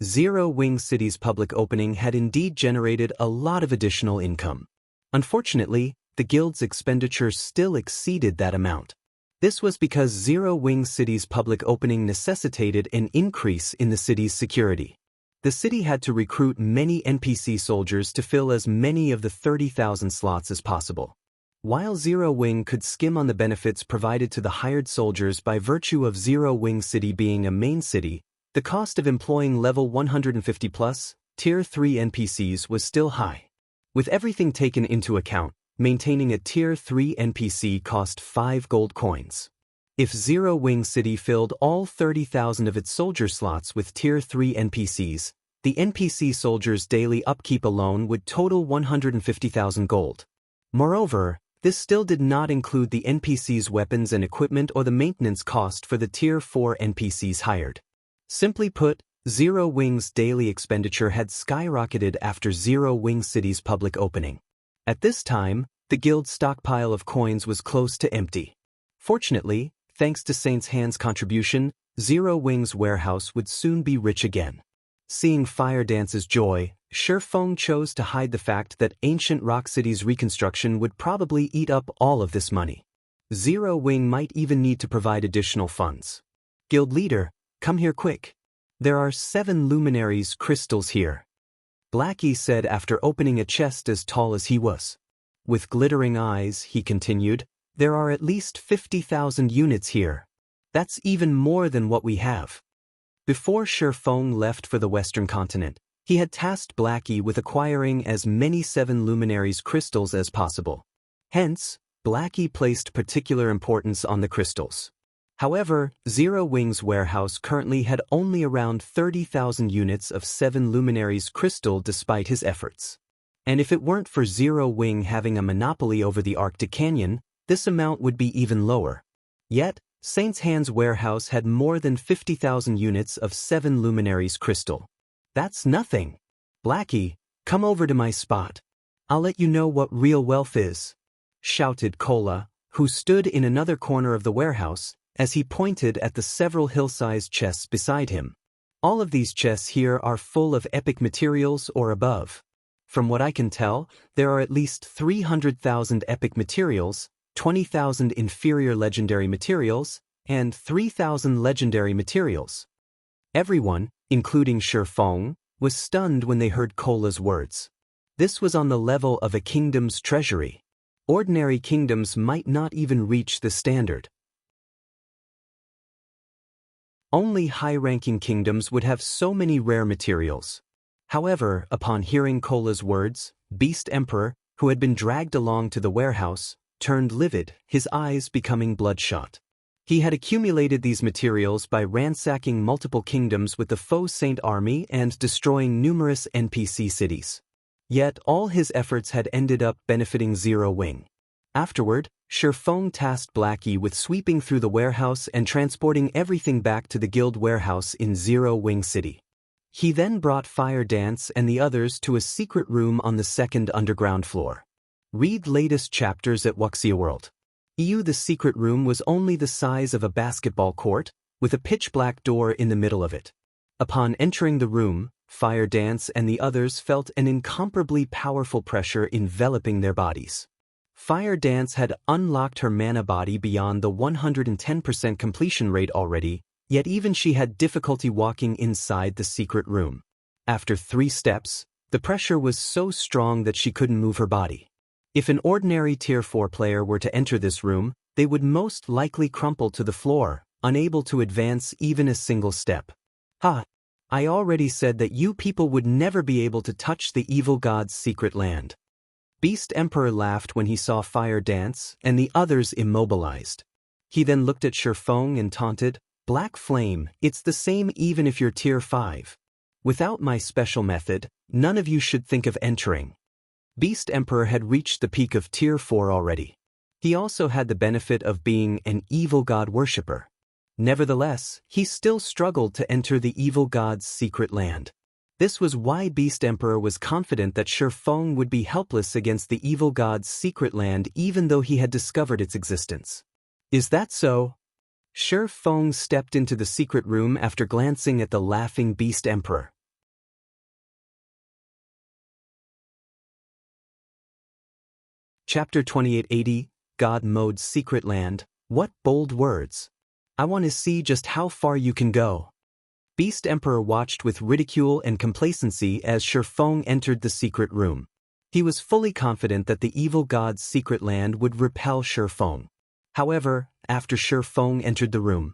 Zero Wing City's public opening had indeed generated a lot of additional income. Unfortunately, the guild's expenditures still exceeded that amount. This was because Zero Wing City's public opening necessitated an increase in the city's security. The city had to recruit many NPC soldiers to fill as many of the 30,000 slots as possible. While Zero Wing could skim on the benefits provided to the hired soldiers by virtue of Zero Wing City being a main city, the cost of employing level 150 plus, Tier 3 NPCs was still high. With everything taken into account, maintaining a Tier 3 NPC cost 5 gold coins. If Zero Wing City filled all 30,000 of its soldier slots with Tier 3 NPCs, the NPC soldiers' daily upkeep alone would total 150,000 gold. Moreover, this still did not include the NPCs' weapons and equipment or the maintenance cost for the Tier 4 NPCs hired. Simply put, Zero Wing's daily expenditure had skyrocketed after Zero Wing City's public opening. At this time, the guild's stockpile of coins was close to empty. Fortunately, thanks to Saint's Hand's contribution, Zero Wing's warehouse would soon be rich again. Seeing Fire Dance's joy, Feng chose to hide the fact that ancient Rock City's reconstruction would probably eat up all of this money. Zero Wing might even need to provide additional funds. "Guild leader, come here quick. There are 7 luminaries crystals here," Blackie said after opening a chest as tall as he was. With glittering eyes, he continued, "There are at least 50,000 units here. That's even more than what we have." Before Feng left for the Western continent, he had tasked Blackie with acquiring as many 7 luminaries crystals as possible. Hence, Blackie placed particular importance on the crystals. However, Zero Wing's warehouse currently had only around 30,000 units of 7 luminaries crystal despite his efforts. And if it weren't for Zero Wing having a monopoly over the Arctic Canyon, this amount would be even lower. Yet, Saint's Hand's warehouse had more than 50,000 units of 7 luminaries crystal. "That's nothing. Blackie, come over to my spot. I'll let you know what real wealth is," shouted Cola, who stood in another corner of the warehouse, as he pointed at the several hill-sized chests beside him. "All of these chests here are full of epic materials or above. From what I can tell, there are at least 300,000 epic materials, 20,000 inferior legendary materials, and 3,000 legendary materials." Everyone, including Feng, was stunned when they heard Cola's words. This was on the level of a kingdom's treasury. Ordinary kingdoms might not even reach the standard. Only high-ranking kingdoms would have so many rare materials. However, upon hearing Cola's words, Beast Emperor, who had been dragged along to the warehouse, turned livid, his eyes becoming bloodshot. He had accumulated these materials by ransacking multiple kingdoms with the Faux Saint army and destroying numerous NPC cities. Yet all his efforts had ended up benefiting Zero Wing. Afterward, Feng tasked Blackie with sweeping through the warehouse and transporting everything back to the guild warehouse in Zero Wing City. He then brought Fire Dance and the others to a secret room on the 2nd underground floor. Read latest chapters at Wuxia World. The secret room was only the size of a basketball court, with a pitch-black door in the middle of it. Upon entering the room, Fire Dance and the others felt an incomparably powerful pressure enveloping their bodies. Fire Dance had unlocked her mana body beyond the 110% completion rate already, yet even she had difficulty walking inside the secret room. After 3 steps, the pressure was so strong that she couldn't move her body. If an ordinary Tier 4 player were to enter this room, they would most likely crumple to the floor, unable to advance even a single step. Ha! I already said that you people would never be able to touch the evil god's secret land. Beast Emperor laughed when he saw Fire Dance and the others immobilized. He then looked at Feng and taunted, "Black Flame, it's the same even if you're Tier 5. Without my special method, none of you should think of entering." Beast Emperor had reached the peak of Tier 4 already. He also had the benefit of being an evil god worshipper. Nevertheless, he still struggled to enter the evil god's secret land. This was why Beast Emperor was confident that Feng would be helpless against the evil god's secret land even though he had discovered its existence. Is that so? Feng stepped into the secret room after glancing at the laughing Beast Emperor. Chapter 2880, God Mode's Secret Land. What bold words! I want to see just how far you can go. Beast Emperor watched with ridicule and complacency as Feng entered the secret room. He was fully confident that the evil god's secret land would repel Feng. However, after Feng entered the room,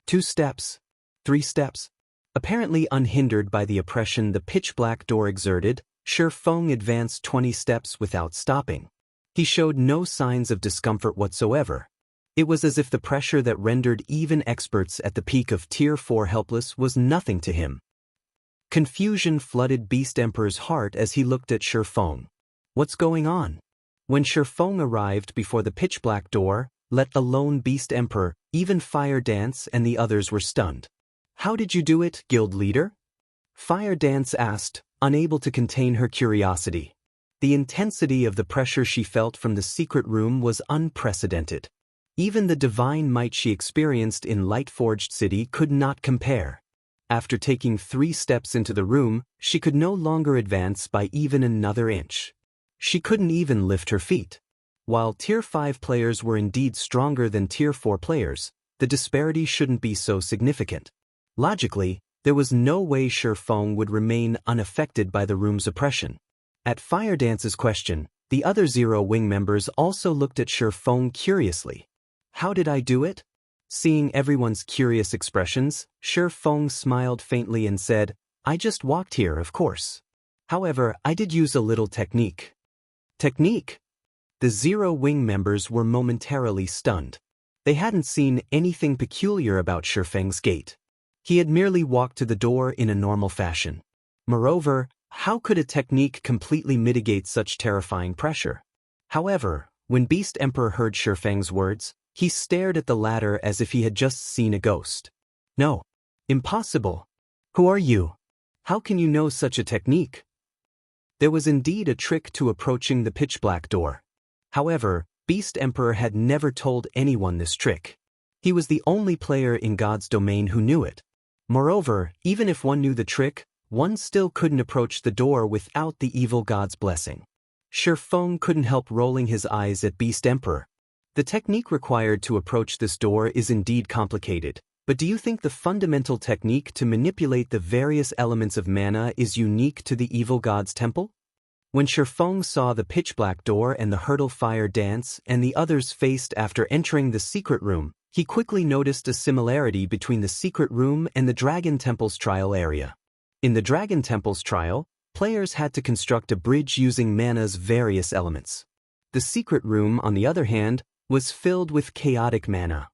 2 steps, 3 steps. Apparently unhindered by the oppression the pitch-black door exerted, Feng advanced 20 steps without stopping. He showed no signs of discomfort whatsoever. It was as if the pressure that rendered even experts at the peak of Tier 4 helpless was nothing to him. Confusion flooded Beast Emperor's heart as he looked at Feng. What's going on? When Feng arrived before the pitch-black door, let alone Beast Emperor, even Fire Dance and the others were stunned. How did you do it, guild leader? Fire Dance asked, unable to contain her curiosity. The intensity of the pressure she felt from the secret room was unprecedented. Even the divine might she experienced in Lightforged City could not compare. After taking 3 steps into the room, she could no longer advance by even another inch. She couldn't even lift her feet. While Tier 5 players were indeed stronger than Tier 4 players, the disparity shouldn't be so significant. Logically, there was no way Feng would remain unaffected by the room's oppression. At Fire Dance's question, the other Zero Wing members also looked at Feng curiously. How did I do it? Seeing everyone's curious expressions, Feng smiled faintly and said, I just walked here, of course. However, I did use a little technique. Technique? The Zero Wing members were momentarily stunned. They hadn't seen anything peculiar about Feng's gait. He had merely walked to the door in a normal fashion. Moreover, how could a technique completely mitigate such terrifying pressure? However, when Beast Emperor heard Feng's words, he stared at the latter as if he had just seen a ghost. No. Impossible. Who are you? How can you know such a technique? There was indeed a trick to approaching the pitch-black door. However, Beast Emperor had never told anyone this trick. He was the only player in God's domain who knew it. Moreover, even if one knew the trick, one still couldn't approach the door without the evil god's blessing. Feng couldn't help rolling his eyes at Beast Emperor. The technique required to approach this door is indeed complicated, but do you think the fundamental technique to manipulate the various elements of mana is unique to the evil god's temple? When Feng saw the pitch-black door and the hurdle Fire Dance and the others faced after entering the secret room, he quickly noticed a similarity between the secret room and the Dragon Temple's trial area. In the Dragon Temple's trial, players had to construct a bridge using mana's various elements. The secret room, on the other hand, was filled with chaotic mana.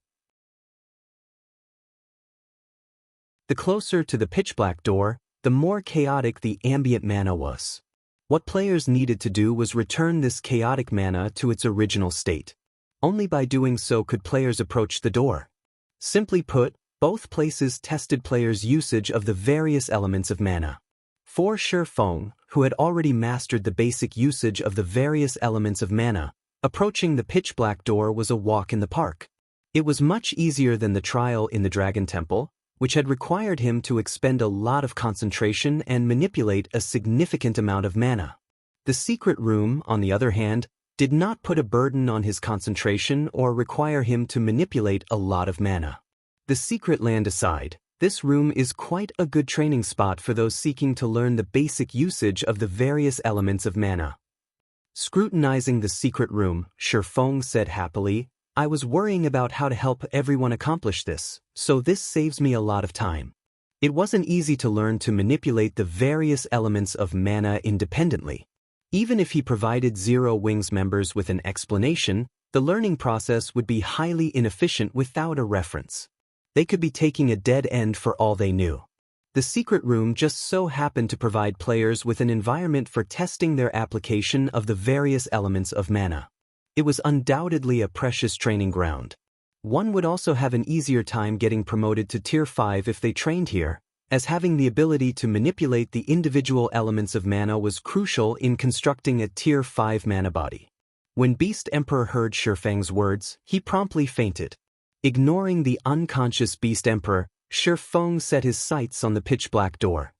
The closer to the pitch-black door, the more chaotic the ambient mana was. What players needed to do was return this chaotic mana to its original state. Only by doing so could players approach the door. Simply put, both places tested players' usage of the various elements of mana. For Feng, who had already mastered the basic usage of the various elements of mana, approaching the pitch-black door was a walk in the park. It was much easier than the trial in the Dragon Temple, which had required him to expend a lot of concentration and manipulate a significant amount of mana. The secret room, on the other hand, did not put a burden on his concentration or require him to manipulate a lot of mana. The secret land aside, this room is quite a good training spot for those seeking to learn the basic usage of the various elements of mana. Scrutinizing the secret room, Feng said happily, "I was worrying about how to help everyone accomplish this, so this saves me a lot of time." It wasn't easy to learn to manipulate the various elements of mana independently. Even if he provided Zero Wings members with an explanation, the learning process would be highly inefficient without a reference. They could be taking a dead end for all they knew. The secret room just so happened to provide players with an environment for testing their application of the various elements of mana. It was undoubtedly a precious training ground. One would also have an easier time getting promoted to Tier 5 if they trained here, as having the ability to manipulate the individual elements of mana was crucial in constructing a Tier 5 mana body. When Beast Emperor heard Feng's words, he promptly fainted. Ignoring the unconscious Beast Emperor, Feng set his sights on the pitch-black door.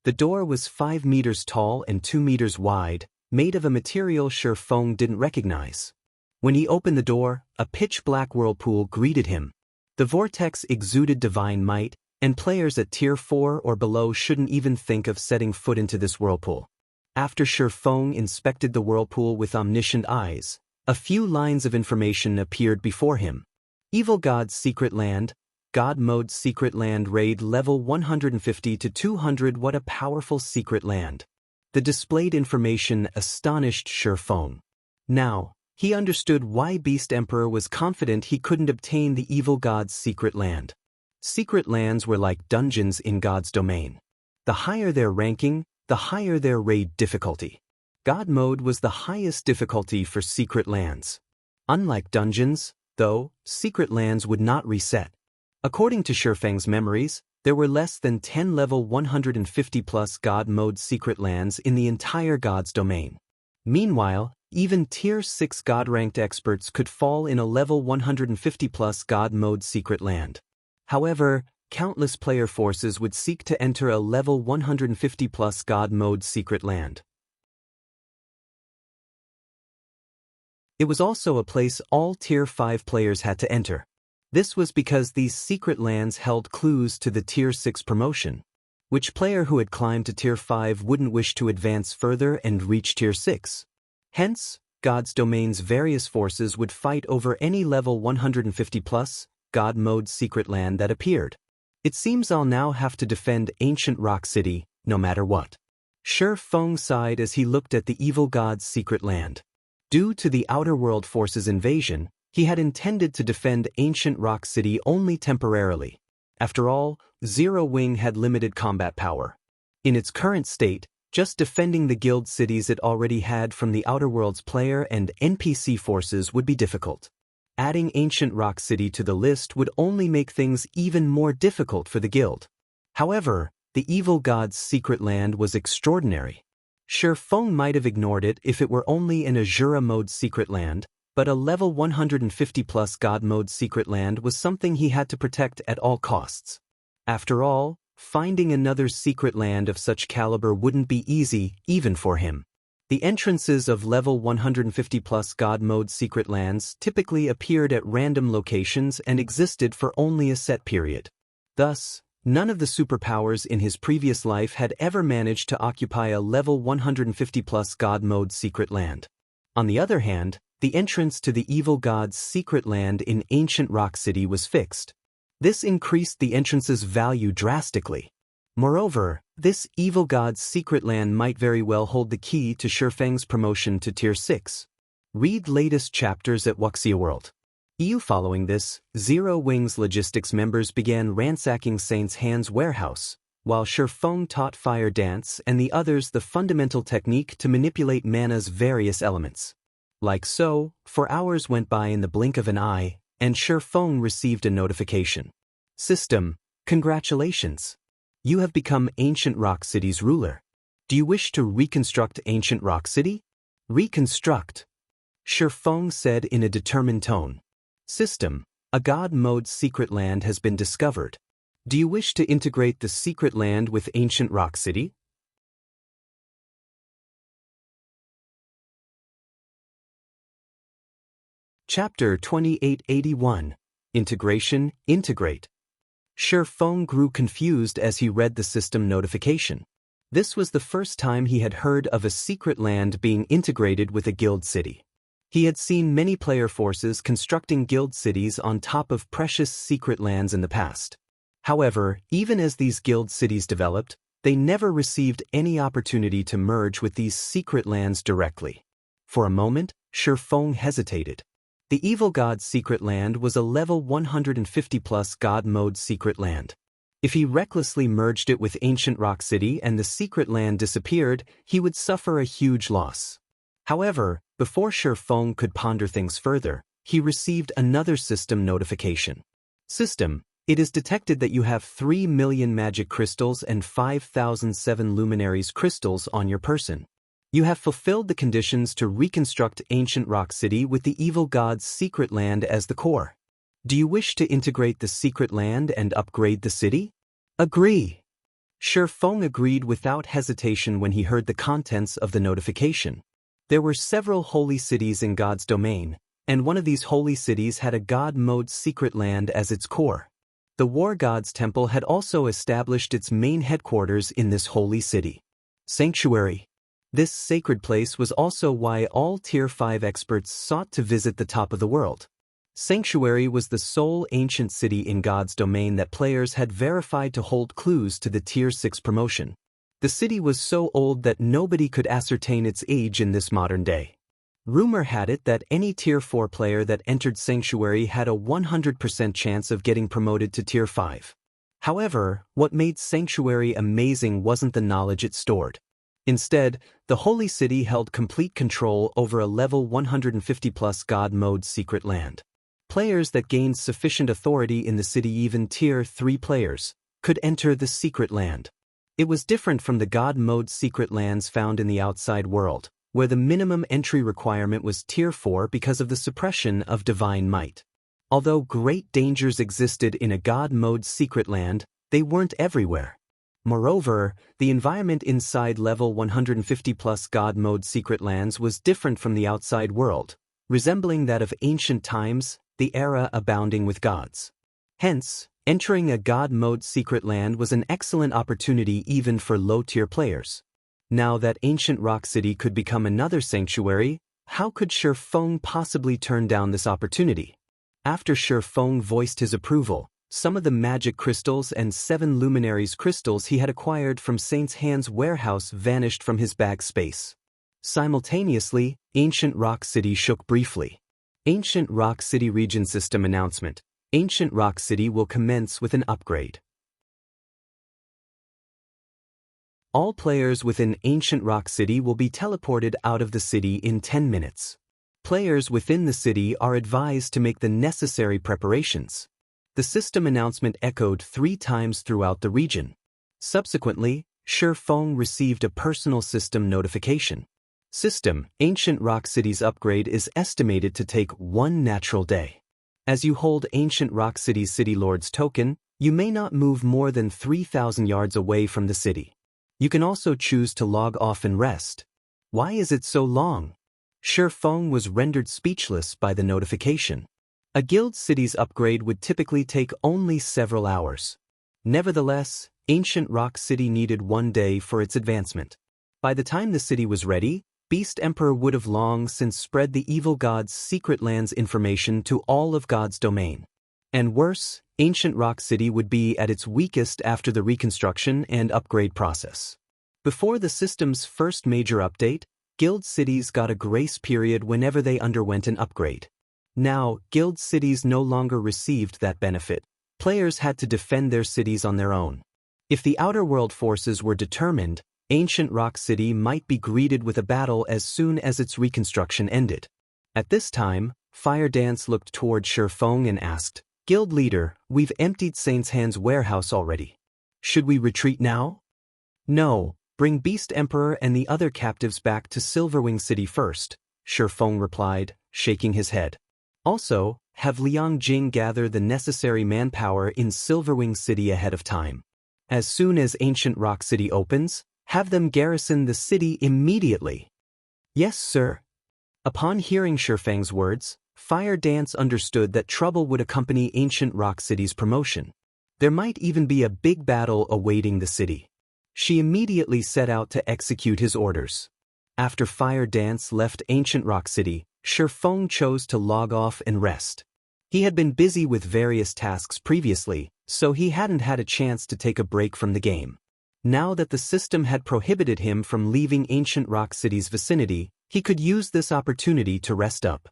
The door was 5 meters tall and 2 meters wide, made of a material Feng didn't recognize. When he opened the door, a pitch-black whirlpool greeted him. The vortex exuded divine might, and players at Tier 4 or below shouldn't even think of setting foot into this whirlpool. After Feng inspected the whirlpool with omniscient eyes, a few lines of information appeared before him. Evil God's Secret Land, God Mode Secret Land Raid Level 150 to 200. What a powerful secret land. The displayed information astonished Feng. Now, he understood why Beast Emperor was confident he couldn't obtain the Evil God's Secret Land. Secret lands were like dungeons in God's domain. The higher their ranking, the higher their raid difficulty. God Mode was the highest difficulty for secret lands. Unlike dungeons, though, secret lands would not reset. According to Feng's memories, there were less than 10 level 150+ God Mode secret lands in the entire God's domain. Meanwhile, even Tier 6 God-ranked experts could fall in a level 150+ God Mode secret land. However, countless player forces would seek to enter a level 150+ God Mode secret land. It was also a place all Tier 5 players had to enter. This was because these secret lands held clues to the Tier 6 promotion. Which player who had climbed to Tier 5 wouldn't wish to advance further and reach Tier 6? Hence, God's domain's various forces would fight over any level 150+ God Mode secret land that appeared. It seems I'll now have to defend ancient Rock City, no matter what. Feng sighed as he looked at the Evil God's secret land. Due to the Outer World Force's invasion, he had intended to defend ancient Rock City only temporarily. After all, Zero Wing had limited combat power. In its current state, just defending the guild cities it already had from the Outer World's player and NPC forces would be difficult. Adding ancient Rock City to the list would only make things even more difficult for the guild. However, the Evil God's secret land was extraordinary. Feng might have ignored it if it were only an Azura mode secret land, but a level 150+ God mode secret land was something he had to protect at all costs. After all, finding another secret land of such caliber wouldn't be easy, even for him. The entrances of level 150+ God mode secret lands typically appeared at random locations and existed for only a set period. Thus, none of the superpowers in his previous life had ever managed to occupy a level 150+ God mode secret land. On the other hand, the entrance to the Evil God's secret land in ancient Rock City was fixed. This increased the entrance's value drastically. Moreover, this Evil God's secret land might very well hold the key to Feng's promotion to Tier 6. Read latest chapters at Wuxia World. Following this, Zero Wing's logistics members began ransacking Saint's Hand's warehouse, while Feng taught Fire Dance and the others the fundamental technique to manipulate mana's various elements. Like so, 4 hours went by in the blink of an eye, and Feng received a notification. System, congratulations. You have become Ancient Rock City's ruler. Do you wish to reconstruct Ancient Rock City? Reconstruct. Feng said in a determined tone. System, A God mode secret land has been discovered. Do you wish to integrate the secret land with ancient rock city? Chapter 2881. Integration, Integrate. Feng grew confused as he read the system notification. This was the first time he had heard of a secret land being integrated with a guild city. He had seen many player forces constructing guild cities on top of precious secret lands in the past. However, even as these guild cities developed, they never received any opportunity to merge with these secret lands directly. For a moment, Feng hesitated. The Evil God's secret land was a level 150 plus God mode secret land. If he recklessly merged it with Ancient Rock City and the secret land disappeared, he would suffer a huge loss. However, before Feng could ponder things further, he received another system notification. System, it is detected that you have 3 million magic crystals and 5,007 luminaries crystals on your person. You have fulfilled the conditions to reconstruct Ancient Rock City with the Evil God's secret land as the core. Do you wish to integrate the secret land and upgrade the city? Agree. Feng agreed without hesitation when he heard the contents of the notification. There were several holy cities in God's domain, and one of these holy cities had a God mode secret land as its core. The War God's Temple had also established its main headquarters in this holy city. Sanctuary. This sacred place was also why all Tier 5 experts sought to visit the top of the world. Sanctuary was the sole ancient city in God's domain that players had verified to hold clues to the Tier 6 promotion. The city was so old that nobody could ascertain its age in this modern day. Rumor had it that any Tier 4 player that entered Sanctuary had a 100% chance of getting promoted to Tier 5. However, what made Sanctuary amazing wasn't the knowledge it stored. Instead, the Holy City held complete control over a level 150 plus God mode secret land. Players that gained sufficient authority in the city, even Tier 3 players, could enter the secret land. It was different from the God mode secret lands found in the outside world, where the minimum entry requirement was Tier 4 because of the suppression of divine might. Although great dangers existed in a God mode secret land, they weren't everywhere. Moreover, the environment inside level 150 plus God mode secret lands was different from the outside world, resembling that of ancient times, the era abounding with gods. Hence, entering a God mode secret land was an excellent opportunity even for low-tier players. Now that Ancient Rock City could become another sanctuary, how could Feng possibly turn down this opportunity? After Feng voiced his approval, some of the magic crystals and 7 luminaries crystals he had acquired from Saint's Hand's warehouse vanished from his bag space. Simultaneously, Ancient Rock City shook briefly. Ancient Rock City Region System Announcement. Ancient Rock City will commence with an upgrade. All players within Ancient Rock City will be teleported out of the city in 10 minutes. Players within the city are advised to make the necessary preparations. The system announcement echoed 3 times throughout the region. Subsequently, Feng received a personal system notification. System, Ancient Rock City's upgrade is estimated to take 1 natural day. As you hold Ancient Rock City's City Lord's token, you may not move more than 3,000 yards away from the city. You can also choose to log off and rest. Why is it so long? Feng was rendered speechless by the notification. A guild city's upgrade would typically take only several hours. Nevertheless, Ancient Rock City needed 1 day for its advancement. By the time the city was ready, Beast Emperor would have long since spread the evil god's secret land's information to all of God's domain. And worse, Ancient Rock City would be at its weakest after the reconstruction and upgrade process. Before the system's first major update, guild cities got a grace period whenever they underwent an upgrade. Now, guild cities no longer received that benefit. Players had to defend their cities on their own. If the outer world forces were determined, Ancient Rock City might be greeted with a battle as soon as its reconstruction ended. At this time, Fire Dance looked toward Feng and asked, "Guild leader, we've emptied Saint's Hand's warehouse already. Should we retreat now?" "No, bring Beast Emperor and the other captives back to Silverwing City first," Feng replied, shaking his head. "Also, have Liang Jing gather the necessary manpower in Silverwing City ahead of time. As soon as Ancient Rock City opens, have them garrison the city immediately. Yes, sir. Upon hearing Shifeng's words, Fire Dance understood that trouble would accompany Ancient Rock City's promotion. There might even be a big battle awaiting the city. She immediately set out to execute his orders. After Fire Dance left Ancient Rock City, Feng chose to log off and rest. He had been busy with various tasks previously, so he hadn't had a chance to take a break from the game. Now that the system had prohibited him from leaving Ancient Rock City's vicinity, he could use this opportunity to rest up.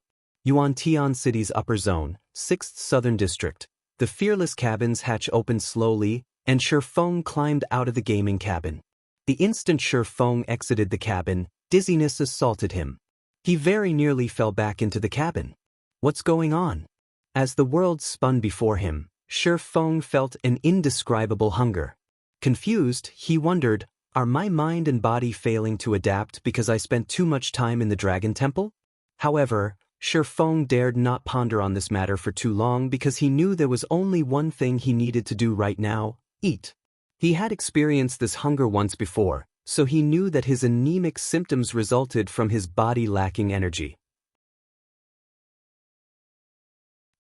Yuantian City's upper zone, 6th Southern District. The fearless cabin's hatch opened slowly, and Feng climbed out of the gaming cabin. The instant Feng exited the cabin, dizziness assaulted him. He very nearly fell back into the cabin. What's going on? As the world spun before him, Feng felt an indescribable hunger. Confused, he wondered, are my mind and body failing to adapt because I spent too much time in the Dragon Temple? However, Feng dared not ponder on this matter for too long because he knew there was only one thing he needed to do right now: eat. He had experienced this hunger once before, so he knew that his anemic symptoms resulted from his body lacking energy.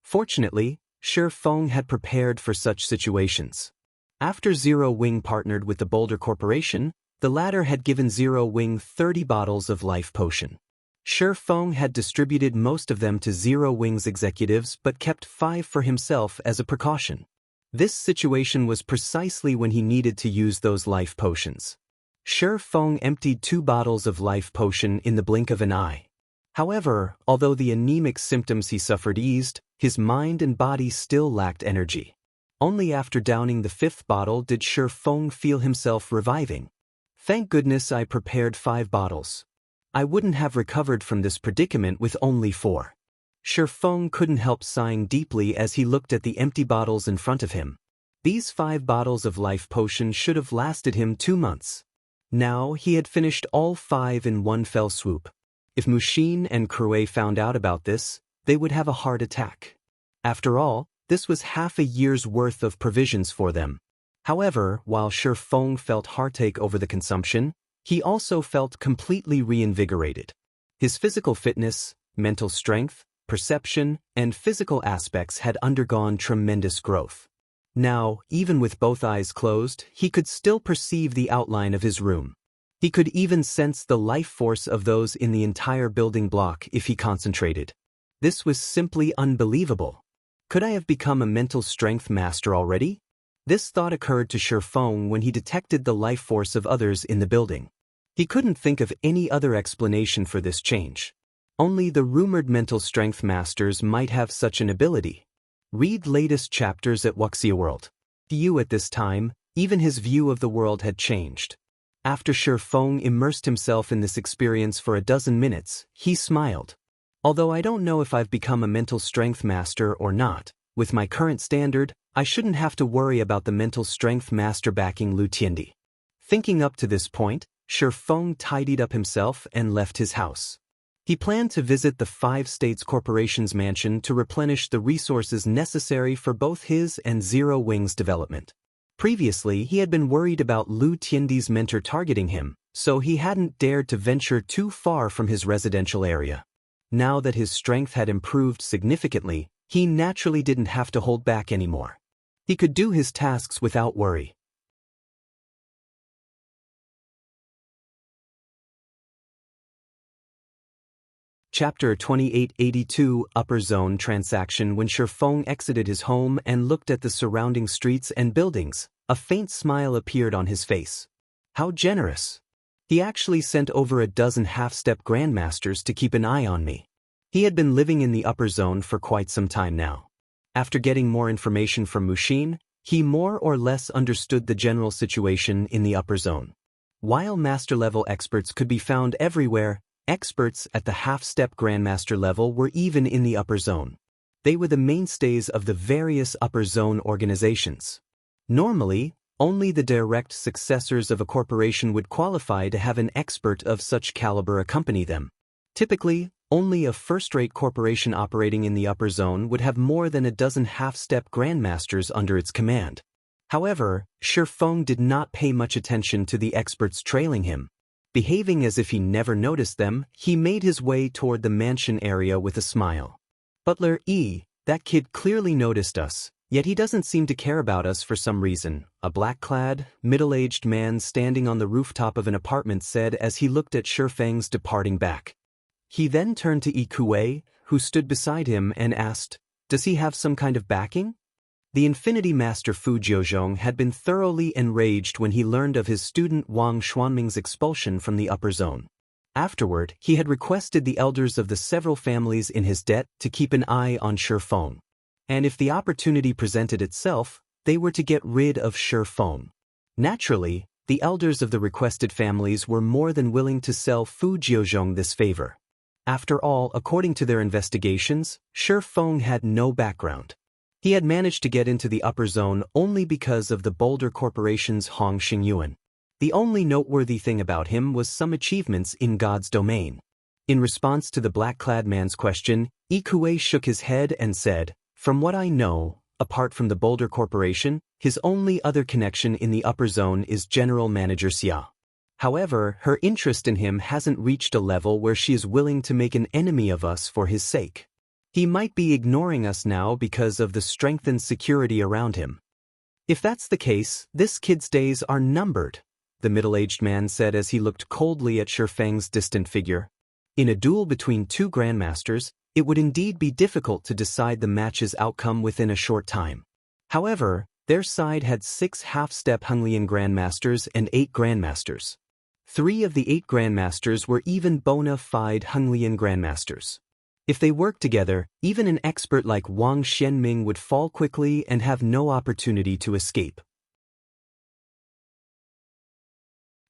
Fortunately, Feng had prepared for such situations. After Zero Wing partnered with the Boulder Corporation, the latter had given Zero Wing 30 bottles of life potion. Feng had distributed most of them to Zero Wing's executives but kept 5 for himself as a precaution. This situation was precisely when he needed to use those life potions. Feng emptied 2 bottles of life potion in the blink of an eye. However, although the anemic symptoms he suffered eased, his mind and body still lacked energy. Only after downing the 5th bottle did Feng feel himself reviving. Thank goodness I prepared 5 bottles. I wouldn't have recovered from this predicament with only 4. Feng couldn't help sighing deeply as he looked at the empty bottles in front of him. These 5 bottles of life potion should have lasted him 2 months. Now he had finished all 5 in one fell swoop. If Mushin and Krue found out about this, they would have a heart attack. After all, this was half a year's worth of provisions for them. However, while Feng felt heartache over the consumption, he also felt completely reinvigorated. His physical fitness, mental strength, perception, and physical aspects had undergone tremendous growth. Now, even with both eyes closed, he could still perceive the outline of his room. He could even sense the life force of those in the entire building block if he concentrated. This was simply unbelievable. Could I have become a mental strength master already? This thought occurred to Feng when he detected the life force of others in the building. He couldn't think of any other explanation for this change. Only the rumored mental strength masters might have such an ability. Read latest chapters at Wuxia World. At this time, even his view of the world had changed. After Feng immersed himself in this experience for a dozen minutes, he smiled. Although I don't know if I've become a mental strength master or not, with my current standard, I shouldn't have to worry about the mental strength master backing Lu Tiendi. Thinking up to this point, Feng tidied up himself and left his house. He planned to visit the 5 States Corporation's mansion to replenish the resources necessary for both his and Zero Wing's development. Previously, he had been worried about Lu Tiendi's mentor targeting him, so he hadn't dared to venture too far from his residential area. Now that his strength had improved significantly, he naturally didn't have to hold back anymore. He could do his tasks without worry. Chapter 2882 Upper Zone Transaction. When Feng exited his home and looked at the surrounding streets and buildings, a faint smile appeared on his face. How generous! He actually sent over a dozen half-step grandmasters to keep an eye on me. He had been living in the upper zone for quite some time now. After getting more information from Mushin, he more or less understood the general situation in the upper zone. While master-level experts could be found everywhere, experts at the half-step grandmaster level were even in the upper zone. They were the mainstays of the various upper zone organizations. Normally, only the direct successors of a corporation would qualify to have an expert of such caliber accompany them. Typically, Only a first-rate corporation operating in the upper zone would have more than a dozen half-step grandmasters under its command. However, Feng did not pay much attention to the experts trailing him. Behaving as if he never noticed them, he made his way toward the mansion area with a smile. Butler that kid clearly noticed us, yet he doesn't seem to care about us for some reason, a black-clad, middle-aged man standing on the rooftop of an apartment said as he looked at Feng's departing back. He then turned to Yi, who stood beside him, and asked, "Does he have some kind of backing?" The Infinity Master Fu Jiuzhong had been thoroughly enraged when he learned of his student Wang Xuanming's expulsion from the upper zone. Afterward, he had requested the elders of the several families in his debt to keep an eye on Feng. And if the opportunity presented itself, they were to get rid of Feng. Naturally, the elders of the requested families were more than willing to sell Fu Jiuzhong this favor. After all, according to their investigations, Feng had no background. He had managed to get into the upper zone only because of the Boulder Corporation's Hong Xingyuan. The only noteworthy thing about him was some achievements in God's domain. In response to the black-clad man's question, Yi shook his head and said, "From what I know, apart from the Boulder Corporation, his only other connection in the upper zone is General Manager Xia. However, her interest in him hasn't reached a level where she is willing to make an enemy of us for his sake. He might be ignoring us now because of the strengthened security around him." "If that's the case, this kid's days are numbered," the middle-aged man said as he looked coldly at Feng's distant figure. In a duel between two grandmasters, it would indeed be difficult to decide the match's outcome within a short time. However, their side had 6 half-step Honglian grandmasters and 8 grandmasters. 3 of the 8 grandmasters were even bona fide Honglian grandmasters. If they worked together, even an expert like Wang Xianming would fall quickly and have no opportunity to escape.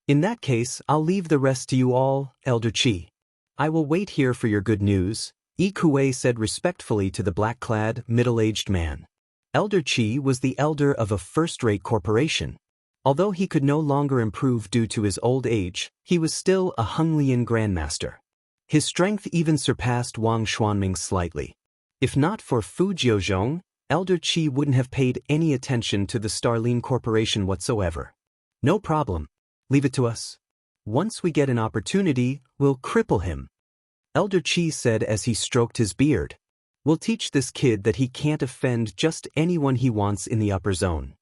"In that case, I'll leave the rest to you all, Elder Qi. I will wait here for your good news," Yi said respectfully to the black-clad, middle-aged man. Elder Qi was the elder of a first-rate corporation. Although he could no longer improve due to his old age, he was still a Honglian grandmaster. His strength even surpassed Wang Xuanming slightly. If not for Fu Jiuzhong, Elder Qi wouldn't have paid any attention to the Starline Corporation whatsoever. "No problem. Leave it to us. Once we get an opportunity, we'll cripple him," Elder Qi said as he stroked his beard. "We'll teach this kid that he can't offend just anyone he wants in the upper zone."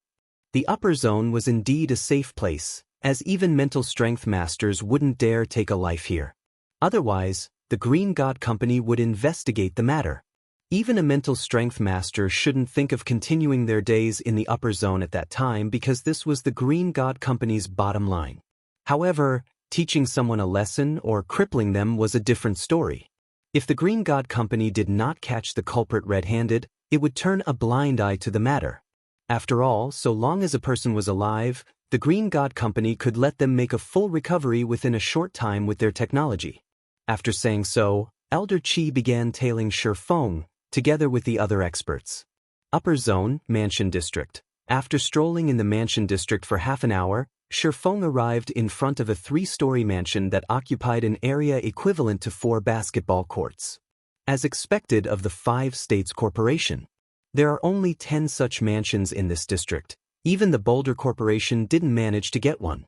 The upper zone was indeed a safe place, as even mental strength masters wouldn't dare take a life here. Otherwise, the Green God Company would investigate the matter. Even a mental strength master shouldn't think of continuing their days in the upper zone at that time because this was the Green God Company's bottom line. However, teaching someone a lesson or crippling them was a different story. If the Green God Company did not catch the culprit red-handed, it would turn a blind eye to the matter. After all, so long as a person was alive, the Green God Company could let them make a full recovery within a short time with their technology. After saying so, Elder Qi began tailing Feng, together with the other experts. Upper Zone, Mansion District. After strolling in the Mansion District for half an hour, Feng arrived in front of a 3-story mansion that occupied an area equivalent to 4 basketball courts. As expected of the 5 States Corporation, there are only 10 such mansions in this district. Even the Boulder Corporation didn't manage to get one.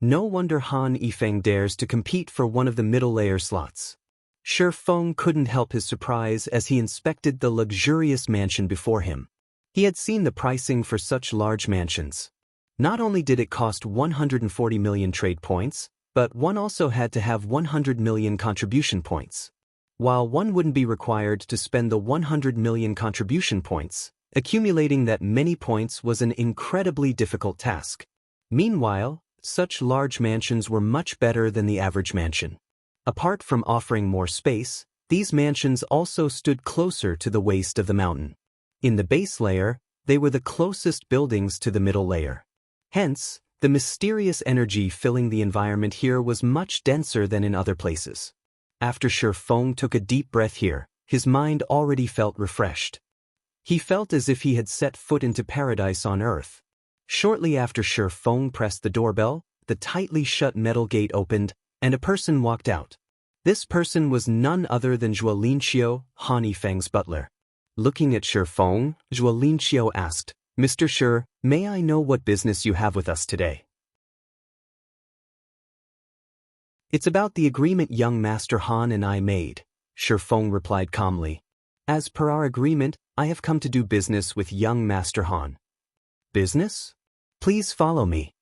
No wonder Han Yifeng dares to compete for one of the middle-layer slots. Feng couldn't help his surprise as he inspected the luxurious mansion before him. He had seen the pricing for such large mansions. Not only did it cost 140 million trade points, but one also had to have 100 million contribution points. While one wouldn't be required to spend the 100 million contribution points, accumulating that many points was an incredibly difficult task. Meanwhile, such large mansions were much better than the average mansion. Apart from offering more space, these mansions also stood closer to the waist of the mountain. In the base layer, they were the closest buildings to the middle layer. Hence, the mysterious energy filling the environment here was much denser than in other places. After Feng took a deep breath here, his mind already felt refreshed. He felt as if he had set foot into paradise on Earth. Shortly after Feng pressed the doorbell, the tightly shut metal gate opened, and a person walked out. This person was none other than Xianxia, Han Feng's butler. Looking at Shi Feng, Xianxia asked, "Mr. Shi, may I know what business you have with us today?" "It's about the agreement young Master Han and I made," Shi Feng replied calmly. "As per our agreement, I have come to do business with young Master Han." "Business? Please follow me."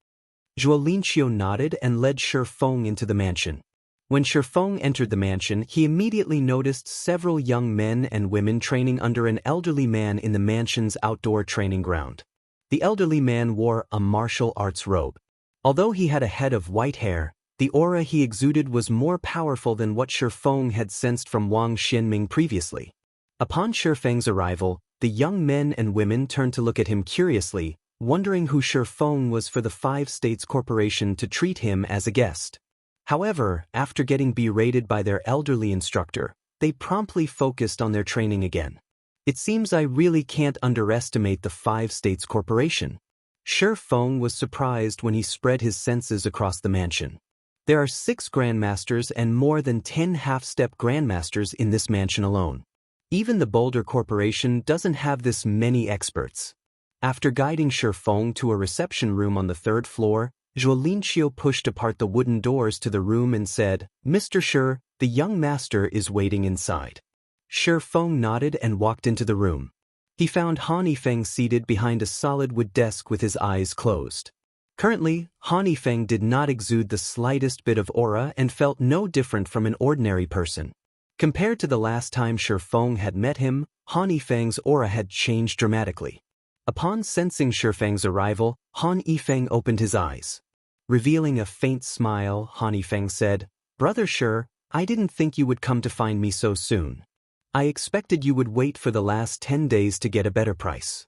Xianxia nodded and led Shi Feng into the mansion. When Shi Feng entered the mansion, he immediately noticed several young men and women training under an elderly man in the mansion's outdoor training ground. The elderly man wore a martial arts robe. Although he had a head of white hair, the aura he exuded was more powerful than what Shi Feng had sensed from Wang Xianming previously. Upon Shi Feng's arrival, the young men and women turned to look at him curiously, wondering who Shi Feng was for the Five States Corporation to treat him as a guest. However, after getting berated by their elderly instructor, they promptly focused on their training again. "It seems I really can't underestimate the Five States Corporation." Shi Feng was surprised when he spread his senses across the mansion. There are 6 grandmasters and more than 10 half-step grandmasters in this mansion alone. Even the Boulder Corporation doesn't have this many experts. After guiding Shi Feng to a reception room on the 3rd floor, Xianxia pushed apart the wooden doors to the room and said, "Mr. Shi, the young master is waiting inside." Shi Feng nodded and walked into the room. He found Han Feng seated behind a solid wood desk with his eyes closed. Currently, Han Feng did not exude the slightest bit of aura and felt no different from an ordinary person. Compared to the last time Shi Feng had met him, Han Feng's aura had changed dramatically. Upon sensing Shi Feng's arrival, Han Feng opened his eyes. Revealing a faint smile, Han Feng said, "Brother Shi, I didn't think you would come to find me so soon. I expected you would wait for the last 10 days to get a better price."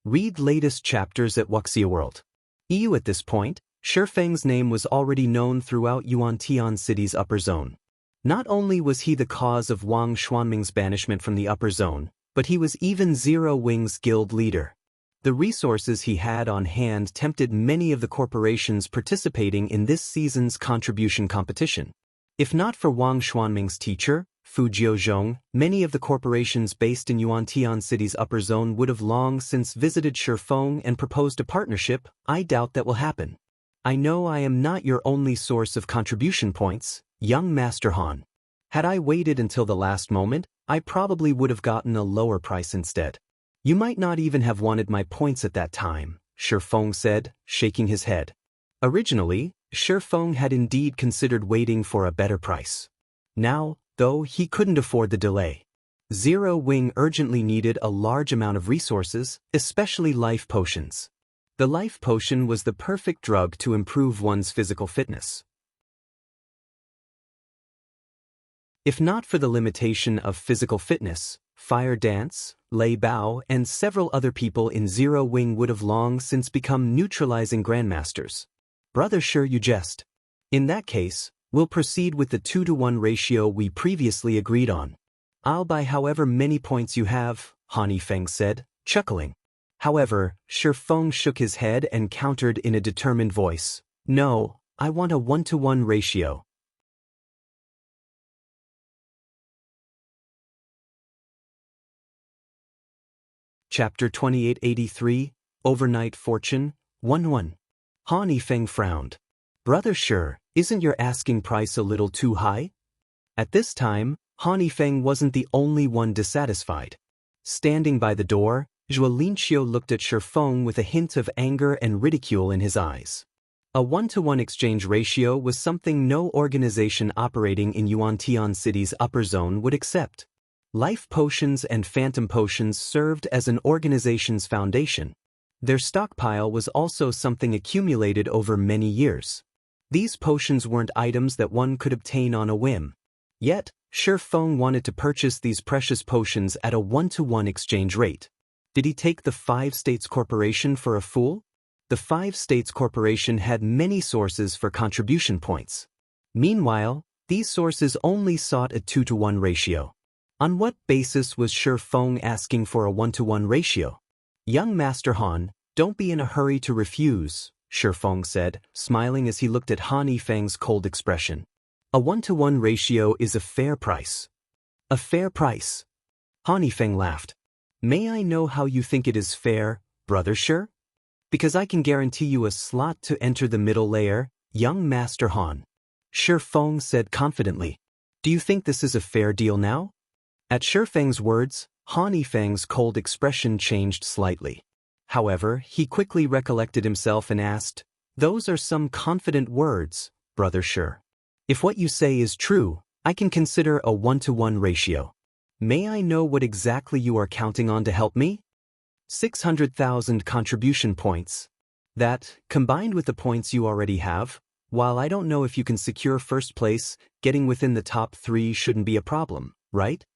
Read latest chapters at Wuxia World. EU at this point, Shi Feng's name was already known throughout Yuantian City's upper zone. Not only was he the cause of Wang Xuanming's banishment from the upper zone, but he was even Zero Wing's guild leader. The resources he had on hand tempted many of the corporations participating in this season's contribution competition. If not for Wang Xuanming's teacher, Fu Jiuzhong, many of the corporations based in Yuantian City's upper zone would have long since visited Shi Feng and proposed a partnership. I doubt that will happen. I know I am not your only source of contribution points, young Master Han. Had I waited until the last moment, I probably would have gotten a lower price instead. You might not even have wanted my points at that time, Shi Feng said, shaking his head. Originally, Shi Feng had indeed considered waiting for a better price. Now, though, he couldn't afford the delay. Zero Wing urgently needed a large amount of resources, especially life potions. The life potion was the perfect drug to improve one's physical fitness. If not for the limitation of physical fitness, Fire Dance, Lei Bao, and several other people in Zero Wing would have long since become neutralizing grandmasters. Brother Shi, you jest. In that case, we'll proceed with the 2-to-1 ratio we previously agreed on. I'll buy however many points you have, Han Feng said, chuckling. However, Shi Feng shook his head and countered in a determined voice, "No, I want a 1-to-1 ratio." Chapter 2883, Overnight Fortune, 1-1. Han Feng frowned. "Brother Shi, isn't your asking price a little too high?" At this time, Han Feng wasn't the only one dissatisfied. Standing by the door, Xianxia looked at Shi Feng with a hint of anger and ridicule in his eyes. A 1-to-1 exchange ratio was something no organization operating in Yuantian City's upper zone would accept. Life potions and phantom potions served as an organization's foundation. Their stockpile was also something accumulated over many years. These potions weren't items that one could obtain on a whim. Yet, Shi Feng wanted to purchase these precious potions at a 1-to-1 exchange rate. Did he take the Five States Corporation for a fool? The Five States Corporation had many sources for contribution points. Meanwhile, these sources only sought a 2-to-1 ratio. On what basis was Shi Feng asking for a 1-to-1 ratio? Young Master Han, don't be in a hurry to refuse, Shi Feng said, smiling as he looked at Han Feng's cold expression. A 1-to-1 ratio is a fair price. A fair price. Feng laughed. May I know how you think it is fair, brother Shi? Because I can guarantee you a slot to enter the middle layer, young Master Han. Feng said confidently. Do you think this is a fair deal now? At Feng's words, Feng's cold expression changed slightly. However, he quickly recollected himself and asked, Those are some confident words, brother Shi. If what you say is true, I can consider a 1-to-1 ratio. May I know what exactly you are counting on to help me? 600,000 contribution points. That, combined with the points you already have, while I don't know if you can secure first place, getting within the top 3 shouldn't be a problem, right?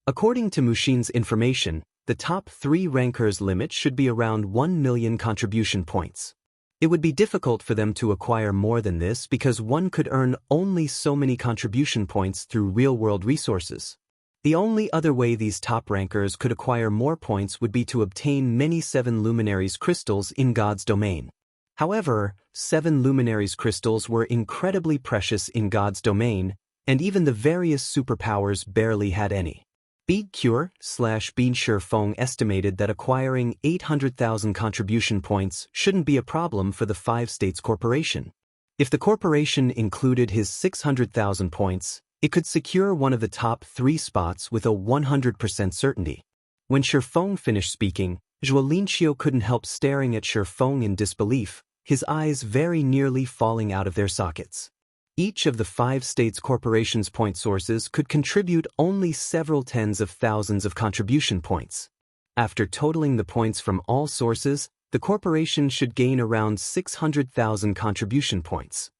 According to Mushin's information, the top 3 rankers' limit should be around 1 million contribution points. It would be difficult for them to acquire more than this because one could earn only so many contribution points through real-world resources. The only other way these top rankers could acquire more points would be to obtain many 7 Luminaries crystals in God's domain. However, 7 Luminaries crystals were incredibly precious in God's domain, and even the various superpowers barely had any. Bean Feng estimated that acquiring 800,000 contribution points shouldn't be a problem for the 5 States Corporation. If the corporation included his 600,000 points, it could secure one of the top 3 spots with a 100% certainty. When Feng finished speaking, Xianxia couldn't help staring at Feng in disbelief, his eyes very nearly falling out of their sockets. Each of the 5 States Corporation's point sources could contribute only several tens of thousands of contribution points. After totaling the points from all sources, the corporation should gain around 600,000 contribution points.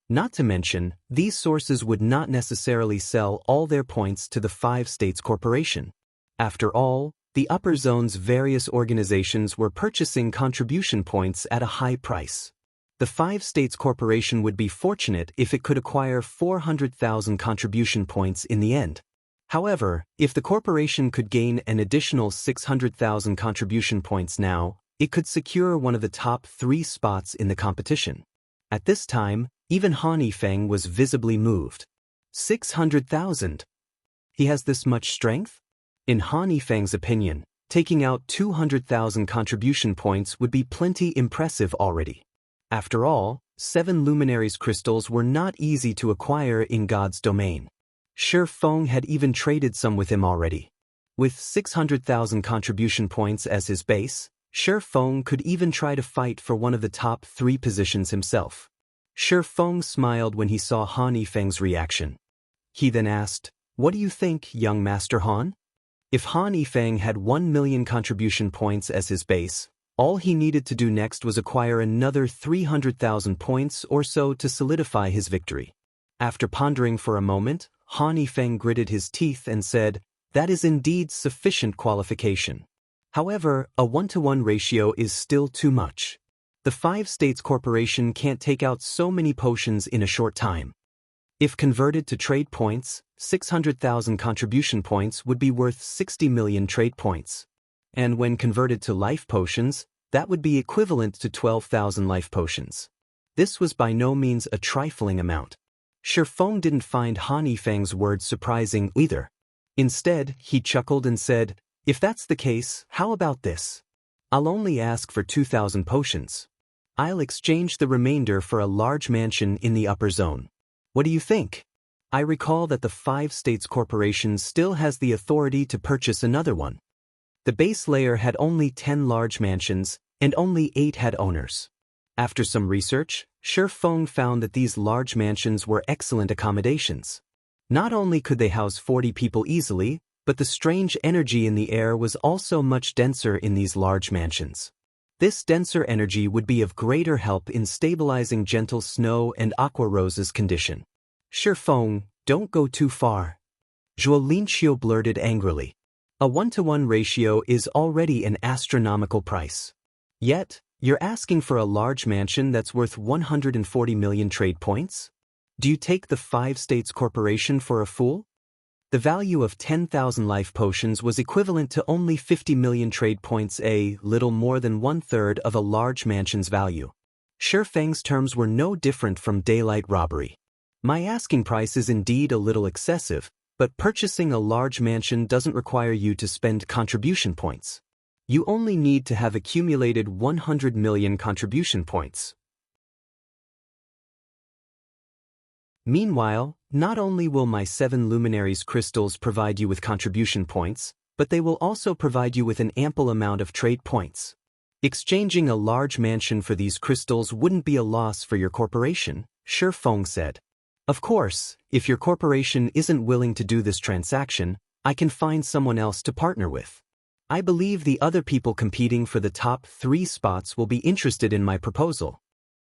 Not to mention, these sources would not necessarily sell all their points to the 5 States Corporation. After all, the upper zone's various organizations were purchasing contribution points at a high price. The 5 States Corporation would be fortunate if it could acquire 400,000 contribution points in the end. However, if the corporation could gain an additional 600,000 contribution points now, it could secure one of the top 3 spots in the competition. At this time, even Feng was visibly moved. 600,000. He has this much strength? In Feng's opinion, taking out 200,000 contribution points would be plenty impressive already. After all, 7 Luminaries crystals were not easy to acquire in God's domain. Feng had even traded some with him already. With 600,000 contribution points as his base, Feng could even try to fight for one of the top 3 positions himself. Feng smiled when he saw Feng's reaction. He then asked, What do you think, young Master Han? If Feng had 1 million contribution points as his base, all he needed to do next was acquire another 300,000 points or so to solidify his victory. After pondering for a moment, Feng gritted his teeth and said, That is indeed sufficient qualification. However, a 1-to-1 ratio is still too much. The 5 States Corporation can't take out so many potions in a short time. If converted to trade points, 600,000 contribution points would be worth 60 million trade points. And when converted to life potions, that would be equivalent to 12,000 life potions. This was by no means a trifling amount. Feng didn't find Feng's words surprising either. Instead, he chuckled and said, If that's the case, how about this? I'll only ask for 2,000 potions. I'll exchange the remainder for a large mansion in the upper zone. What do you think? I recall that the 5 States Corporation still has the authority to purchase another one. The base layer had only 10 large mansions, and only 8 had owners. After some research, Feng found that these large mansions were excellent accommodations. Not only could they house 40 people easily, but the strange energy in the air was also much denser in these large mansions. This denser energy would be of greater help in stabilizing gentle snow and Aqua Rose's condition. Feng, don't go too far. Xianxia blurted angrily. A 1-to-1 ratio is already an astronomical price. Yet, you're asking for a large mansion that's worth 140 million trade points? Do you take the 5 States Corporation for a fool? The value of 10,000 life potions was equivalent to only 50 million trade points, a little more than 1/3 of a large mansion's value. Feng's terms were no different from daylight robbery. My asking price is indeed a little excessive, but purchasing a large mansion doesn't require you to spend contribution points. You only need to have accumulated 100 million contribution points. Meanwhile, not only will my 7 luminaries crystals provide you with contribution points, but they will also provide you with an ample amount of trade points. Exchanging a large mansion for these crystals wouldn't be a loss for your corporation, Feng said. Of course, if your corporation isn't willing to do this transaction, I can find someone else to partner with. I believe the other people competing for the top 3 spots will be interested in my proposal.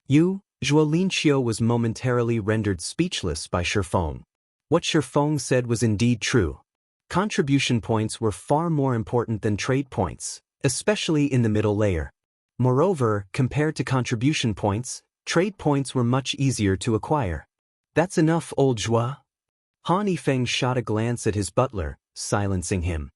Xianxia was momentarily rendered speechless by Feng. What Feng said was indeed true. Contribution points were far more important than trade points, especially in the middle layer. Moreover, compared to contribution points, trade points were much easier to acquire. That's enough, old Zhua. Feng shot a glance at his butler, silencing him.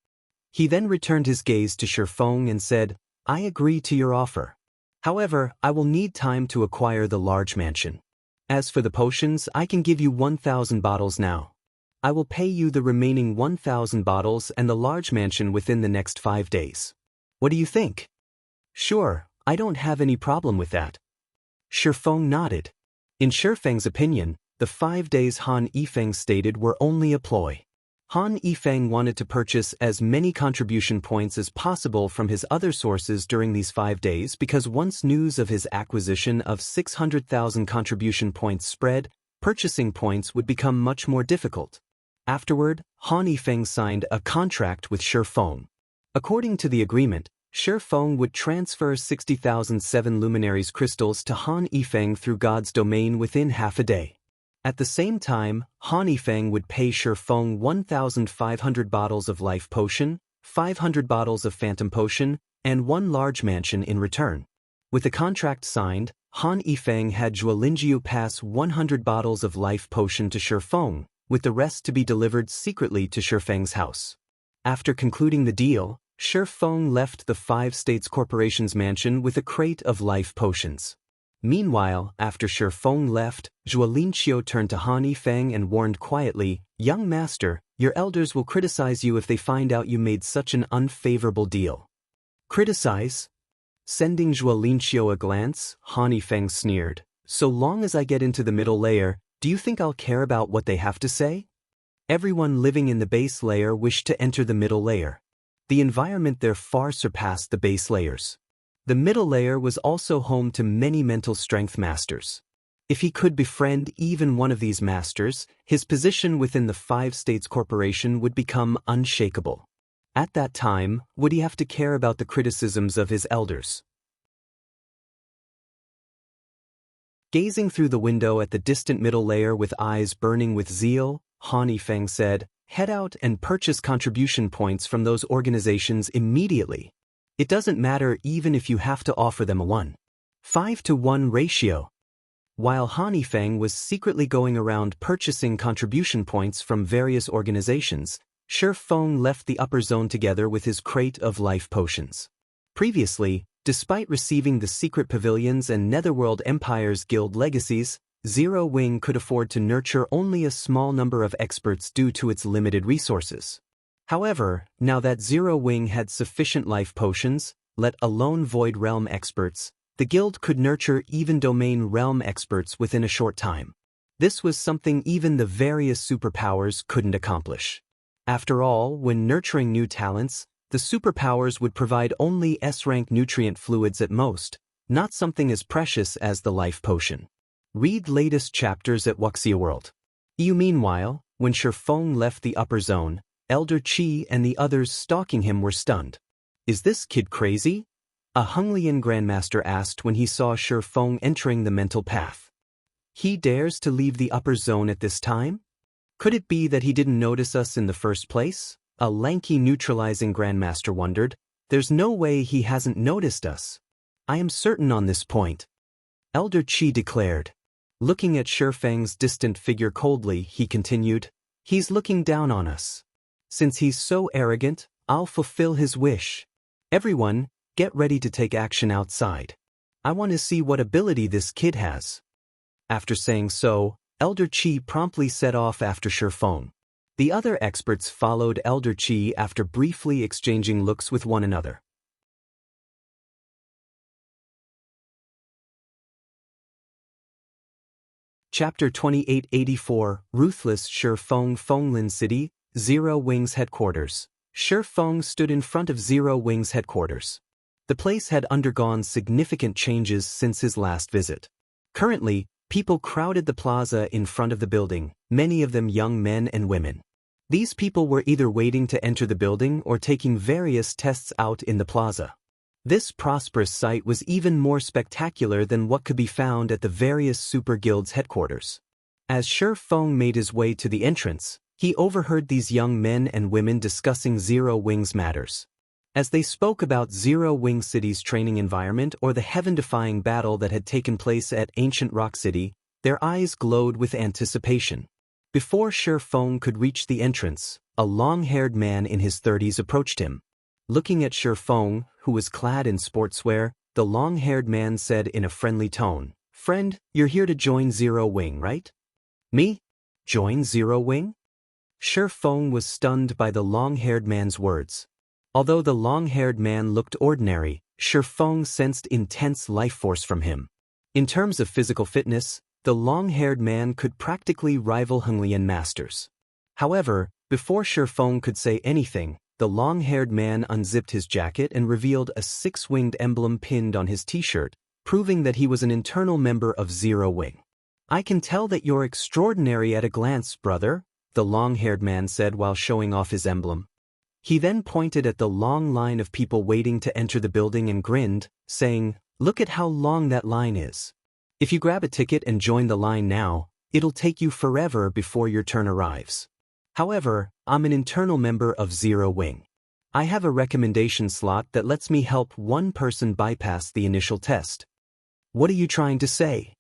He then returned his gaze to Feng and said, I agree to your offer. However, I will need time to acquire the large mansion. As for the potions, I can give you 1,000 bottles now. I will pay you the remaining 1,000 bottles and the large mansion within the next 5 days. What do you think? Sure, I don't have any problem with that. Feng nodded. In Feng's opinion, the 5 days Han Yifeng stated were only a ploy. Han Yifeng wanted to purchase as many contribution points as possible from his other sources during these 5 days because once news of his acquisition of 600,000 contribution points spread, purchasing points would become much more difficult. Afterward, Han Yifeng signed a contract with Feng. According to the agreement, Feng would transfer 60,000 7 luminaries crystals to Han Yifeng through God's domain within half a day. At the same time, Han Yifeng would pay Feng 1,500 bottles of life potion, 500 bottles of phantom potion, and 1 large mansion in return. With the contract signed, Han Yifeng had Zhuolinjiu pass 100 bottles of life potion to Feng, with the rest to be delivered secretly to Feng's house. After concluding the deal, Feng left the 5 States Corporation's mansion with a crate of life potions. Meanwhile, after Feng left, Zhuolinjiu turned to Han Yifeng and warned quietly, Young master, your elders will criticize you if they find out you made such an unfavorable deal. Criticize? Sending Zhuolinjiu a glance, Han Yifeng sneered. So long as I get into the middle layer, do you think I'll care about what they have to say? Everyone living in the base layer wished to enter the middle layer. The environment there far surpassed the base layers. The middle layer was also home to many mental strength masters. If he could befriend even one of these masters, his position within the 5 States Corporation would become unshakable. At that time, would he have to care about the criticisms of his elders? Gazing through the window at the distant middle layer with eyes burning with zeal, Han Yifeng said, Head out and purchase contribution points from those organizations immediately. It doesn't matter even if you have to offer them a 1:5 ratio. While Han Yifeng was secretly going around purchasing contribution points from various organizations, Feng left the upper zone together with his crate of life potions. Previously, despite receiving the secret pavilions and Netherworld Empire's guild legacies, Zero Wing could afford to nurture only a small number of experts due to its limited resources. However, now that Zero Wing had sufficient life potions, let alone Void Realm experts, the guild could nurture even Domain Realm experts within a short time. This was something even the various superpowers couldn't accomplish. After all, when nurturing new talents, the superpowers would provide only S-rank nutrient fluids at most, not something as precious as the life potion. Read latest chapters at Wuxia World. Meanwhile, when Feng left the upper zone, Elder Qi and the others stalking him were stunned. Is this kid crazy? A Honglian Grandmaster asked when he saw Feng entering the mental path. He dares to leave the upper zone at this time? Could it be that he didn't notice us in the first place? A lanky neutralizing Grandmaster wondered. There's no way he hasn't noticed us. I am certain on this point. Elder Qi declared. Looking at Feng's distant figure coldly, he continued, He's looking down on us. Since he's so arrogant, I'll fulfill his wish. Everyone, get ready to take action outside. I want to see what ability this kid has. After saying so, Elder Qi promptly set off after Feng. The other experts followed Elder Qi after briefly exchanging looks with one another. Chapter 2884, Ruthless. Feng Lin City, Zero Wing's headquarters. Feng stood in front of Zero Wing's headquarters. The place had undergone significant changes since his last visit. Currently, people crowded the plaza in front of the building, many of them young men and women. These people were either waiting to enter the building or taking various tests out in the plaza. This prosperous site was even more spectacular than what could be found at the various super guilds' headquarters. As Feng made his way to the entrance, he overheard these young men and women discussing Zero Wing's matters. As they spoke about Zero Wing City's training environment or the heaven-defying battle that had taken place at Ancient Rock City, their eyes glowed with anticipation. Before Feng could reach the entrance, a long-haired man in his 30s approached him. Looking at Feng, who was clad in sportswear, the long-haired man said in a friendly tone, "Friend, you're here to join Zero Wing, right?" "Me? Join Zero Wing?" Feng was stunned by the long-haired man's words. Although the long-haired man looked ordinary, Feng sensed intense life force from him. In terms of physical fitness, the long-haired man could practically rival Henglian masters. However, before Feng could say anything, the long-haired man unzipped his jacket and revealed a six-winged emblem pinned on his t-shirt, proving that he was an internal member of Zero Wing. "I can tell that you're extraordinary at a glance, brother," the long-haired man said while showing off his emblem. He then pointed at the long line of people waiting to enter the building and grinned, saying, "Look at how long that line is. If you grab a ticket and join the line now, it'll take you forever before your turn arrives. However, I'm an internal member of Zero Wing. I have a recommendation slot that lets me help one person bypass the initial test." "What are you trying to say?"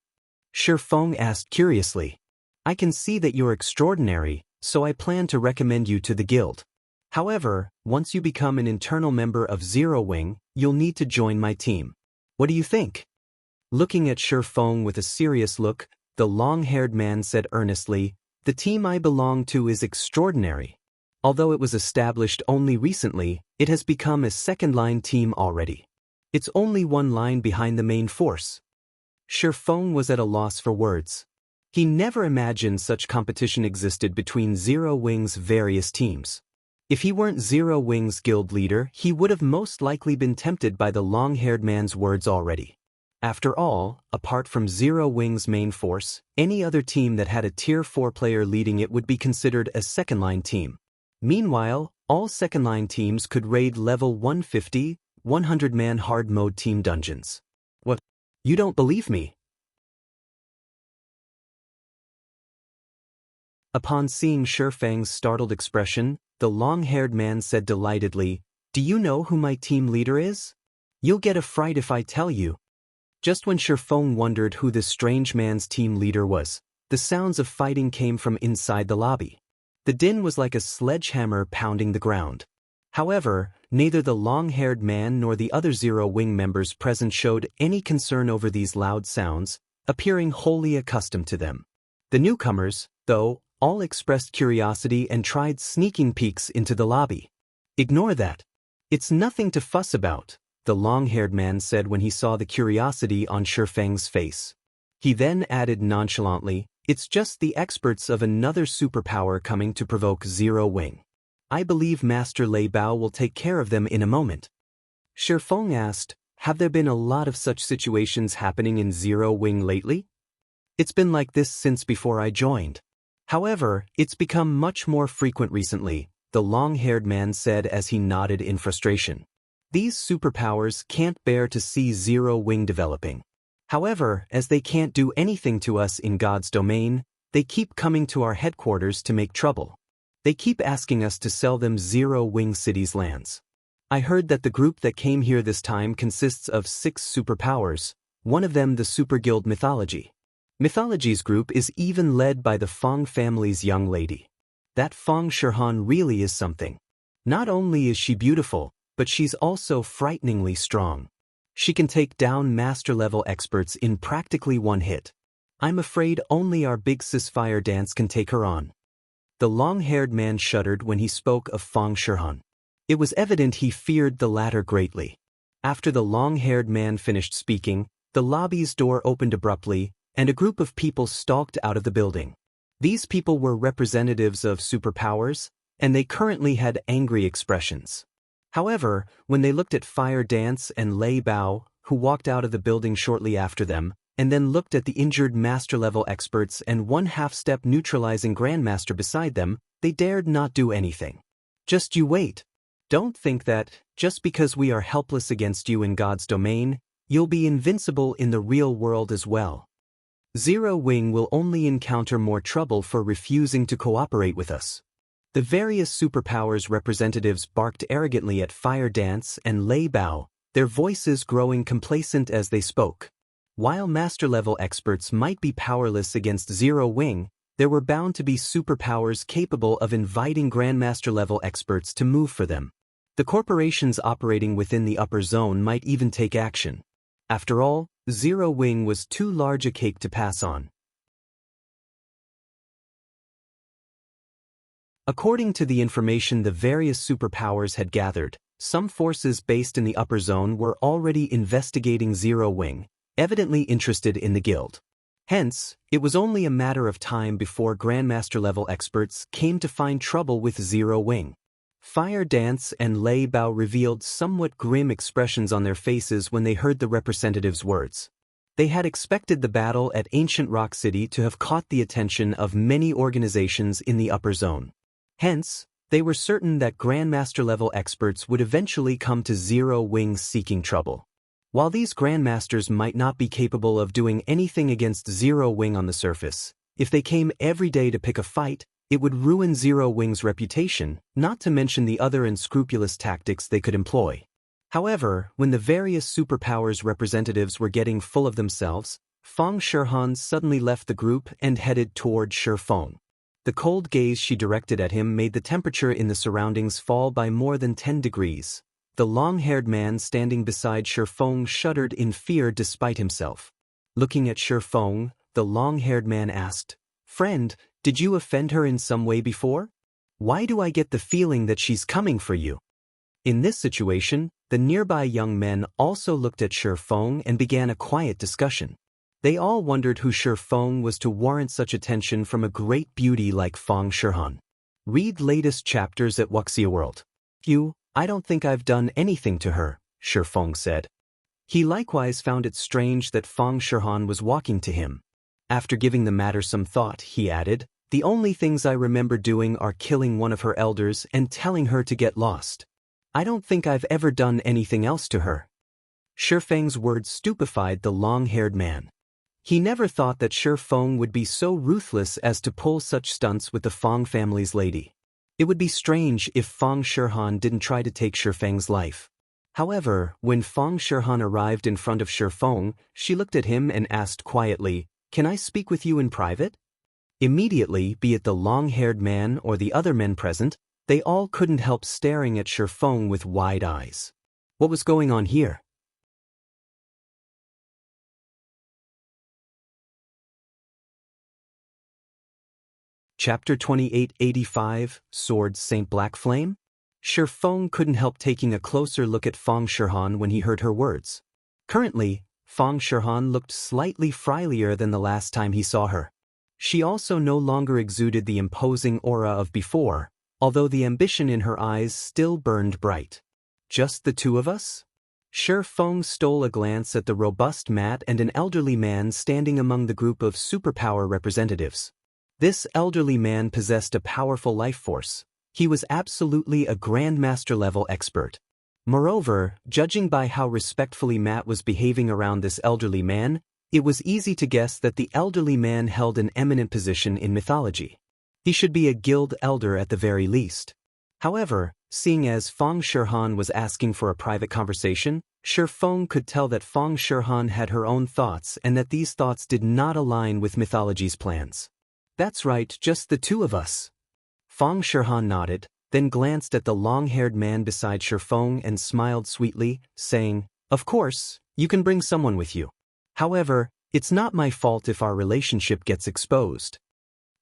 Feng asked curiously. "I can see that you're extraordinary, so I plan to recommend you to the guild. However, once you become an internal member of Zero Wing, you'll need to join my team. What do you think?" Looking at Feng with a serious look, the long-haired man said earnestly, "The team I belong to is extraordinary. Although it was established only recently, it has become a second-line team already. It's only one line behind the main force." Feng was at a loss for words. He never imagined such competition existed between Zero Wing's various teams. If he weren't Zero Wing's guild leader, he would have most likely been tempted by the long-haired man's words already. After all, apart from Zero Wing's main force, any other team that had a Tier 4 player leading it would be considered a second-line team. Meanwhile, all second-line teams could raid level 150, 100-man hard mode team dungeons. "What? You don't believe me?" Upon seeing Feng's startled expression, the long-haired man said delightedly, "Do you know who my team leader is? You'll get a fright if I tell you." Just when Feng wondered who this strange man's team leader was, the sounds of fighting came from inside the lobby. The din was like a sledgehammer pounding the ground. However, neither the long-haired man nor the other Zero Wing members present showed any concern over these loud sounds, appearing wholly accustomed to them. The newcomers, though, all expressed curiosity and tried sneaking peeks into the lobby. "Ignore that. It's nothing to fuss about," the long-haired man said when he saw the curiosity on Feng's face. He then added nonchalantly, "It's just the experts of another superpower coming to provoke Zero Wing. I believe Master Lei Bao will take care of them in a moment." Feng asked, "Have there been a lot of such situations happening in Zero Wing lately?" "It's been like this since before I joined. However, it's become much more frequent recently," the long-haired man said as he nodded in frustration. "These superpowers can't bear to see Zero Wing developing. However, as they can't do anything to us in God's domain, they keep coming to our headquarters to make trouble. They keep asking us to sell them Zero Wing City's lands. I heard that the group that came here this time consists of 6 superpowers, one of them the Super Guild Mythology. Mythology's group is even led by the Feng family's young lady. That Feng Shihan really is something. Not only is she beautiful, but she's also frighteningly strong." She can take down master-level experts in practically one hit. I'm afraid only our big sis Fire Dance can take her on. The long-haired man shuddered when he spoke of Feng Shihan. It was evident he feared the latter greatly. After the long-haired man finished speaking, the lobby's door opened abruptly, and a group of people stalked out of the building. These people were representatives of superpowers, and they currently had angry expressions. However, when they looked at Fire Dance and Lei Bao, who walked out of the building shortly after them, and then looked at the injured master-level experts and one half-step neutralizing grandmaster beside them, they dared not do anything. Just you wait. Don't think that, just because we are helpless against you in God's domain, you'll be invincible in the real world as well. Zero Wing will only encounter more trouble for refusing to cooperate with us. The various superpowers representatives barked arrogantly at Fire Dance and Lei Bao, their voices growing complacent as they spoke. While master-level experts might be powerless against Zero Wing, there were bound to be superpowers capable of inviting grandmaster-level experts to move for them. The corporations operating within the upper zone might even take action. After all, Zero Wing was too large a cake to pass on. According to the information the various superpowers had gathered, some forces based in the upper zone were already investigating Zero Wing, evidently interested in the guild. Hence, it was only a matter of time before Grandmaster-level experts came to find trouble with Zero Wing. Fire Dance and Lei Bao revealed somewhat grim expressions on their faces when they heard the representative's words. They had expected the battle at Ancient Rock City to have caught the attention of many organizations in the upper zone. Hence, they were certain that Grandmaster-level experts would eventually come to Zero Wing seeking trouble. While these Grandmasters might not be capable of doing anything against Zero Wing on the surface, if they came every day to pick a fight, it would ruin Zero Wing's reputation, not to mention the other unscrupulous tactics they could employ. However, when the various superpowers representatives were getting full of themselves, Feng Shihan suddenly left the group and headed toward Feng. The cold gaze she directed at him made the temperature in the surroundings fall by more than 10 degrees. The long-haired man standing beside Feng shuddered in fear despite himself. Looking at Feng, the long-haired man asked, "Friend, did you offend her in some way before? Why do I get the feeling that she's coming for you?" In this situation, the nearby young men also looked at Feng and began a quiet discussion. They all wondered who Feng was to warrant such attention from a great beauty like Feng Shihan. Read latest chapters at Wuxia World. I don't think I've done anything to her, Feng said. He likewise found it strange that Feng Shihan was walking to him. After giving the matter some thought, he added, "The only things I remember doing are killing one of her elders and telling her to get lost. I don't think I've ever done anything else to her." Feng's words stupefied the long-haired man. He never thought that Feng would be so ruthless as to pull such stunts with the Feng family's lady. It would be strange if Feng Shihan didn't try to take Feng's life. However, when Feng Shihan arrived in front of Feng, she looked at him and asked quietly, "Can I speak with you in private?" Immediately, be it the long-haired man or the other men present, they all couldn't help staring at Feng with wide eyes. What was going on here? Chapter 2885, Sword Saint Blackflame? Feng couldn't help taking a closer look at Feng Shihan when he heard her words. Currently, Feng Shihan looked slightly friendlier than the last time he saw her. She also no longer exuded the imposing aura of before, although the ambition in her eyes still burned bright. Just the two of us? Feng stole a glance at the robust Matt and an elderly man standing among the group of superpower representatives. This elderly man possessed a powerful life force. He was absolutely a Grandmaster-level expert. Moreover, judging by how respectfully Matt was behaving around this elderly man, it was easy to guess that the elderly man held an eminent position in mythology. He should be a guild elder at the very least. However, seeing as Feng Shihan was asking for a private conversation, Feng could tell that Feng Shihan had her own thoughts and that these thoughts did not align with mythology's plans. "That's right, just the two of us." Feng Shihan nodded, then glanced at the long-haired man beside Feng and smiled sweetly, saying, "Of course, You can bring someone with you. However, it's not my fault if our relationship gets exposed.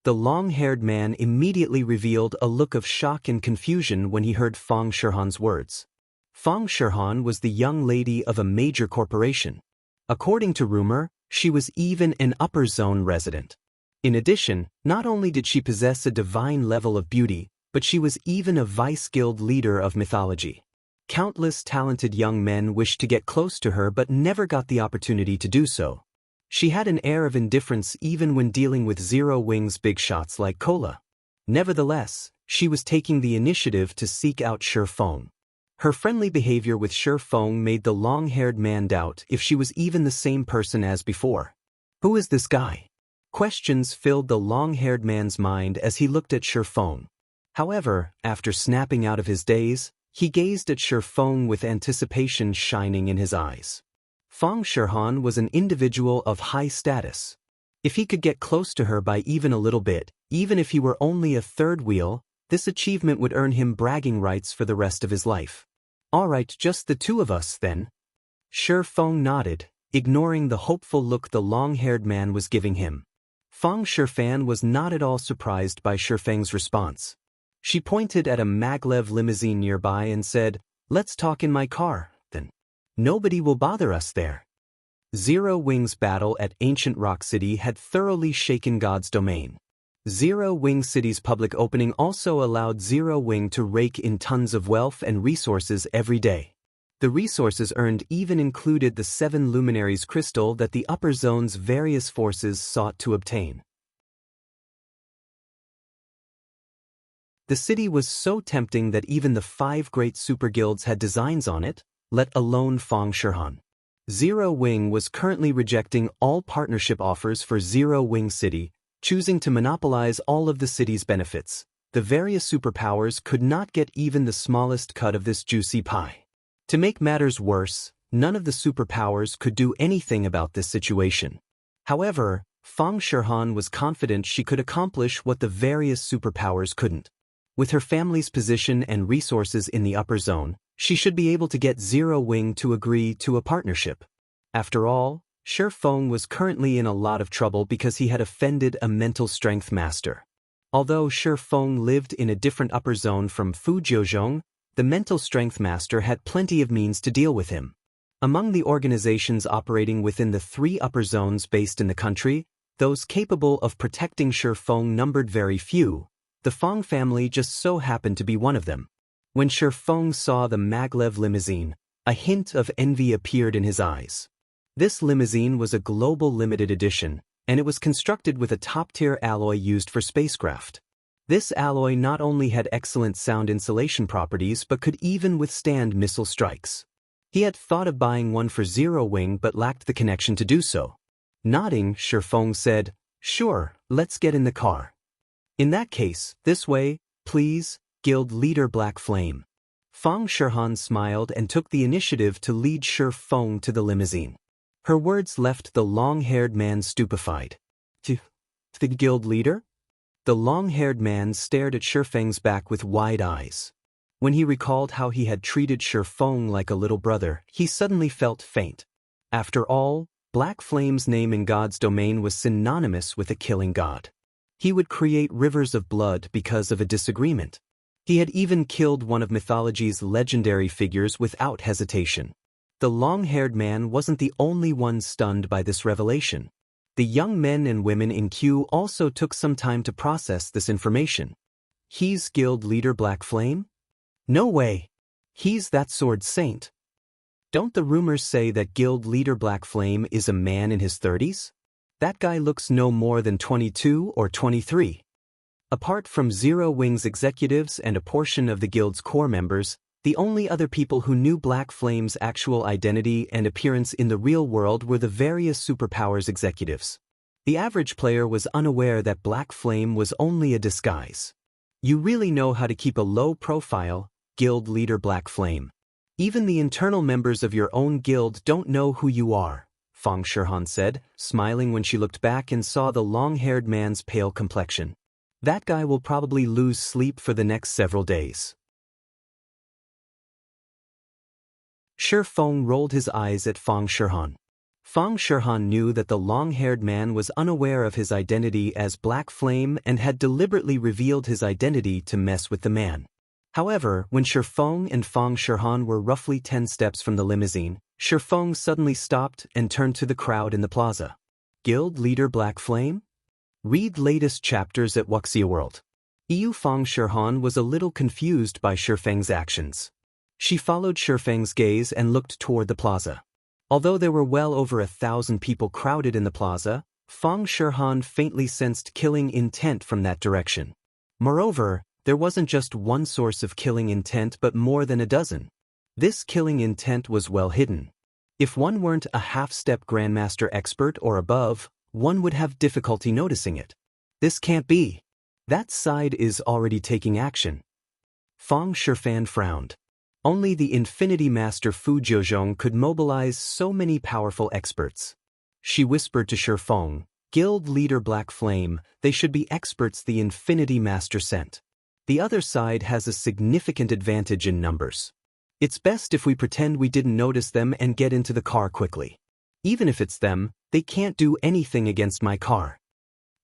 The long-haired man immediately revealed a look of shock and confusion when he heard Feng Shihan's words. Feng Shihan was the young lady of a major corporation. According to rumor, she was even an upper zone resident. In addition, not only did she possess a divine level of beauty, but she was even a vice-guild leader of mythology. Countless talented young men wished to get close to her but never got the opportunity to do so. She had an air of indifference even when dealing with Zero Wing's big shots like Cola. Nevertheless, she was taking the initiative to seek out Feng. Her friendly behavior with Feng made the long-haired man doubt if she was even the same person as before. Who is this guy? Questions filled the long-haired man's mind as he looked at Feng. However, after snapping out of his daze, he gazed at Feng with anticipation shining in his eyes. Feng Shihan was an individual of high status. If he could get close to her by even a little bit, even if he were only a third wheel, this achievement would earn him bragging rights for the rest of his life. Alright, just the two of us then. Feng nodded, ignoring the hopeful look the long-haired man was giving him. Feng Shifan was not at all surprised by Feng's response. She pointed at a maglev limousine nearby and said, "Let's talk in my car, then. Nobody will bother us there." Zero Wing's battle at Ancient Rock City had thoroughly shaken God's domain. Zero Wing City's public opening also allowed Zero Wing to rake in tons of wealth and resources every day. The resources earned even included the 7 Luminaries crystal that the upper zone's various forces sought to obtain. The city was so tempting that even the 5 great super guilds had designs on it, let alone Feng Shihan. Zero Wing was currently rejecting all partnership offers for Zero Wing City, choosing to monopolize all of the city's benefits. The various superpowers could not get even the smallest cut of this juicy pie. To make matters worse, none of the superpowers could do anything about this situation. However, Feng Shihan was confident she could accomplish what the various superpowers couldn't. With her family's position and resources in the upper zone, she should be able to get Zero Wing to agree to a partnership. After all, Feng was currently in a lot of trouble because he had offended a mental strength master. Although Feng lived in a different upper zone from Fujiozhong, the mental strength master had plenty of means to deal with him. Among the organizations operating within the 3 upper zones based in the country, those capable of protecting Feng numbered very few. The Feng family just so happened to be one of them. When Feng saw the maglev limousine, a hint of envy appeared in his eyes. This limousine was a global limited edition, and it was constructed with a top-tier alloy used for spacecraft. This alloy not only had excellent sound insulation properties but could even withstand missile strikes. He had thought of buying one for Zero Wing but lacked the connection to do so. Nodding, Feng said, "Sure, let's get in the car." "In that case, this way, please, Guild Leader Black Flame." Feng Shihan smiled and took the initiative to lead Feng to the limousine. Her words left the long-haired man stupefied. To the guild leader? The long-haired man stared at Feng's back with wide eyes. When he recalled how he had treated Feng like a little brother, he suddenly felt faint. After all, Black Flame's name in God's domain was synonymous with a killing god. He would create rivers of blood because of a disagreement. He had even killed one of mythology's legendary figures without hesitation. The long-haired man wasn't the only one stunned by this revelation. The young men and women in queue also took some time to process this information. He's Guild Leader Black Flame? No way. He's that sword saint. Don't the rumors say that Guild Leader Black Flame is a man in his 30s? That guy looks no more than 22 or 23. Apart from Zero Wing's executives and a portion of the guild's core members, the only other people who knew Black Flame's actual identity and appearance in the real world were the various superpowers executives. The average player was unaware that Black Flame was only a disguise. You really know how to keep a low profile, Guild Leader Black Flame. Even the internal members of your own guild don't know who you are, Feng Shihan said, smiling when she looked back and saw the long-haired man's pale complexion. That guy will probably lose sleep for the next several days. Feng rolled his eyes at Feng Shihan. Feng Shihan knew that the long-haired man was unaware of his identity as Black Flame and had deliberately revealed his identity to mess with the man. However, when Feng and Feng Shihan were roughly 10 steps from the limousine, Feng suddenly stopped and turned to the crowd in the plaza. Guild leader Black Flame? Read latest chapters at Wuxia World. Feng Shihan was a little confused by Feng's actions. She followed Feng's gaze and looked toward the plaza. Although there were well over 1,000 people crowded in the plaza, Feng Shihan faintly sensed killing intent from that direction. Moreover, there wasn't just one source of killing intent but more than a dozen. This killing intent was well hidden. If one weren't a half-step Grandmaster expert or above, one would have difficulty noticing it. This can't be. That side is already taking action. Feng Shihan frowned. Only the Infinity Master Fu Jiuzhong could mobilize so many powerful experts. She whispered to Feng, Guild leader Black Flame, they should be experts the Infinity Master sent. The other side has a significant advantage in numbers. It's best if we pretend we didn't notice them and get into the car quickly. Even if it's them, they can't do anything against my car.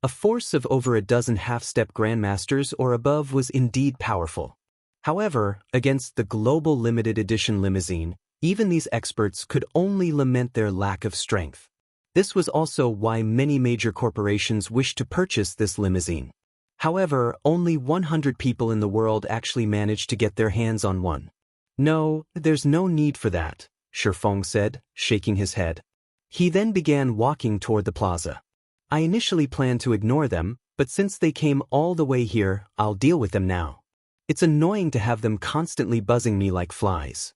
A force of over a dozen half-step Grandmasters or above was indeed powerful. However, against the global limited edition limousine, even these experts could only lament their lack of strength. This was also why many major corporations wished to purchase this limousine. However, only 100 people in the world actually managed to get their hands on one. No, there's no need for that, Feng said, shaking his head. He then began walking toward the plaza. I initially planned to ignore them, but since they came all the way here, I'll deal with them now. It's annoying to have them constantly buzzing me like flies.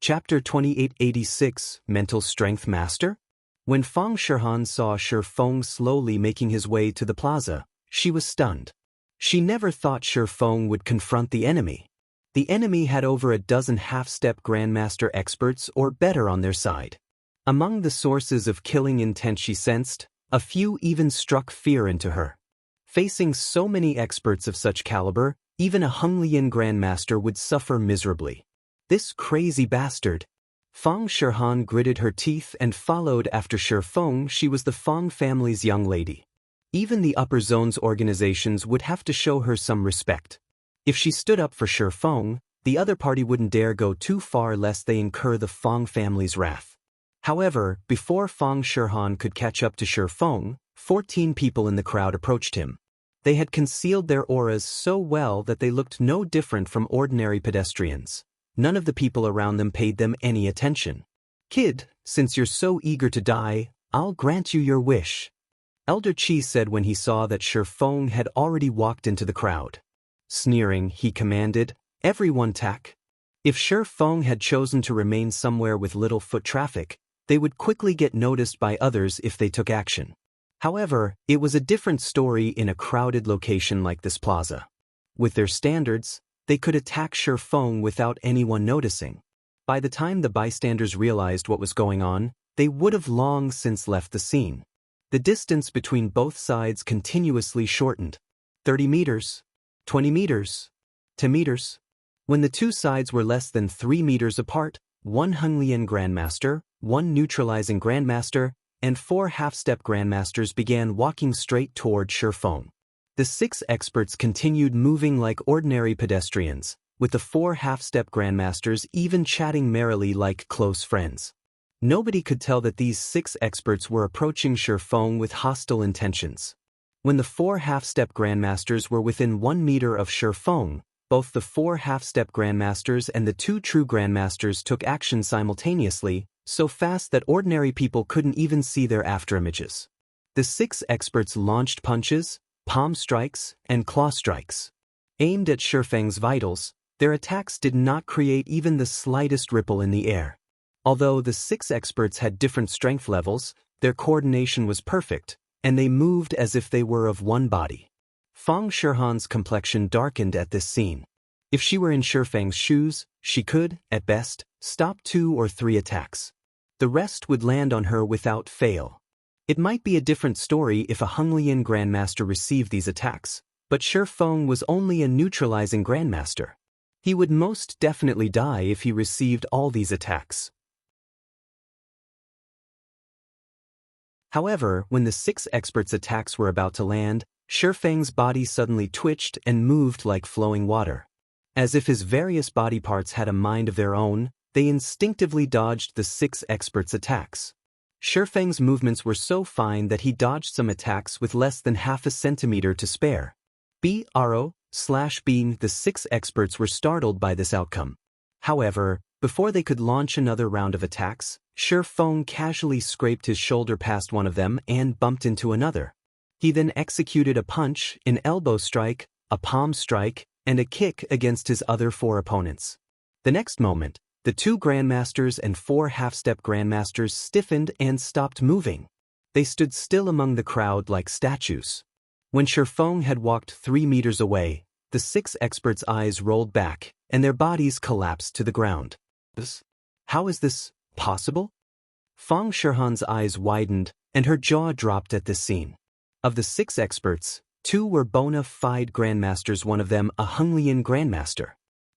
Chapter 2886, Mental Strength Master? When Feng Shihan saw Feng slowly making his way to the plaza, she was stunned. She never thought Feng would confront the enemy. The enemy had over a dozen half-step Grandmaster experts or better on their side. Among the sources of killing intent she sensed, a few even struck fear into her. Facing so many experts of such caliber, even a Honglian Grandmaster would suffer miserably. This crazy bastard. Feng Shihan gritted her teeth and followed after Feng. She was the Feng family's young lady. Even the upper zones organizations would have to show her some respect. If she stood up for Feng, the other party wouldn't dare go too far lest they incur the Feng family's wrath. However, before Feng Shihan could catch up to Feng, 14 people in the crowd approached him. They had concealed their auras so well that they looked no different from ordinary pedestrians. None of the people around them paid them any attention. Kid, since you're so eager to die, I'll grant you your wish. Elder Qi said when he saw that Feng had already walked into the crowd. Sneering, he commanded, everyone tack. If Feng had chosen to remain somewhere with little foot traffic, they would quickly get noticed by others if they took action. However, it was a different story in a crowded location like this plaza. With their standards, they could attack Feng without anyone noticing. By the time the bystanders realized what was going on, they would have long since left the scene. The distance between both sides continuously shortened. 30 meters, 20 meters, 10 meters. When the two sides were less than 3 meters apart, one Honglian Grandmaster, one neutralizing Grandmaster, and 4 half-step Grandmasters began walking straight toward Feng. The 6 experts continued moving like ordinary pedestrians, with the 4 half-step Grandmasters even chatting merrily like close friends. Nobody could tell that these 6 experts were approaching Feng with hostile intentions. When the 4 half-step Grandmasters were within 1 meter of Feng, both the 4 half-step Grandmasters and the 2 true Grandmasters took action simultaneously, so fast that ordinary people couldn't even see their afterimages. The 6 experts launched punches, palm strikes, and claw strikes. Aimed at Feng's vitals, their attacks did not create even the slightest ripple in the air. Although the 6 experts had different strength levels, their coordination was perfect, and they moved as if they were of one body. Feng Shihan's complexion darkened at this scene. If she were in Feng's shoes, she could, at best, stop 2 or 3 attacks. The rest would land on her without fail. It might be a different story if a Honglian Grandmaster received these attacks, but Feng was only a neutralizing Grandmaster. He would most definitely die if he received all these attacks. However, when the 6 experts' attacks were about to land, Feng's body suddenly twitched and moved like flowing water. As if his various body parts had a mind of their own, they instinctively dodged the 6 experts' attacks. Feng's movements were so fine that he dodged some attacks with less than half a centimeter to spare. Being the 6 experts were startled by this outcome. However, before they could launch another round of attacks, Feng casually scraped his shoulder past one of them and bumped into another. He then executed a punch, an elbow strike, a palm strike, and a kick against his other 4 opponents. The next moment, the 2 Grandmasters and 4 half-step Grandmasters stiffened and stopped moving. They stood still among the crowd like statues. When Feng had walked 3 meters away, the 6 experts' eyes rolled back, and their bodies collapsed to the ground. How is this possible? Feng Shihan's eyes widened, and her jaw dropped at this scene. Of the 6 experts, 2 were bona fide Grandmasters, one of them a Honglian Grandmaster.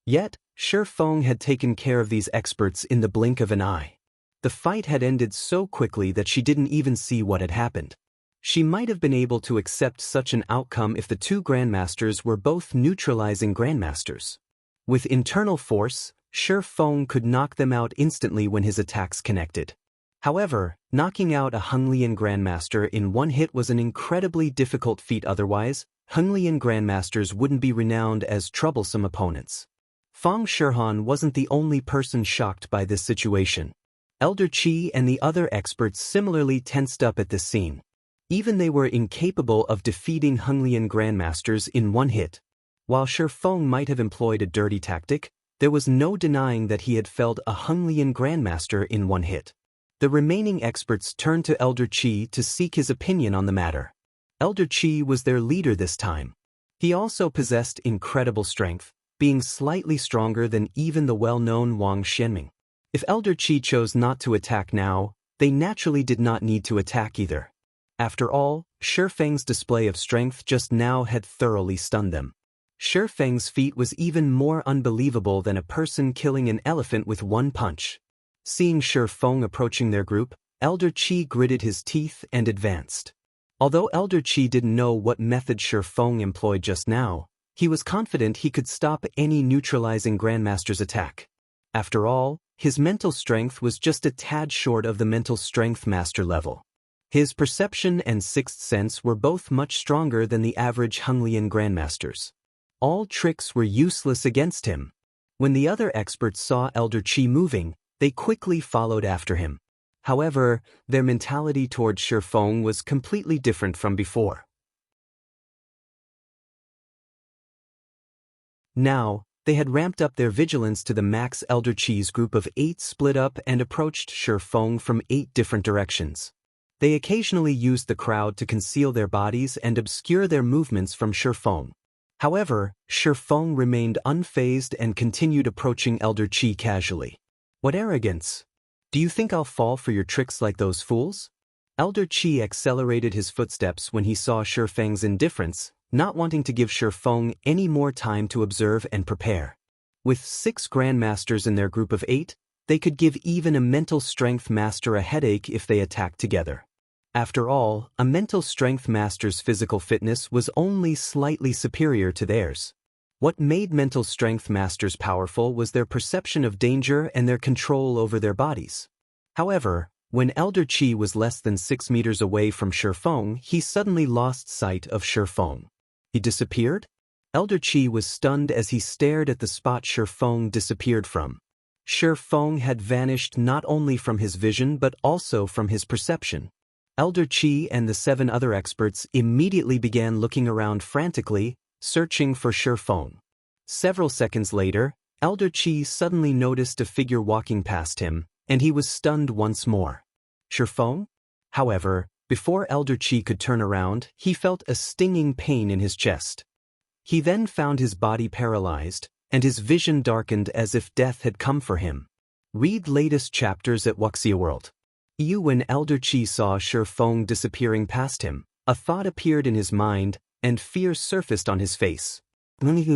Yet, Feng had taken care of these experts in the blink of an eye. The fight had ended so quickly that she didn't even see what had happened. She might have been able to accept such an outcome if the 2 Grandmasters were both neutralizing Grandmasters. With internal force, Feng could knock them out instantly when his attacks connected. However, knocking out a Honglian Grandmaster in one hit was an incredibly difficult feat. Otherwise, Honglian Grandmasters wouldn't be renowned as troublesome opponents. Feng Shihan wasn't the only person shocked by this situation. Elder Qi and the other experts similarly tensed up at this scene. Even they were incapable of defeating Honglian Grandmasters in one hit. While Feng might have employed a dirty tactic, there was no denying that he had felled a Honglian Grandmaster in one hit. The remaining experts turned to Elder Qi to seek his opinion on the matter. Elder Qi was their leader this time. He also possessed incredible strength, being slightly stronger than even the well-known Wang Xianming. If Elder Qi chose not to attack now, they naturally did not need to attack either. After all, Feng's display of strength just now had thoroughly stunned them. Feng's feat was even more unbelievable than a person killing an elephant with one punch. Seeing Feng approaching their group, Elder Qi gritted his teeth and advanced. Although Elder Qi didn't know what method Feng employed just now, he was confident he could stop any neutralizing Grandmaster's attack. After all, his mental strength was just a tad short of the mental strength master level. His perception and sixth sense were both much stronger than the average Honglian Grandmasters. All tricks were useless against him. When the other experts saw Elder Qi moving, they quickly followed after him. However, their mentality toward Feng was completely different from before. Now, they had ramped up their vigilance to the max. Elder Qi's group of 8 split up and approached Feng from 8 different directions. They occasionally used the crowd to conceal their bodies and obscure their movements from Feng. However, Feng remained unfazed and continued approaching Elder Qi casually. What arrogance! Do you think I'll fall for your tricks like those fools? Elder Qi accelerated his footsteps when he saw Feng's indifference, not wanting to give Feng any more time to observe and prepare. With 6 Grandmasters in their group of 8, they could give even a mental strength master a headache if they attacked together. After all, a mental strength master's physical fitness was only slightly superior to theirs. What made mental strength masters powerful was their perception of danger and their control over their bodies. However, when Elder Qi was less than 6 meters away from Feng, he suddenly lost sight of Feng. He disappeared? Elder Qi was stunned as he stared at the spot Feng disappeared from. Feng had vanished not only from his vision but also from his perception. Elder Qi and the 7 other experts immediately began looking around frantically, searching for Feng. Several seconds later, Elder Qi suddenly noticed a figure walking past him, and he was stunned once more. Feng? However, before Elder Qi could turn around, he felt a stinging pain in his chest. He then found his body paralyzed, and his vision darkened as if death had come for him. Read latest chapters at Wuxia World. When Elder Qi saw Shi Feng disappearing past him, a thought appeared in his mind, and fear surfaced on his face.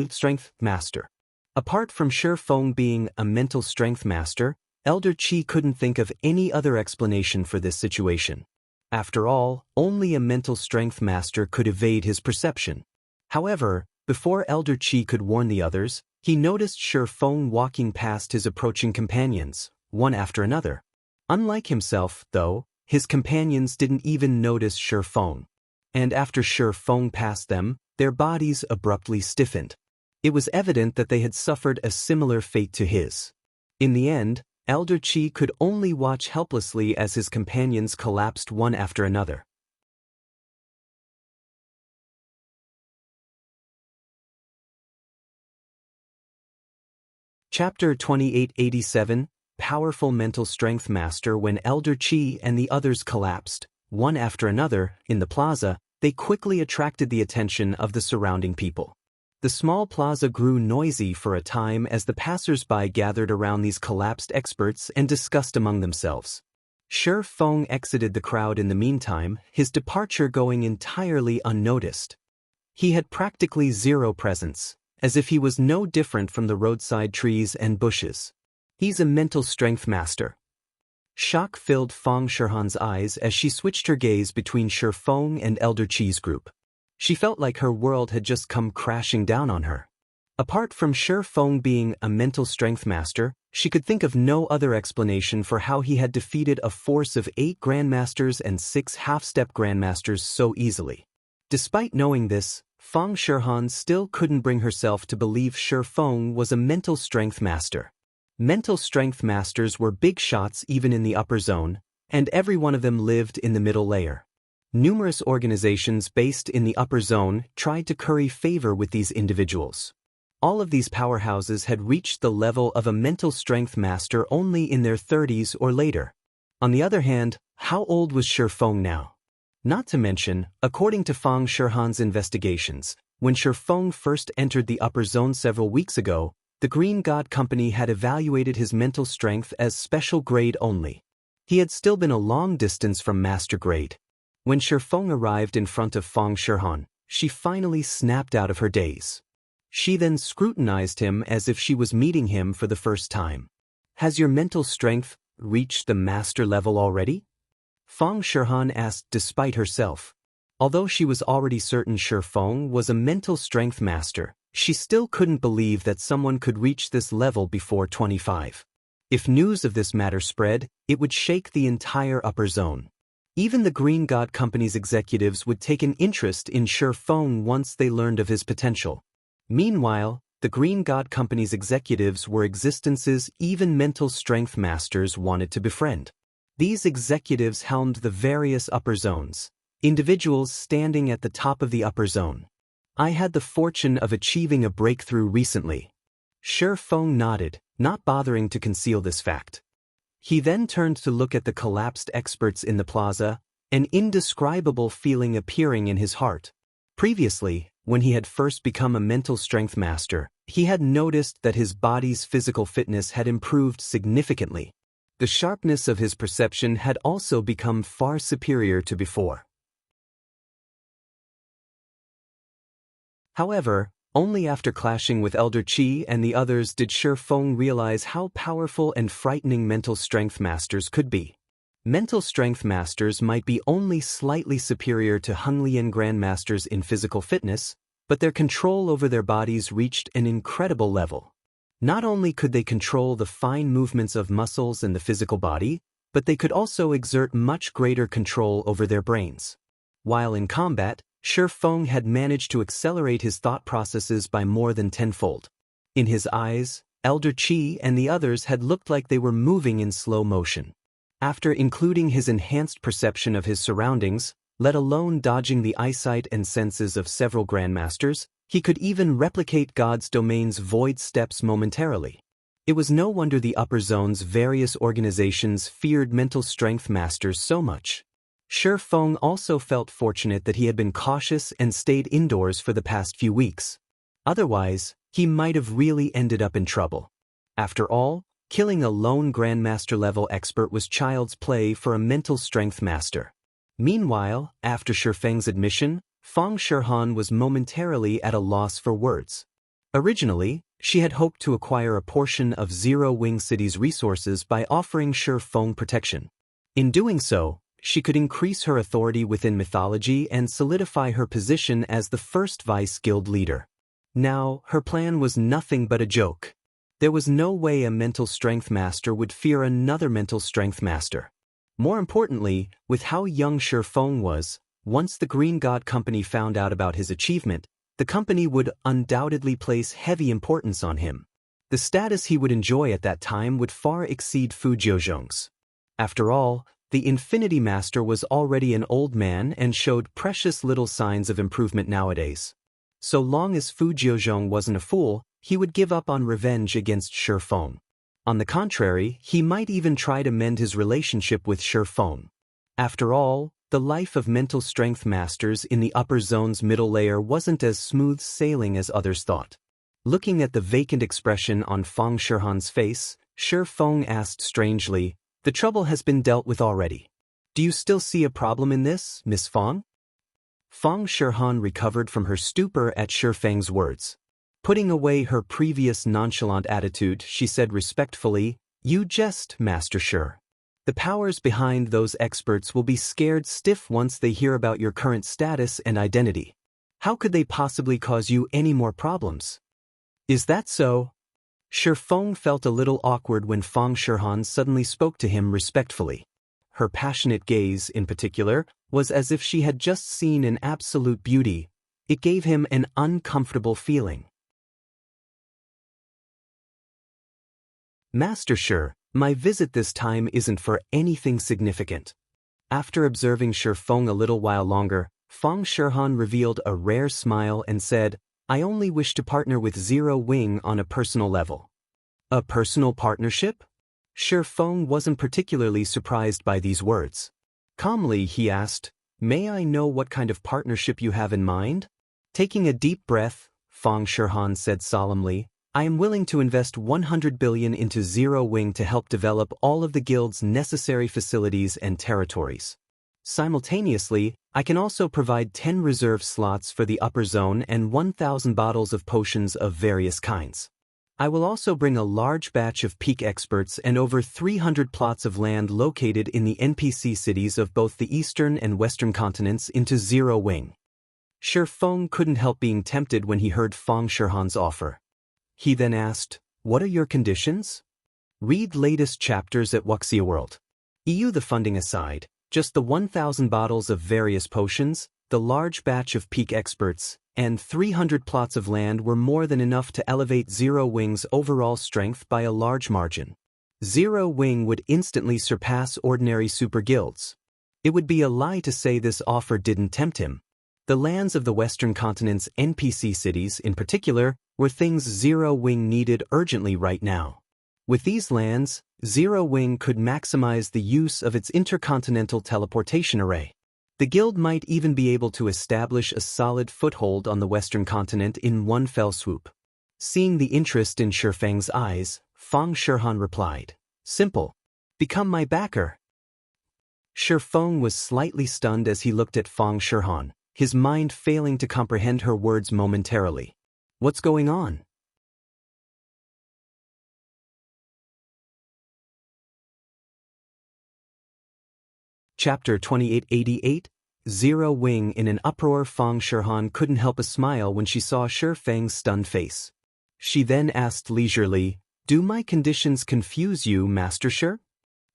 Strength Master. Apart from Shi Feng being a mental strength master, Elder Qi couldn't think of any other explanation for this situation. After all, only a mental strength master could evade his perception. However, before Elder Qi could warn the others, he noticed Shi Feng walking past his approaching companions, one after another. Unlike himself, though, his companions didn't even notice Shi Feng. And after Shi Feng passed them, their bodies abruptly stiffened. It was evident that they had suffered a similar fate to his. In the end, Elder Qi could only watch helplessly as his companions collapsed one after another. Chapter 2887, Powerful Mental Strength Master. When Elder Qi and the others collapsed, one after another, in the plaza, they quickly attracted the attention of the surrounding people. The small plaza grew noisy for a time as the passers-by gathered around these collapsed experts and discussed among themselves. Shi Feng exited the crowd in the meantime, his departure going entirely unnoticed. He had practically zero presence, as if he was no different from the roadside trees and bushes. He's a mental strength master. Shock filled Feng Shihan's eyes as she switched her gaze between Shi Feng and Elder Qi's group. She felt like her world had just come crashing down on her. Apart from Shi Feng being a mental strength master, she could think of no other explanation for how he had defeated a force of 8 grandmasters and 6 half-step grandmasters so easily. Despite knowing this, Feng Shihan still couldn't bring herself to believe Shi Feng was a mental strength master. Mental strength masters were big shots even in the upper zone, and every one of them lived in the middle layer. Numerous organizations based in the upper zone tried to curry favor with these individuals. All of these powerhouses had reached the level of a mental strength master only in their 30s or later. On the other hand, how old was Shi Feng now? Not to mention, according to Feng Shihan's investigations, when Shi Feng first entered the upper zone several weeks ago, the Green God Company had evaluated his mental strength as special grade only. He had still been a long distance from master grade. When Shi Feng arrived in front of Feng Shihan, she finally snapped out of her daze. She then scrutinized him as if she was meeting him for the first time. Has your mental strength reached the master level already? Feng Shihan asked despite herself. Although she was already certain Shi Feng was a mental strength master, she still couldn't believe that someone could reach this level before 25. If news of this matter spread, it would shake the entire upper zone. Even the Green God Company's executives would take an interest in Shi Feng once they learned of his potential. Meanwhile, the Green God Company's executives were existences even mental strength masters wanted to befriend. These executives helmed the various upper zones, individuals standing at the top of the upper zone. I had the fortune of achieving a breakthrough recently. Shi Feng nodded, not bothering to conceal this fact. He then turned to look at the collapsed experts in the plaza, an indescribable feeling appearing in his heart. Previously, when he had first become a mental strength master, he had noticed that his body's physical fitness had improved significantly. The sharpness of his perception had also become far superior to before. However, only after clashing with Elder Qi and the others did Shi Feng realize how powerful and frightening mental strength masters could be. Mental strength masters might be only slightly superior to Honglian grandmasters in physical fitness, but their control over their bodies reached an incredible level. Not only could they control the fine movements of muscles in the physical body, but they could also exert much greater control over their brains. While in combat, Shi Feng had managed to accelerate his thought processes by more than tenfold. In his eyes, Elder Qi and the others had looked like they were moving in slow motion. After including his enhanced perception of his surroundings, let alone dodging the eyesight and senses of several grandmasters, he could even replicate God's domain's void steps momentarily. It was no wonder the upper zone's various organizations feared mental strength masters so much. Shi Feng also felt fortunate that he had been cautious and stayed indoors for the past few weeks. Otherwise, he might have really ended up in trouble. After all, Killing a lone Grandmaster-level expert was child's play for a mental strength master. Meanwhile, after Feng's admission, Feng Shihan was momentarily at a loss for words. Originally, she had hoped to acquire a portion of Zero Wing City's resources by offering Feng protection. In doing so, she could increase her authority within mythology and solidify her position as the first Vice Guild leader. Now, her plan was nothing but a joke. There was no way a mental strength master would fear another mental strength master. More importantly, with how young Feng was, once the Green God Company found out about his achievement, the company would undoubtedly place heavy importance on him. The status he would enjoy at that time would far exceed Fu Jiuzhong's. After all, the Infinity Master was already an old man and showed precious little signs of improvement nowadays. So long as Fu Jiuzhong wasn't a fool, he would give up on revenge against Feng. On the contrary, he might even try to mend his relationship with Feng. After all, the life of mental strength masters in the upper zone's middle layer wasn't as smooth sailing as others thought. Looking at the vacant expression on Feng Shihan's face, Feng asked strangely, "The trouble has been dealt with already. Do you still see a problem in this, Miss Feng?" Feng Shihan recovered from her stupor at Feng's words. Putting away her previous nonchalant attitude, she said respectfully, "You jest, Master Shi. The powers behind those experts will be scared stiff once they hear about your current status and identity. How could they possibly cause you any more problems?" "Is that so?" Feng felt a little awkward when Feng Shihan suddenly spoke to him respectfully. Her passionate gaze, in particular, was as if she had just seen an absolute beauty. It gave him an uncomfortable feeling. "Master Shi, my visit this time isn't for anything significant." After observing Feng a little while longer, Feng Shihan revealed a rare smile and said, "I only wish to partner with Zero Wing on a personal level." "A personal partnership?" Feng wasn't particularly surprised by these words. Calmly, he asked, "May I know what kind of partnership you have in mind?" Taking a deep breath, Feng Shihan said solemnly, "I am willing to invest 100 billion into Zero Wing to help develop all of the guild's necessary facilities and territories. Simultaneously, I can also provide 10 reserve slots for the upper zone and 1,000 bottles of potions of various kinds. I will also bring a large batch of peak experts and over 300 plots of land located in the NPC cities of both the eastern and western continents into Zero Wing." Feng couldn't help being tempted when he heard Feng Shihan's offer. He then asked, "What are your conditions?" Read latest chapters at Wuxia World. EU the funding aside, just the 1,000 bottles of various potions, the large batch of peak experts, and 300 plots of land were more than enough to elevate Zero Wing's overall strength by a large margin. Zero Wing would instantly surpass ordinary super guilds. It would be a lie to say this offer didn't tempt him. The lands of the Western continent's NPC cities, in particular, were things Zero Wing needed urgently right now. With these lands, Zero Wing could maximize the use of its intercontinental teleportation array. The guild might even be able to establish a solid foothold on the Western continent in one fell swoop. Seeing the interest in Feng's eyes, Feng Shihan replied, "Simple. Become my backer." Feng was slightly stunned as he looked at Feng Shihan, his mind failing to comprehend her words momentarily. "What's going on?" Chapter 2888, Zero Wing in an Uproar. Feng Shihan couldn't help a smile when she saw Feng's stunned face. She then asked leisurely, "Do my conditions confuse you, Master Shi?"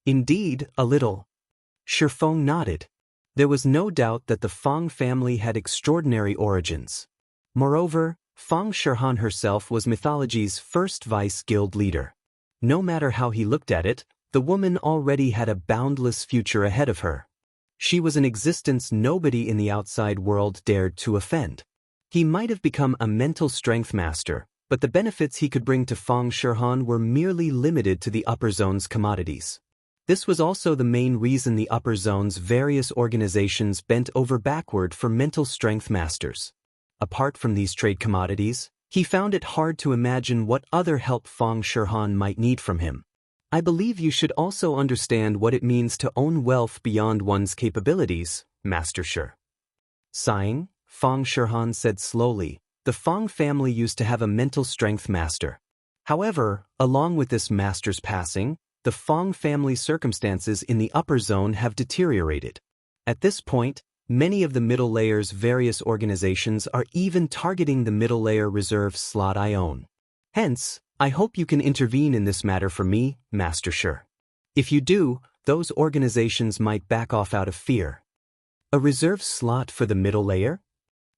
"Indeed, a little." Feng nodded. There was no doubt that the Feng family had extraordinary origins. Moreover, Feng Shihan herself was mythology's first vice guild leader. No matter how he looked at it, the woman already had a boundless future ahead of her. She was an existence nobody in the outside world dared to offend. He might have become a mental strength master, but the benefits he could bring to Feng Shihan were merely limited to the upper zone's commodities. This was also the main reason the upper zone's various organizations bent over backward for mental strength masters. Apart from these trade commodities, he found it hard to imagine what other help Feng Shihan might need from him. I believe you should also understand what it means to own wealth beyond one's capabilities, Master Shi. Sighing, Feng Shihan said slowly, the Feng family used to have a mental strength master. However, along with this master's passing, the Feng family's circumstances in the upper zone have deteriorated. At this point, many of the middle layer's various organizations are even targeting the middle layer reserve slot I own. Hence, I hope you can intervene in this matter for me, Master Shi. If you do, those organizations might back off out of fear. A reserve slot for the middle layer?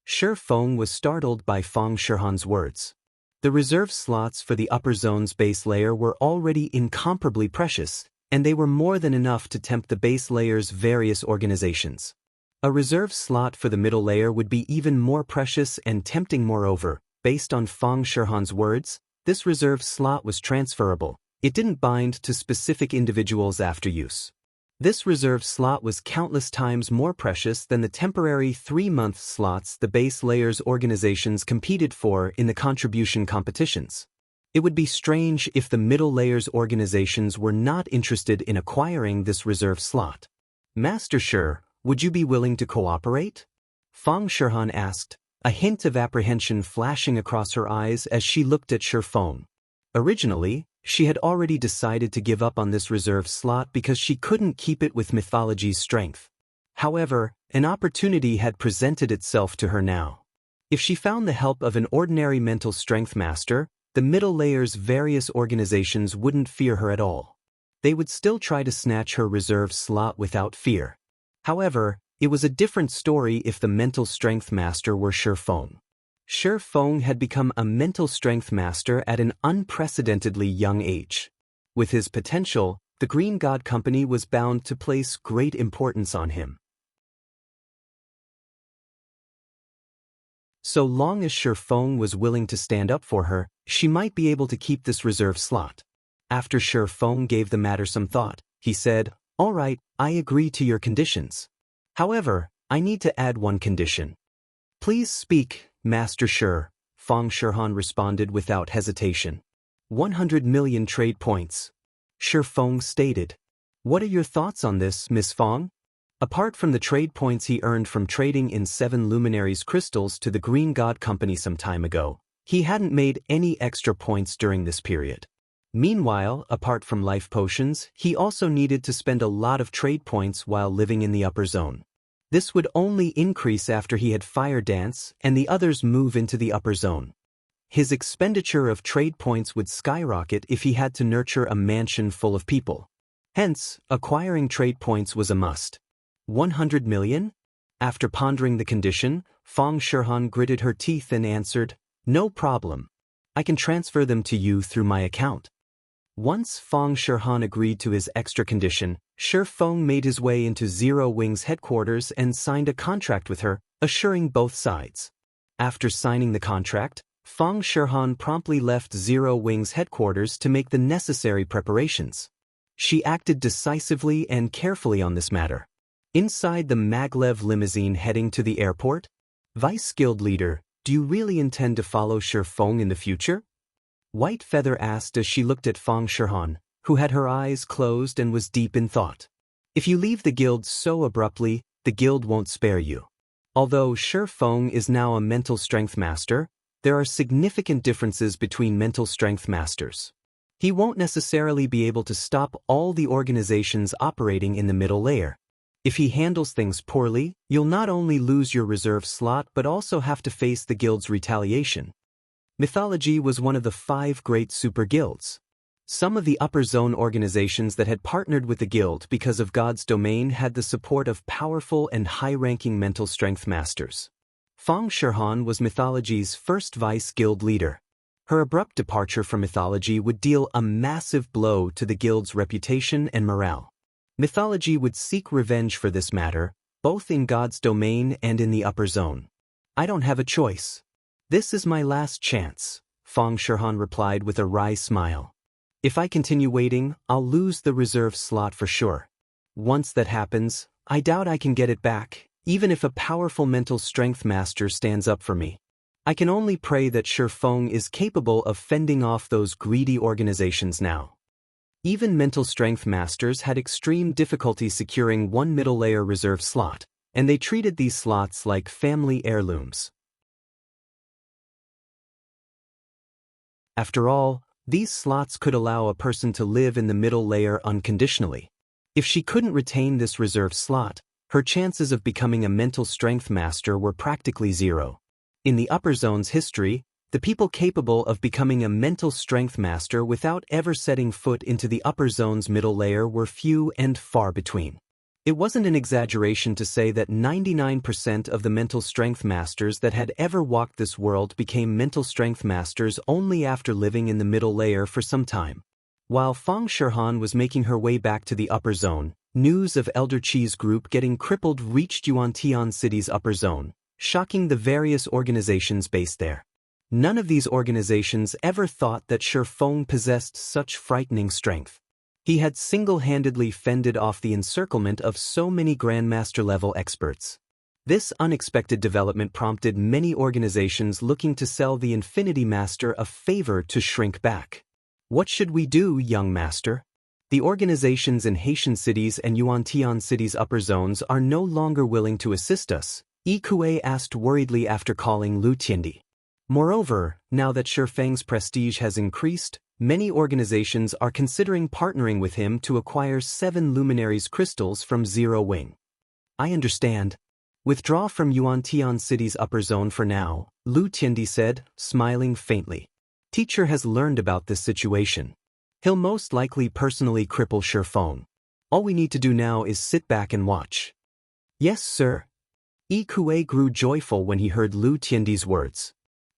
Shi Feng was startled by Feng Shihan's words. The reserve slots for the upper zone's base layer were already incomparably precious, and they were more than enough to tempt the base layer's various organizations. A reserve slot for the middle layer would be even more precious and tempting. Moreover, based on Feng Shihan's words, this reserve slot was transferable. It didn't bind to specific individuals after use. This reserve slot was countless times more precious than the temporary 3-month slots the base layer's organizations competed for in the contribution competitions. It would be strange if the middle layer's organizations were not interested in acquiring this reserve slot. Master Shi, would you be willing to cooperate? Feng Shihan asked, a hint of apprehension flashing across her eyes as she looked at Shi Feng. Originally, she had already decided to give up on this reserve slot because she couldn't keep it with mythology's strength. However, an opportunity had presented itself to her now. If she found the help of an ordinary mental strength master, the middle layer's various organizations wouldn't fear her at all. They would still try to snatch her reserve slot without fear. However, it was a different story if the mental strength master were Shi Feng. Shi Feng had become a mental strength master at an unprecedentedly young age. With his potential, the Green God Company was bound to place great importance on him. So long as Shi Feng was willing to stand up for her, she might be able to keep this reserve slot. After Shi Feng gave the matter some thought, he said, "All right, I agree to your conditions. However, I need to add one condition." "Please speak, Master Shi," Feng Shihan responded without hesitation. 100 million trade points. Shi Feng stated. "What are your thoughts on this, Miss Feng?" Apart from the trade points he earned from trading in 7 luminaries crystals to the Green God Company some time ago, he hadn't made any extra points during this period. Meanwhile, apart from life potions, he also needed to spend a lot of trade points while living in the upper zone. This would only increase after he had Fire Dance and the others move into the upper zone. His expenditure of trade points would skyrocket if he had to nurture a mansion full of people. Hence, acquiring trade points was a must. 100 million? After pondering the condition, Feng Shihan gritted her teeth and answered, "No problem. I can transfer them to you through my account." Once Feng Shihan agreed to his extra condition, Shi Feng made his way into Zero Wing's headquarters and signed a contract with her, assuring both sides. After signing the contract, Feng Shihan promptly left Zero Wing's headquarters to make the necessary preparations. She acted decisively and carefully on this matter. Inside the maglev limousine heading to the airport, "Vice Guild Leader, do you really intend to follow Shi Feng in the future?" White Feather asked as she looked at Feng Shihan, who had her eyes closed and was deep in thought. "If you leave the guild so abruptly, the guild won't spare you." Although Shi Feng is now a mental strength master, there are significant differences between mental strength masters. He won't necessarily be able to stop all the organizations operating in the middle layer. If he handles things poorly, you'll not only lose your reserve slot but also have to face the guild's retaliation. Mythology was one of the 5 great super guilds. Some of the upper zone organizations that had partnered with the guild because of God's domain had the support of powerful and high-ranking mental strength masters. Feng Shihan was Mythology's first vice guild leader. Her abrupt departure from Mythology would deal a massive blow to the guild's reputation and morale. Mythology would seek revenge for this matter, both in God's domain and in the upper zone. "I don't have a choice. This is my last chance," Feng Shihan replied with a wry smile. "If I continue waiting, I'll lose the reserve slot for sure. Once that happens, I doubt I can get it back, even if a powerful mental strength master stands up for me. I can only pray that Shi Feng is capable of fending off those greedy organizations now." Even mental strength masters had extreme difficulty securing one middle-layer reserve slot, and they treated these slots like family heirlooms. After all, these slots could allow a person to live in the middle layer unconditionally. If she couldn't retain this reserve slot, her chances of becoming a mental strength master were practically zero. In the upper zone's history, the people capable of becoming a mental strength master without ever setting foot into the upper zone's middle layer were few and far between. It wasn't an exaggeration to say that 99% of the mental strength masters that had ever walked this world became mental strength masters only after living in the middle layer for some time. While Feng Shihan was making her way back to the upper zone, news of Elder Qi's group getting crippled reached Yuantian City's upper zone, shocking the various organizations based there. None of these organizations ever thought that Feng possessed such frightening strength. He had single-handedly fended off the encirclement of so many Grandmaster-level experts. This unexpected development prompted many organizations looking to sell the Infinity Master a favor to shrink back. What should we do, young master? The organizations in Haitian cities and Yuantian cities' upper zones are no longer willing to assist us, Yikue asked worriedly after calling Lu Tiandi. Moreover, now that Feng's prestige has increased, many organizations are considering partnering with him to acquire 7 Luminaries crystals from Zero Wing. I understand. Withdraw from Yuantian City's upper zone for now, Lu Tiandi said, smiling faintly. Teacher has learned about this situation. He'll most likely personally cripple Feng. All we need to do now is sit back and watch. Yes, sir. Yikue grew joyful when he heard Lu Tiandi's words.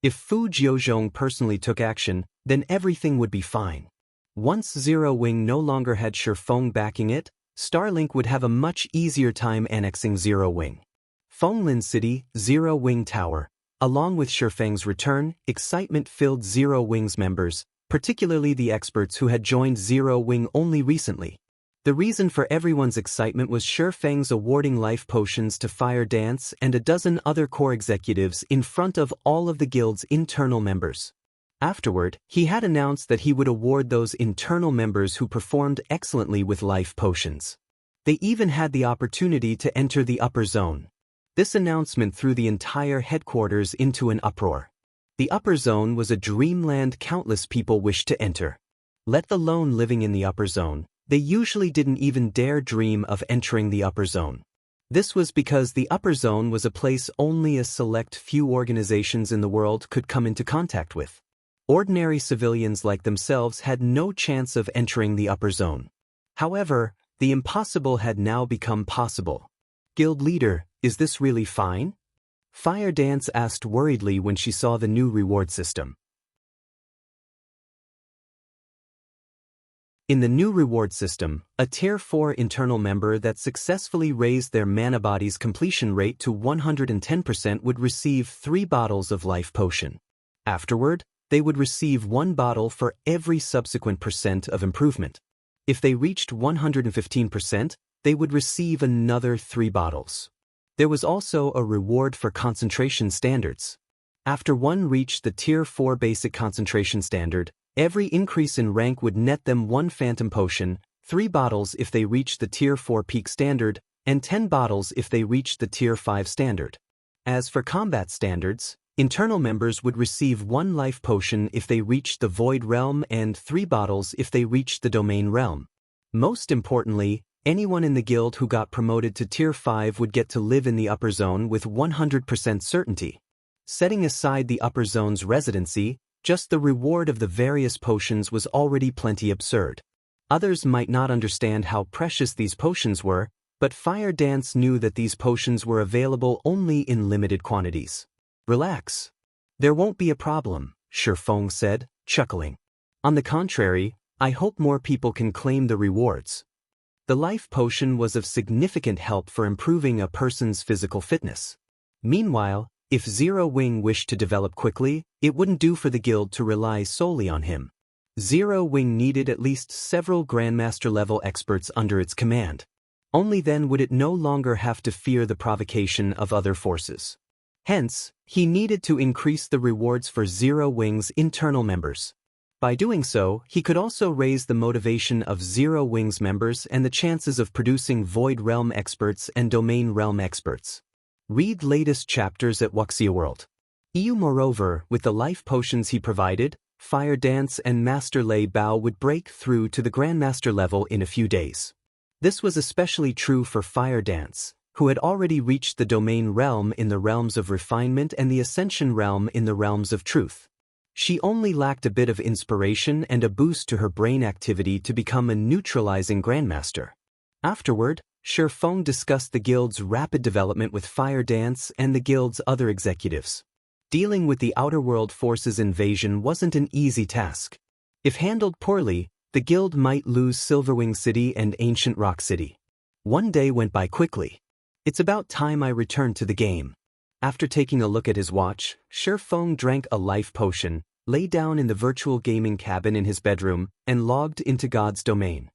If Fu Jiuzhong personally took action, then everything would be fine. Once Zero Wing no longer had Feng backing it, Starlink would have a much easier time annexing Zero Wing. Feng Lin City, Zero Wing Tower. Along with Feng's return, excitement filled Zero Wing's members, particularly the experts who had joined Zero Wing only recently. The reason for everyone's excitement was Feng's awarding life potions to Fire Dance and a dozen other core executives in front of all of the guild's internal members. Afterward, he had announced that he would award those internal members who performed excellently with life potions. They even had the opportunity to enter the upper zone. This announcement threw the entire headquarters into an uproar. The upper zone was a dreamland countless people wished to enter. Let alone living in the upper zone, they usually didn't even dare dream of entering the upper zone. This was because the upper zone was a place only a select few organizations in the world could come into contact with. Ordinary civilians like themselves had no chance of entering the upper zone. However, the impossible had now become possible. Guild leader, is this really fine? Fire Dance asked worriedly when she saw the new reward system. In the new reward system, a Tier 4 internal member that successfully raised their mana body's completion rate to 110% would receive 3 bottles of life potion. Afterward, they would receive 1 bottle for every subsequent percent of improvement. If they reached 115%, they would receive another 3 bottles. There was also a reward for concentration standards. After one reached the Tier 4 basic concentration standard, every increase in rank would net them 1 phantom potion, 3 bottles if they reached the Tier 4 peak standard, and 10 bottles if they reached the Tier 5 standard. As for combat standards, internal members would receive 1 life potion if they reached the Void Realm and 3 bottles if they reached the Domain Realm. Most importantly, anyone in the guild who got promoted to Tier 5 would get to live in the upper zone with 100% certainty. Setting aside the upper zone's residency, just the reward of the various potions was already plenty absurd. Others might not understand how precious these potions were, but Fire Dance knew that these potions were available only in limited quantities. Relax. There won't be a problem, Feng said, chuckling. On the contrary, I hope more people can claim the rewards. The life potion was of significant help for improving a person's physical fitness. Meanwhile, if Zero Wing wished to develop quickly, it wouldn't do for the guild to rely solely on him. Zero Wing needed at least several Grandmaster-level experts under its command. Only then would it no longer have to fear the provocation of other forces. Hence, he needed to increase the rewards for Zero Wing's internal members. By doing so, he could also raise the motivation of Zero Wings members and the chances of producing Void Realm experts and Domain Realm experts. Read latest chapters at Wuxia World. Moreover, with the life potions he provided, Fire Dance and Master Lei Bao would break through to the Grandmaster level in a few days. This was especially true for Fire Dance, who had already reached the Domain Realm in the realms of refinement and the Ascension Realm in the realms of truth. She only lacked a bit of inspiration and a boost to her brain activity to become a neutralizing Grandmaster. Afterward, Feng discussed the guild's rapid development with Fire Dance and the guild's other executives. Dealing with the Outer World Forces invasion wasn't an easy task. If handled poorly, the guild might lose Silverwing City and Ancient Rock City. One day went by quickly. It's about time I returned to the game. After taking a look at his watch, Feng drank a life potion, lay down in the virtual gaming cabin in his bedroom, and logged into God's domain.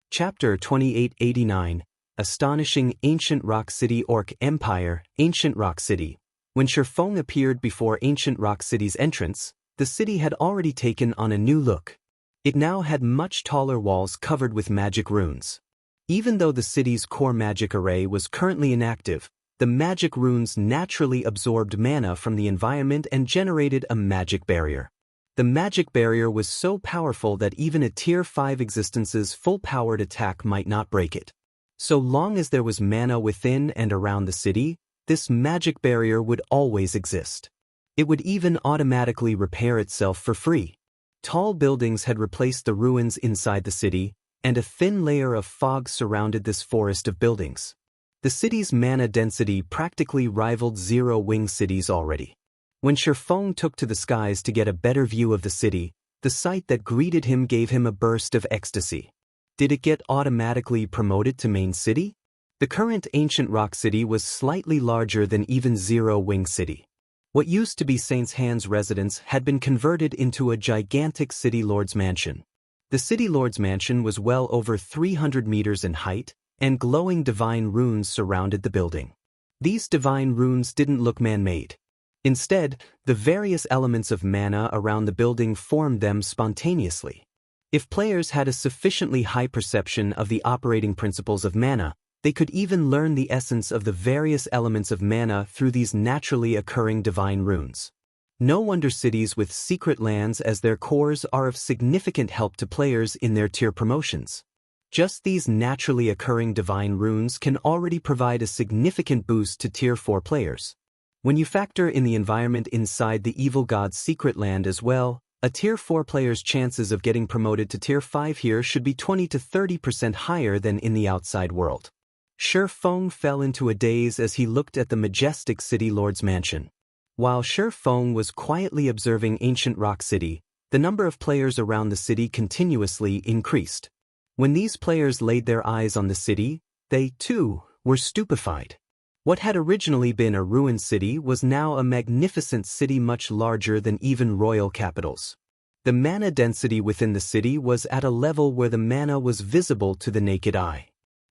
Chapter 2889, Astonishing Ancient Rock City Orc Empire, Ancient Rock City. When Feng appeared before Ancient Rock City's entrance, the city had already taken on a new look. It now had much taller walls covered with magic runes. Even though the city's core magic array was currently inactive, the magic runes naturally absorbed mana from the environment and generated a magic barrier. The magic barrier was so powerful that even a Tier 5 existence's full-powered attack might not break it. So long as there was mana within and around the city, this magic barrier would always exist. It would even automatically repair itself for free. Tall buildings had replaced the ruins inside the city, and a thin layer of fog surrounded this forest of buildings. The city's mana density practically rivaled Zero Wing cities already. When Feng took to the skies to get a better view of the city, the sight that greeted him gave him a burst of ecstasy. Did it get automatically promoted to main city? The current Ancient Rock City was slightly larger than even Zero Wing City. What used to be Saint's Hand's residence had been converted into a gigantic City Lord's mansion. The City Lord's mansion was well over 300 meters in height, and glowing divine runes surrounded the building. These divine runes didn't look man-made. Instead, the various elements of mana around the building formed them spontaneously. If players had a sufficiently high perception of the operating principles of mana, they could even learn the essence of the various elements of mana through these naturally occurring divine runes. No wonder cities with secret lands as their cores are of significant help to players in their tier promotions. Just these naturally occurring divine runes can already provide a significant boost to Tier 4 players. When you factor in the environment inside the Evil God's secret land as well, a Tier 4 player's chances of getting promoted to Tier 5 here should be 20 to 30% higher than in the outside world. Feng fell into a daze as he looked at the majestic City Lord's mansion. While Feng was quietly observing Ancient Rock City, the number of players around the city continuously increased. When these players laid their eyes on the city, they, too, were stupefied. What had originally been a ruined city was now a magnificent city much larger than even royal capitals. The mana density within the city was at a level where the mana was visible to the naked eye.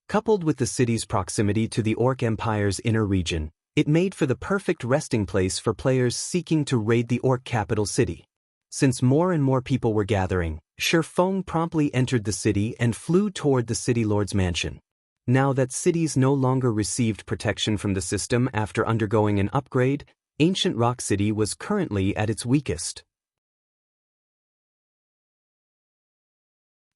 Coupled with the city's proximity to the Orc Empire's inner region, it made for the perfect resting place for players seeking to raid the Orc capital city. Since more and more people were gathering, Feng promptly entered the city and flew toward the City Lord's mansion. Now that cities no longer received protection from the system after undergoing an upgrade, Ancient Rock City was currently at its weakest.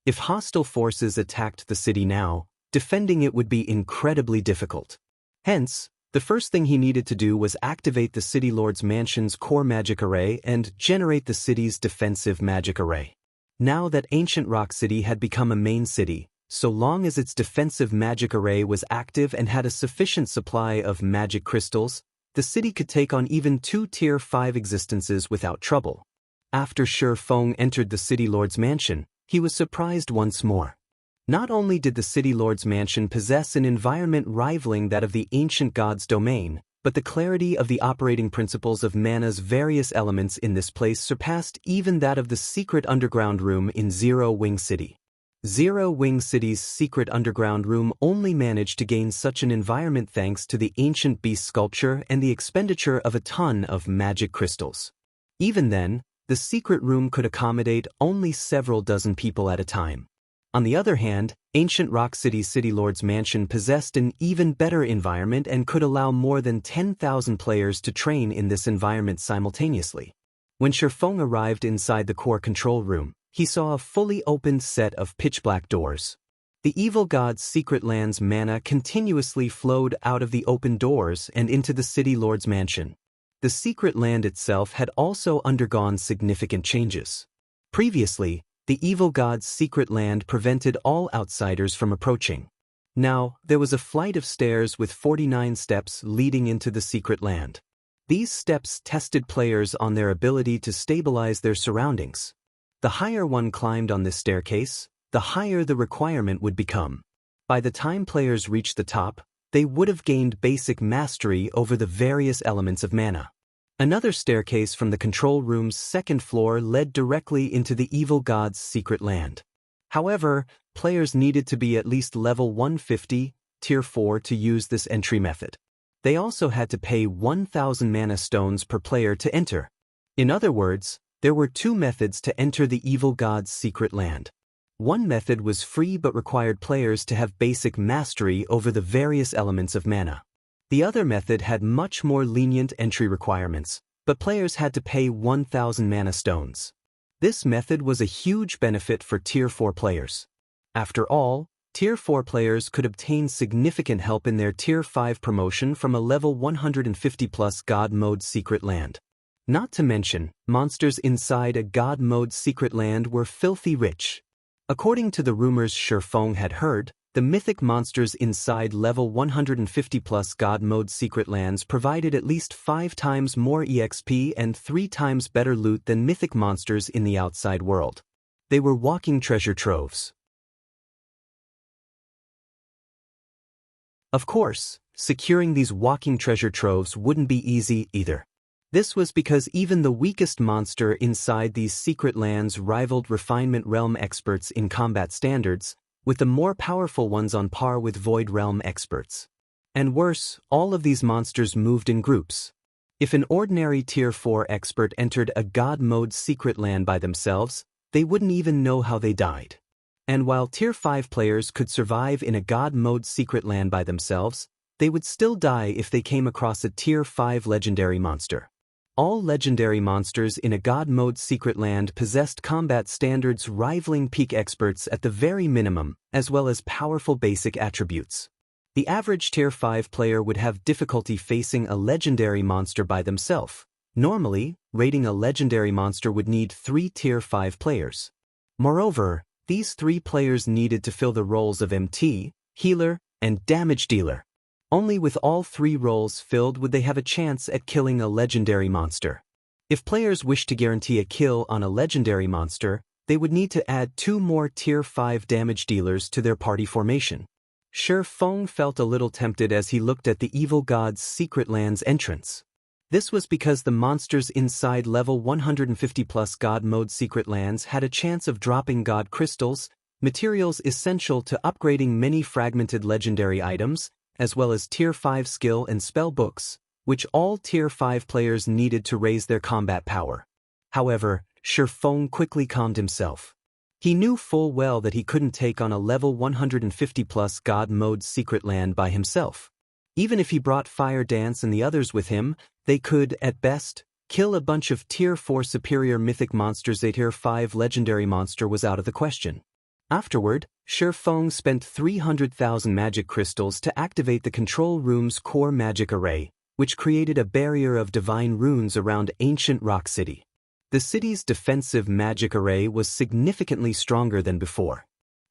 If hostile forces attacked the city now, defending it would be incredibly difficult. Hence, the first thing he needed to do was activate the City Lord's mansion's core magic array and generate the city's defensive magic array. Now that Ancient Rock City had become a main city, so long as its defensive magic array was active and had a sufficient supply of magic crystals, the city could take on even 2 Tier 5 existences without trouble. After Feng entered the City Lord's mansion, he was surprised once more. Not only did the City Lord's mansion possess an environment rivaling that of the ancient god's domain, but the clarity of the operating principles of mana's various elements in this place surpassed even that of the secret underground room in Zero Wing City. Zero Wing City's secret underground room only managed to gain such an environment thanks to the ancient beast sculpture and the expenditure of a ton of magic crystals. Even then, the secret room could accommodate only several dozen people at a time. On the other hand, ancient Rock City's City Lord's mansion possessed an even better environment and could allow more than 10,000 players to train in this environment simultaneously. When Feng arrived inside the core control room, he saw a fully opened set of pitch-black doors. The evil god's secret land's mana continuously flowed out of the open doors and into the City Lord's mansion. The secret land itself had also undergone significant changes. Previously, the evil god's secret land prevented all outsiders from approaching. Now, there was a flight of stairs with 49 steps leading into the secret land. These steps tested players on their ability to stabilize their surroundings. The higher one climbed on this staircase, the higher the requirement would become. By the time players reached the top, they would have gained basic mastery over the various elements of mana. Another staircase from the control room's second floor led directly into the evil god's secret land. However, players needed to be at least level 150, tier 4 to use this entry method. They also had to pay 1,000 mana stones per player to enter. In other words, there were two methods to enter the evil god's secret land. One method was free but required players to have basic mastery over the various elements of mana. The other method had much more lenient entry requirements, but players had to pay 1,000 mana stones. This method was a huge benefit for Tier 4 players. After all, Tier 4 players could obtain significant help in their Tier 5 promotion from a level 150+ God Mode secret land. Not to mention, monsters inside a God Mode secret land were filthy rich. According to the rumors Feng had heard, the mythic monsters inside level 150+ God Mode secret lands provided at least 5 times more EXP and 3 times better loot than mythic monsters in the outside world. They were walking treasure troves. Of course, securing these walking treasure troves wouldn't be easy either. This was because even the weakest monster inside these secret lands rivaled Refinement Realm experts in combat standards, with the more powerful ones on par with Void Realm experts. And worse, all of these monsters moved in groups. If an ordinary Tier 4 expert entered a God Mode secret land by themselves, they wouldn't even know how they died. And while Tier 5 players could survive in a God Mode secret land by themselves, they would still die if they came across a Tier 5 legendary monster. All legendary monsters in a God Mode secret land possessed combat standards rivaling peak experts at the very minimum, as well as powerful basic attributes. The average Tier 5 player would have difficulty facing a legendary monster by themselves. Normally, raiding a legendary monster would need 3 Tier 5 players. Moreover, these 3 players needed to fill the roles of MT, healer, and damage dealer. Only with all 3 roles filled would they have a chance at killing a legendary monster. If players wished to guarantee a kill on a legendary monster, they would need to add 2 more Tier 5 damage dealers to their party formation. Feng felt a little tempted as he looked at the evil god's secret land's entrance. This was because the monsters inside level 150+ God Mode secret lands had a chance of dropping God crystals, materials essential to upgrading many fragmented legendary items, as well as Tier 5 skill and spell books, which all Tier 5 players needed to raise their combat power. However, Feng quickly calmed himself. He knew full well that he couldn't take on a level 150+ God Mode secret land by himself. Even if he brought Fire Dance and the others with him, they could, at best, kill a bunch of Tier 4 superior mythic monsters. A Tier 5 legendary monster was out of the question. Afterward, Feng spent 300,000 magic crystals to activate the control room's core magic array, which created a barrier of divine runes around ancient Rock City. The city's defensive magic array was significantly stronger than before.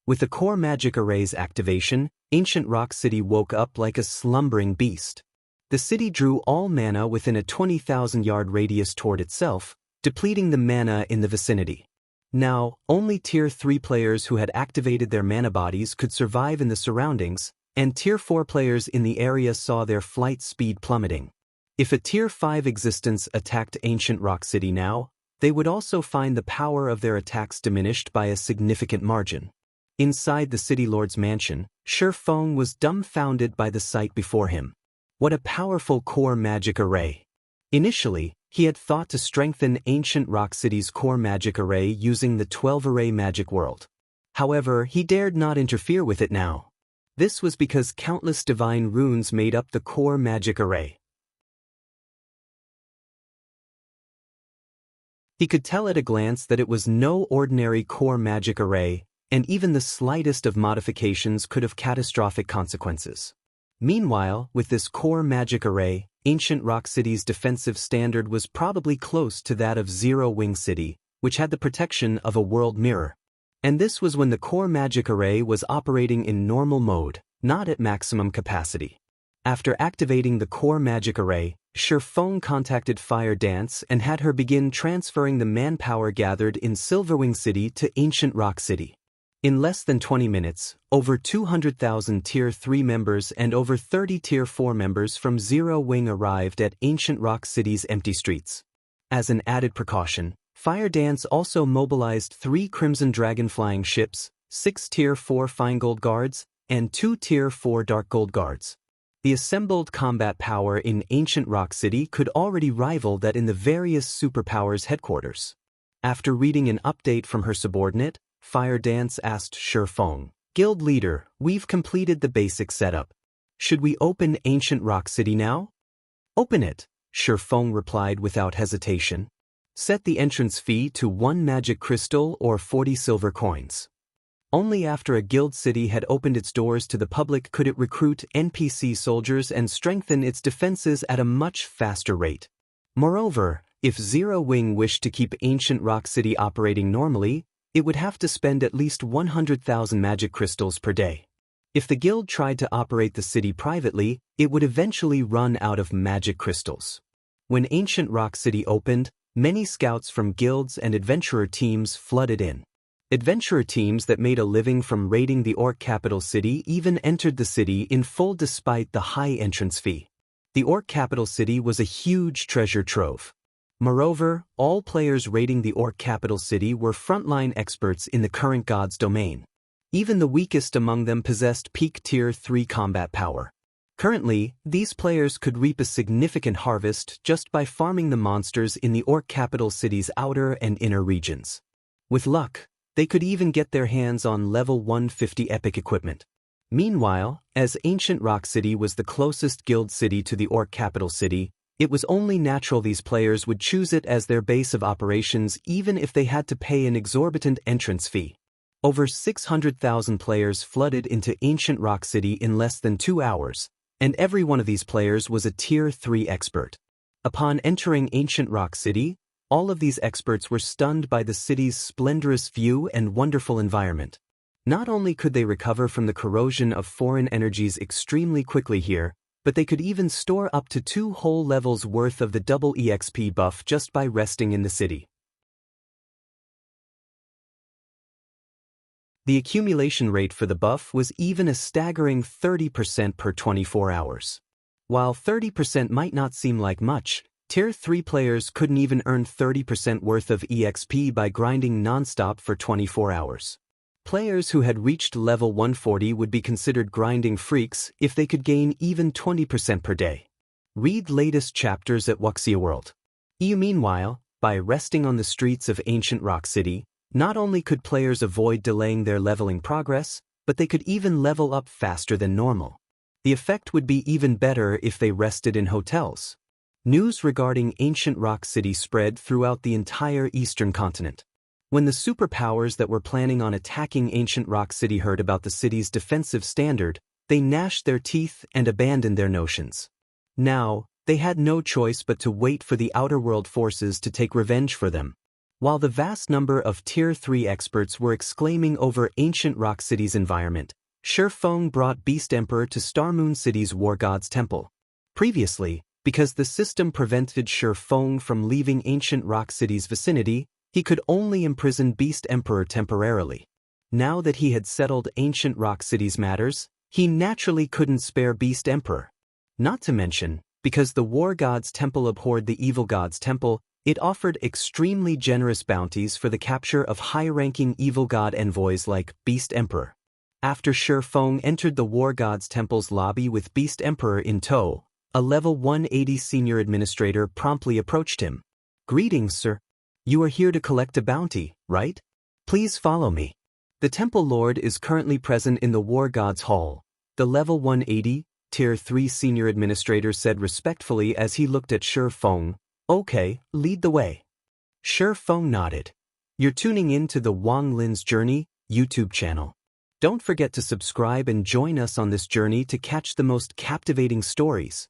With the core magic array's activation, ancient Rock City woke up like a slumbering beast. The city drew all mana within a 20,000-yard radius toward itself, depleting the mana in the vicinity. Now, only Tier 3 players who had activated their mana bodies could survive in the surroundings, and Tier 4 players in the area saw their flight speed plummeting. If a Tier 5 existence attacked ancient Rock City now, they would also find the power of their attacks diminished by a significant margin. Inside the city lord's mansion, Feng was dumbfounded by the sight before him. What a powerful core magic array! Initially, he had thought to strengthen ancient Rock City's core magic array using the 12-array magic world. However, he dared not interfere with it now. This was because countless divine runes made up the core magic array. He could tell at a glance that it was no ordinary core magic array, and even the slightest of modifications could have catastrophic consequences. Meanwhile, with this core magic array, ancient Rock City's defensive standard was probably close to that of Zero Wing City, which had the protection of a world mirror. And this was when the core magic array was operating in normal mode, not at maximum capacity. After activating the core magic array, Feng contacted Fire Dance and had her begin transferring the manpower gathered in Silverwing City to ancient Rock City. In less than 20 minutes, over 200,000 Tier 3 members and over 30 Tier 4 members from Zero Wing arrived at ancient Rock City's empty streets. As an added precaution, Fire Dance also mobilized 3 Crimson Dragon flying ships, 6 Tier 4 Fine Gold Guards, and 2 Tier 4 Dark Gold Guards. The assembled combat power in ancient Rock City could already rival that in the various superpowers headquarters. After reading an update from her subordinate, Fire Dance asked Feng, "Guild leader, we've completed the basic setup. Should we open ancient Rock City now?" "Open it," Feng replied without hesitation. "Set the entrance fee to 1 magic crystal or 40 silver coins." Only after a guild city had opened its doors to the public could it recruit NPC soldiers and strengthen its defenses at a much faster rate. Moreover, if Zero Wing wished to keep ancient Rock City operating normally, it would have to spend at least 100,000 magic crystals per day. If the guild tried to operate the city privately, it would eventually run out of magic crystals. When ancient Rock City opened, many scouts from guilds and adventurer teams flooded in. Adventurer teams that made a living from raiding the Orc capital city even entered the city in full despite the high entrance fee. The Orc capital city was a huge treasure trove. Moreover, all players raiding the Orc capital city were frontline experts in the current god's domain. Even the weakest among them possessed peak Tier 3 combat power. Currently, these players could reap a significant harvest just by farming the monsters in the Orc capital city's outer and inner regions. With luck, they could even get their hands on level 150 epic equipment. Meanwhile, as ancient Rock City was the closest guild city to the Orc capital city, it was only natural these players would choose it as their base of operations even if they had to pay an exorbitant entrance fee. Over 600,000 players flooded into ancient Rock City in less than 2 hours, and every one of these players was a Tier 3 expert. Upon entering ancient Rock City, all of these experts were stunned by the city's splendorous view and wonderful environment. Not only could they recover from the corrosion of foreign energies extremely quickly here, but they could even store up to 2 whole levels worth of the double EXP buff just by resting in the city. The accumulation rate for the buff was even a staggering 30% per 24 hours. While 30% might not seem like much, Tier 3 players couldn't even earn 30% worth of EXP by grinding non-stop for 24 hours. Players who had reached level 140 would be considered grinding freaks if they could gain even 20% per day. Read latest chapters at Wuxia World. Meanwhile, by resting on the streets of ancient Rock City, not only could players avoid delaying their leveling progress, but they could even level up faster than normal. The effect would be even better if they rested in hotels. News regarding ancient Rock City spread throughout the entire eastern continent. When the superpowers that were planning on attacking ancient Rock City heard about the city's defensive standard, they gnashed their teeth and abandoned their notions. Now, they had no choice but to wait for the outer world forces to take revenge for them. While the vast number of Tier 3 experts were exclaiming over ancient Rock City's environment, Feng brought Beast Emperor to Star Moon City's War God's Temple. Previously, because the system prevented Feng from leaving ancient Rock City's vicinity, he could only imprison Beast Emperor temporarily. Now that he had settled ancient Rock City's matters, he naturally couldn't spare Beast Emperor. Not to mention, because the War God's Temple abhorred the Evil God's Temple, It offered extremely generous bounties for the capture of high-ranking evil god envoys like Beast Emperor. After Feng entered the War God's Temple's lobby with Beast Emperor in tow, a level 180 senior administrator promptly approached him. "Greetings, sir. You are here to collect a bounty, right? Please follow me." The Temple Lord is currently present in the War God's Hall, the level 180, Tier 3 senior administrator said respectfully as he looked at Feng. "Okay, lead the way." Feng nodded. "You're tuning in to the Wang Lin's Journey YouTube channel. Don't forget to subscribe and join us on this journey to catch the most captivating stories.